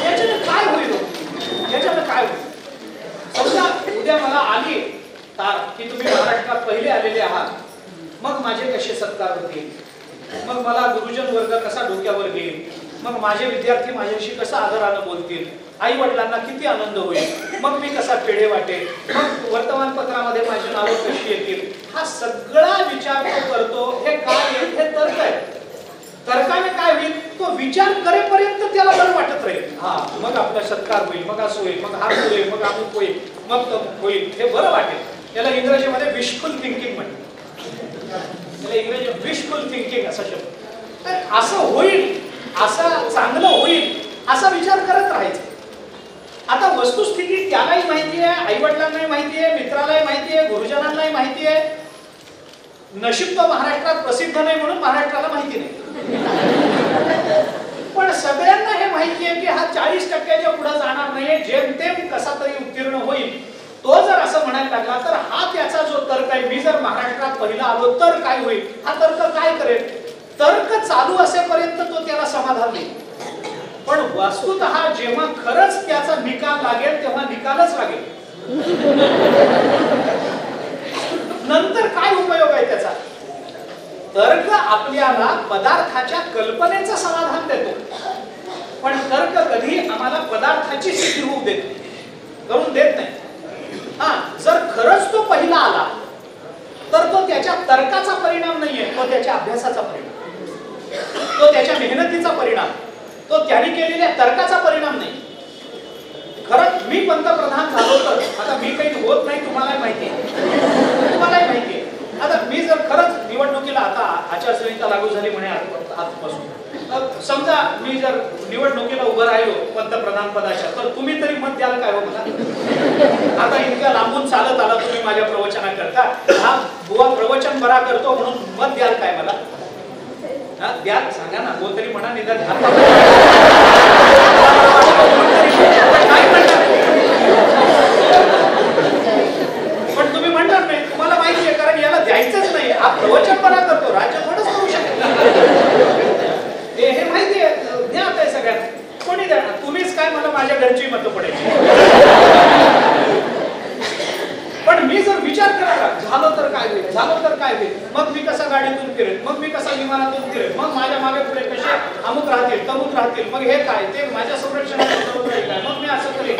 [SPEAKER 2] याच्यानं काय होईल, याच्यानं काय होईल. समजा उद्या मला आली की तुम्ही महाराष्ट्रात पहिले आलेले आहात, मग माझे कसे सत्कार होतील, मग मला गुरुजन वर्ग कसा डोक्यावर घेईल, मग माझे विद्यार्थी माझ्याशी कसं आदरानं बोलतील, आई वडिलांना किती आनंद होईल, मग मी कसा पेढे वाटेल, मग वर्तमानपत्रामध्ये माझी नावं कशी येतील, हा सगळा विचार तो करतो. हे काय हे तर्क आहे. तर्काने काय होईल, तो विचार करेपर्यंत त्याला बरं वाटत राहील. हा, मग आपला सत्कार होईल, मग असं होईल, मग हात होईल, मग अमुक होईल, मग होईल, हे बरं वाटेल. याला इंग्रजीमध्ये विशफुल थिंकिंग म्हणतात. याला इंग्रजी विशफुल थिंकिंग असा शब्द. तर असं होईल, असं चांगलं होईल असा विचार करत राहायचा. आता वस्तुस्थिती त्यालाही माहिती आहे, आई वडिलांनाही माहिती आहे, मित्रालाही माहिती आहे, गुरुजनांनाही माहिती आहे. नशीब तो महाराष्ट्रात प्रसिद्ध नाही म्हणून महाराष्ट्राला माहिती नाही. पण सगळ्यांना हे माहिती आहे की हा 40% पुढे जाणार नाहीये, जेमतेम कसा तरी उत्तीर्ण होईल. तो जर असं म्हणायला
[SPEAKER 3] म्हणायला लागला तर हा त्याचा जो तर्क आहे, मी जर महाराष्ट्रात पहिला आलो तर काय होईल, हा तर्क काय करेल. तर्क चालू असेपर्यंत तो त्याला समाधान देईल, पण वस्तुतः जेव्हा खरंच त्याचा निकाल लागेल तेव्हा निकालच लागेल. नंतर काय उपयोग आहे त्याचा. तर्क आपल्याला पदार्थाच्या कल्पनेचं समाधान देतो, पण तर्क कधी आम्हाला पदार्थाची सिद्धी होऊ देत नाही, करून देत नाही. हा, जर खरंच तो पहिला आला तर तो त्याच्या तर्काचा परिणाम नाहीये, तो त्याच्या अभ्यासाचा परिणाम, तो त्याच्या मेहनतीचा परिणाम, तो त्याने केलेल्या तर्काचा परिणाम नाही. खरंच मी पंतप्रधान झालो तर, आता मी काही होत नाही तुम्हालाही माहिती आहे, तुम्हालाही माहिती आहे. आता मी जर खरंच निवडणुकीला, आता आचारसंहिता लागू झाली म्हणे आजपासून, समजा मी जर निवडणुकीला उभं राहिलो पंतप्रधान पदाच्या, तर तुम्ही तरी मत द्याल काय हो मला. आता इतक्या लांबून चालत आला तुम्ही माझ्या प्रवचनाकरता, हा बुवा प्रवचन बरा करतो म्हणून मत द्याल काय मला. द्याल, सांगा ना, कोणतरी म्हणा निदान. पण तुम्ही म्हणणार नाही, तुम्हाला माहिती आहे, कारण याला द्यायचंच नाही, हा प्रवचन बरा करतो, राज्य थोडंच करू शकत. हे माहिती आहे, ज्ञात आहे सगळ्यांना. कोणी देणार, तुम्हीच काय मला माझ्या घरची मतं पडायची. पण मी जर विचार करायला झालं तर काय होईल, झालं तर काय होईल, मग मी कसा गाडीतून फिरेल, मग मी कसा विमानातून फिरेल, मग माझ्या मागे पुढे कसे अमुक राहतील तमुक राहतील, मग हे काय ते माझ्या संरक्षणाचं काय, मग मी असं करेल.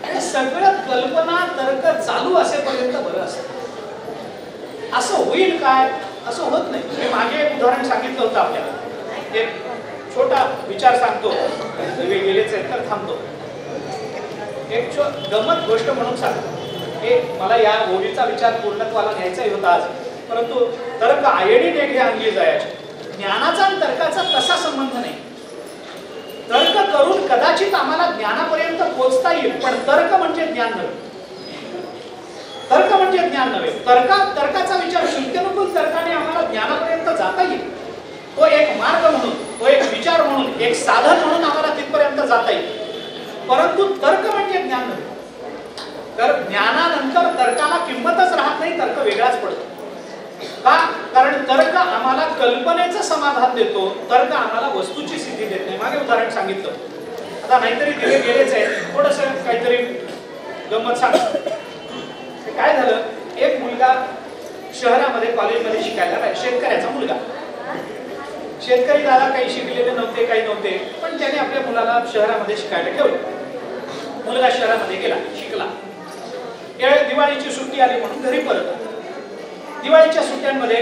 [SPEAKER 3] हे सगळं कल्पना तर्क चालू असेपर्यंत बरं असतं. असं होईल काय, असं होत नाही. मी मागे एक उदाहरण सांगितलं होतं आपल्याला, एक छोटा विचार सांगतो, गेलेच आहेत तर थांबतो. एक गमत गोष्ट म्हणून सांगतो. मला या ओळीचा विचार पूर्णत्वाला न्यायचाही होता आज, परंतु तर्क आयडी नेघे अंगी जायचे. ज्ञानाचा आणि तर्काचा तसा संबंध नाही. तर्क करून कदाचित आम्हाला ज्ञानापर्यंत पोहोचता येईल, पण तर्क म्हणजे ज्ञान नव्हे. तर्क म्हणजे ज्ञान नव्हे. तर्काचा विचार शुल्कनुकूल तर्काने आम्हाला ज्ञानापर्यंत जाता येईल. तो एक मार्ग म्हणून, तो एक विचार म्हणून, एक साधन म्हणून आम्हाला तिथपर्यंत जाता येईल, परंतु तर्क म्हणजे ज्ञान नव्हे. तर ज्ञानानंतर तर्काला किंमतच राहत नाही, तर्क वेगळाच पडतो. का? कारण तर्क आम्हाला कल्पनेचं समाधान देतो, तर्क आम्हाला वस्तूची सिद्धी देत नाही. मागे उदाहरण सांगितलं, आता नाहीतरी दिले गेलेच आहे, थोडस काहीतरी गंमत सांगतो. काय झालं, एक मुलगा शहरामध्ये कॉलेजमध्ये शिकायला आहे, शेतकऱ्याचा मुलगा. शेतकरी दादा काही शिकलेले नव्हते, काही नव्हते, पण त्याने आपल्या मुलाला शहरामध्ये शिकायला ठेवलं. मुलगा शहरामध्ये गेला, शिकला. दिवाळीची सुट्टी आली म्हणून घरी परत आला. दिवाळीच्या सुट्ट्यांमध्ये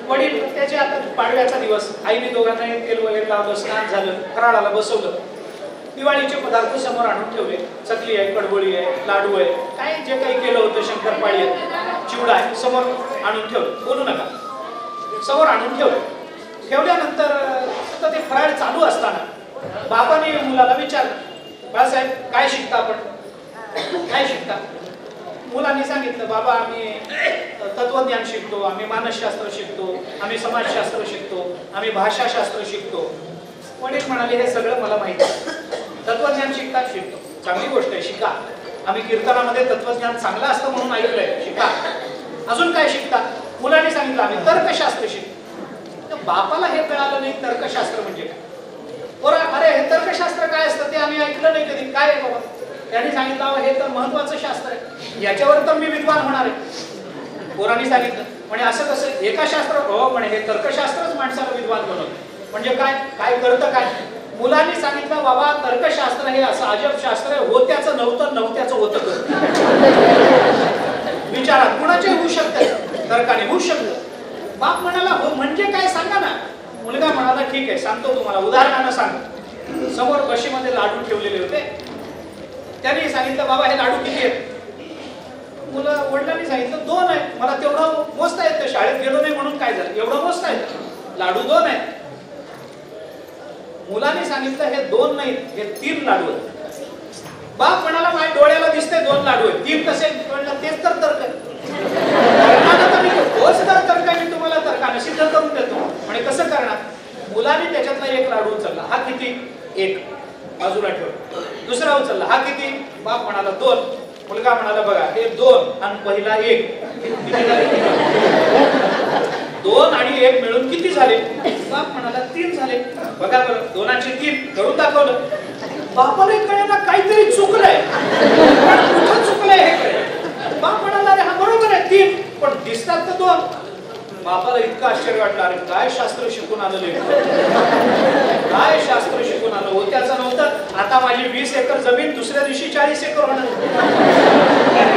[SPEAKER 3] वडील त्याचे, आता पाडव्याचा दिवस, आईने दोघांना तेल वगैरे लावलं, स्नान झालं, फराळाला बसवलं. दिवाळीचे पदार्थ समोर आणून ठेवले, चकली आहे, कडबोळी आहे, लाडू आहे, काय जे काही केलं होतं, शंकरपाळी आहे, चिवडा आहे, समोर आणून ठेवलं. बोलू नका, समोर आणून ठेवलं. ठेवल्यानंतर ते फराळ चालू असताना बाबाने मुलाला विचारलं, बाळासाहेब काय शिकता आपण, काय शिकता. मुलांनी सांगितलं, बाबा आम्ही तत्वज्ञान शिकतो, आम्ही मानसशास्त्र शिकतो, आम्ही समाजशास्त्र शिकतो, आम्ही भाषाशास्त्र शिकतो. वडील म्हणाले, हे सगळं मला माहिती आहे. तत्वज्ञान शिकता, शिकतो, चांगली गोष्ट आहे, शिका. आम्ही कीर्तनामध्ये तत्वज्ञान चांगलं असतं म्हणून ऐकलंय, शिका. अजून काय शिकता. मुलांनी सांगितलं, आम्ही तर्कशास्त्र शिकतो. बापाला हे कळालं नाही तर्कशास्त्र म्हणजे काय. अरे हे तर्कशास्त्र काय असतं ते आम्ही ऐकलं नाही कधी, काय आहे बाबा. त्यांनी सांगितलं, हे तर महत्वाचं शास्त्र आहे, याच्यावर तर मी विद्वान होणार आहे. पोरांनी सांगितलं, म्हणजे असं कसं, एका शास्त्र, हो म्हणे हे तर्कशास्त्रच माणसाला विद्वान बनवतं. म्हणजे काय, काय करतं काय. मुलांनी सांगितलं, बाबा तर्कशास्त्र हे असं अजब शास्त्र आहे, होत्याचं नव्हतं, नव्हत्याचं होतं करतं. विचारात कुणाचे होऊ शकतं, तर्काने होऊ शकतं. बाप म्हणाला, हो म्हणजे काय सांगा ना. मुलगा म्हणाला, ठीक आहे सांगतो तुम्हाला, उदाहरणानं सांगतो. समोर बशीमध्ये लाडू ठेवलेले होते. त्यांनी सांगितलं, बाबा हे लाडू किती आहेत. वडिलांनी सांगितलं, 2 आहेत. मला तेवढं मोजता येतं, शाळेत गेलो नाही म्हणून काय झालं, एवढं मोजता येतं, लाडू 2 आहेत. मुलांनी सांगितलं, हे 2 नाहीत, हे 3 लाडू आहेत. बाप म्हणाला, माझ्या डोळ्याला दिसते 2 लाडू आहेत, 3 कसे. तेच तर तर्क आहे. मी तुम्हाला तर्काने सिद्ध करून देतो. म्हणजे कसं करणार. मुलाने त्याच्यातला एक लाडू उचलला, हा किती, 1 बाजूला ठेव. दुसरा उचलला, हा किती, बाप म्हणाला 2. मुलगा म्हणाला बघा हे 2 आणि पहिला 1 किती झाले? 2 आणि 1 मिळून किती झाले? बाप म्हणाला 3 झाले. बघा बरं 2 चे 3 करून दाखवलं. बापाला कळेना काहीतरी चुकलंय. पण कुठं चुकलंय हे कळे. बाप म्हणाला अरे हा बरोबर आहे 3 पण दिसतात तर 2. बापाला इतकं आश्चर्य वाटलं अरे काय शास्त्र शिकून आलं काय शास्त्र शिकून आलं होत्याचं नव्हतं. आता माझी 20 एकर जमीन दुसऱ्या दिवशी 40 एकर होणार.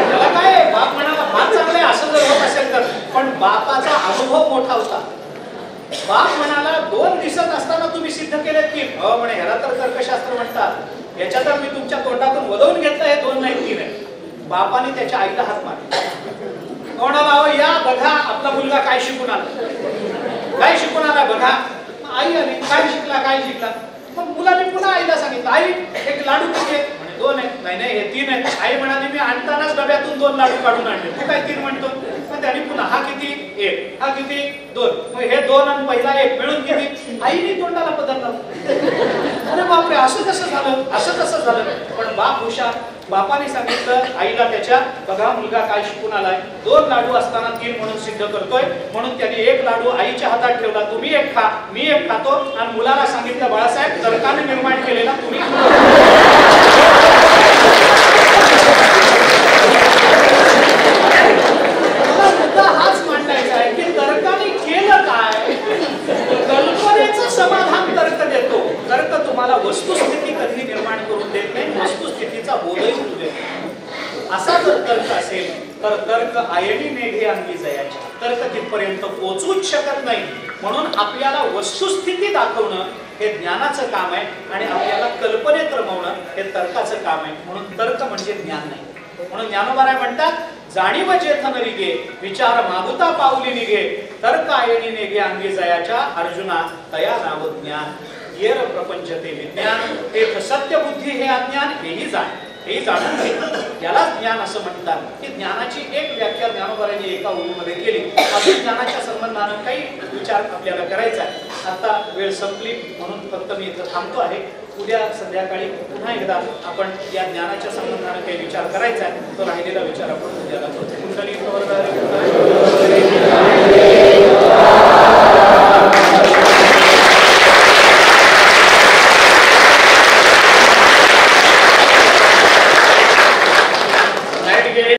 [SPEAKER 3] त्याला काय बाप म्हणाला फार चांगलं आहे असं जर होत असेल तर. पण बापाचा अनुभव मोठा होता. बाप म्हणाला 2 दिसत असताना तुम्ही सिद्ध केलेत की हो म्हणे ह्याला तर तर्कशास्त्र म्हणतात. याच्या तर मी तुमच्या तोंडातून वदवून घेतलं हे 2 नाही 3 आहे. बापाने त्याच्या आईला हात मारला. कोणाला या बघा आपला मुलगा काय शिकून आला. काय शिकून आला बघा. आई आली काय शिकला. मग मुलाने पुन्हा आईला सांगितलं आई एक लाडू किती आहे? म्हणे 2 आहे. नाही हे 3 आहे. आई म्हणाली मी आणतानाच डब्यातून 2 लाडू काढून आणले. तू काय 3 म्हणतो? मग त्याने पुन्हा हा किती 1 हा किती 2 मग हे 2 आणि पहिला 1 मिळून किती? आईने तोंडाला पदर लावला. अरे बापरे असं कसं झालं. पण बाप हुशार. बापाने सांगितलं आईला त्याच्या बघा मुलगा काय शिकून आलाय. 2 लाडू असताना 3 म्हणून सिद्ध करतोय. म्हणून त्याने 1 लाडू आईच्या हातात ठेवला. तुम्ही 1 खा मी 1 खातो. आणि मुलाला सांगितलं बाळासाहेब तर्काने निर्माण केलेला तुम्ही मुद्दा हाच मांडायचा आहे की तर्काने केलं काय. कल्पनेचं समाधान तर्क देतो. तर्क तुम्हाला वस्तुस्थिती कधी निर्माण करून देत नाही. वस्तुस्थितीचा बोधही होऊ देत नाही. असा जर तर्क असेल तर तर्क आयनी मेघे अंगी जयाच्या. तर्क तिथपर्यंत पोहोचूच शकत नाही. म्हणून आपल्याला वस्तुस्थिती दाखवणं हे ज्ञानाचं काम आहे आणि आपल्याला कल्पनेत रमवणं हे तर्काचं काम आहे. म्हणून तर्क म्हणजे ज्ञान नाही. म्हणून ज्ञानोबाराय म्हणतात जाणीव जेथन रिगे विचार मागुता पाऊली निघे तर्क आयनी नेगे अंगी जयाच्या अर्जुना तया नाव ज्ञान येर प्रपंच ते विज्ञान तेथ सत्य बुद्धी हे अज्ञान हेही जाणून घे. यालाच ज्ञान असं म्हणतात. की ज्ञानाची एक व्याख्या ज्ञानोबारायांनी एका ओळीमध्ये केली. अजून ज्ञानाच्या संबंधानं काही विचार आपल्याला करायचा आहे. आता वेळ संपली म्हणून फक्त मी इथं थांबतो आहे. उद्या संध्याकाळी पुन्हा एकदा आपण या ज्ञानाच्या संबंधानं काही विचार करायचा आहे. तो राहिलेला विचार आपण उद्याला करतो. कुंडली प्रवर्तक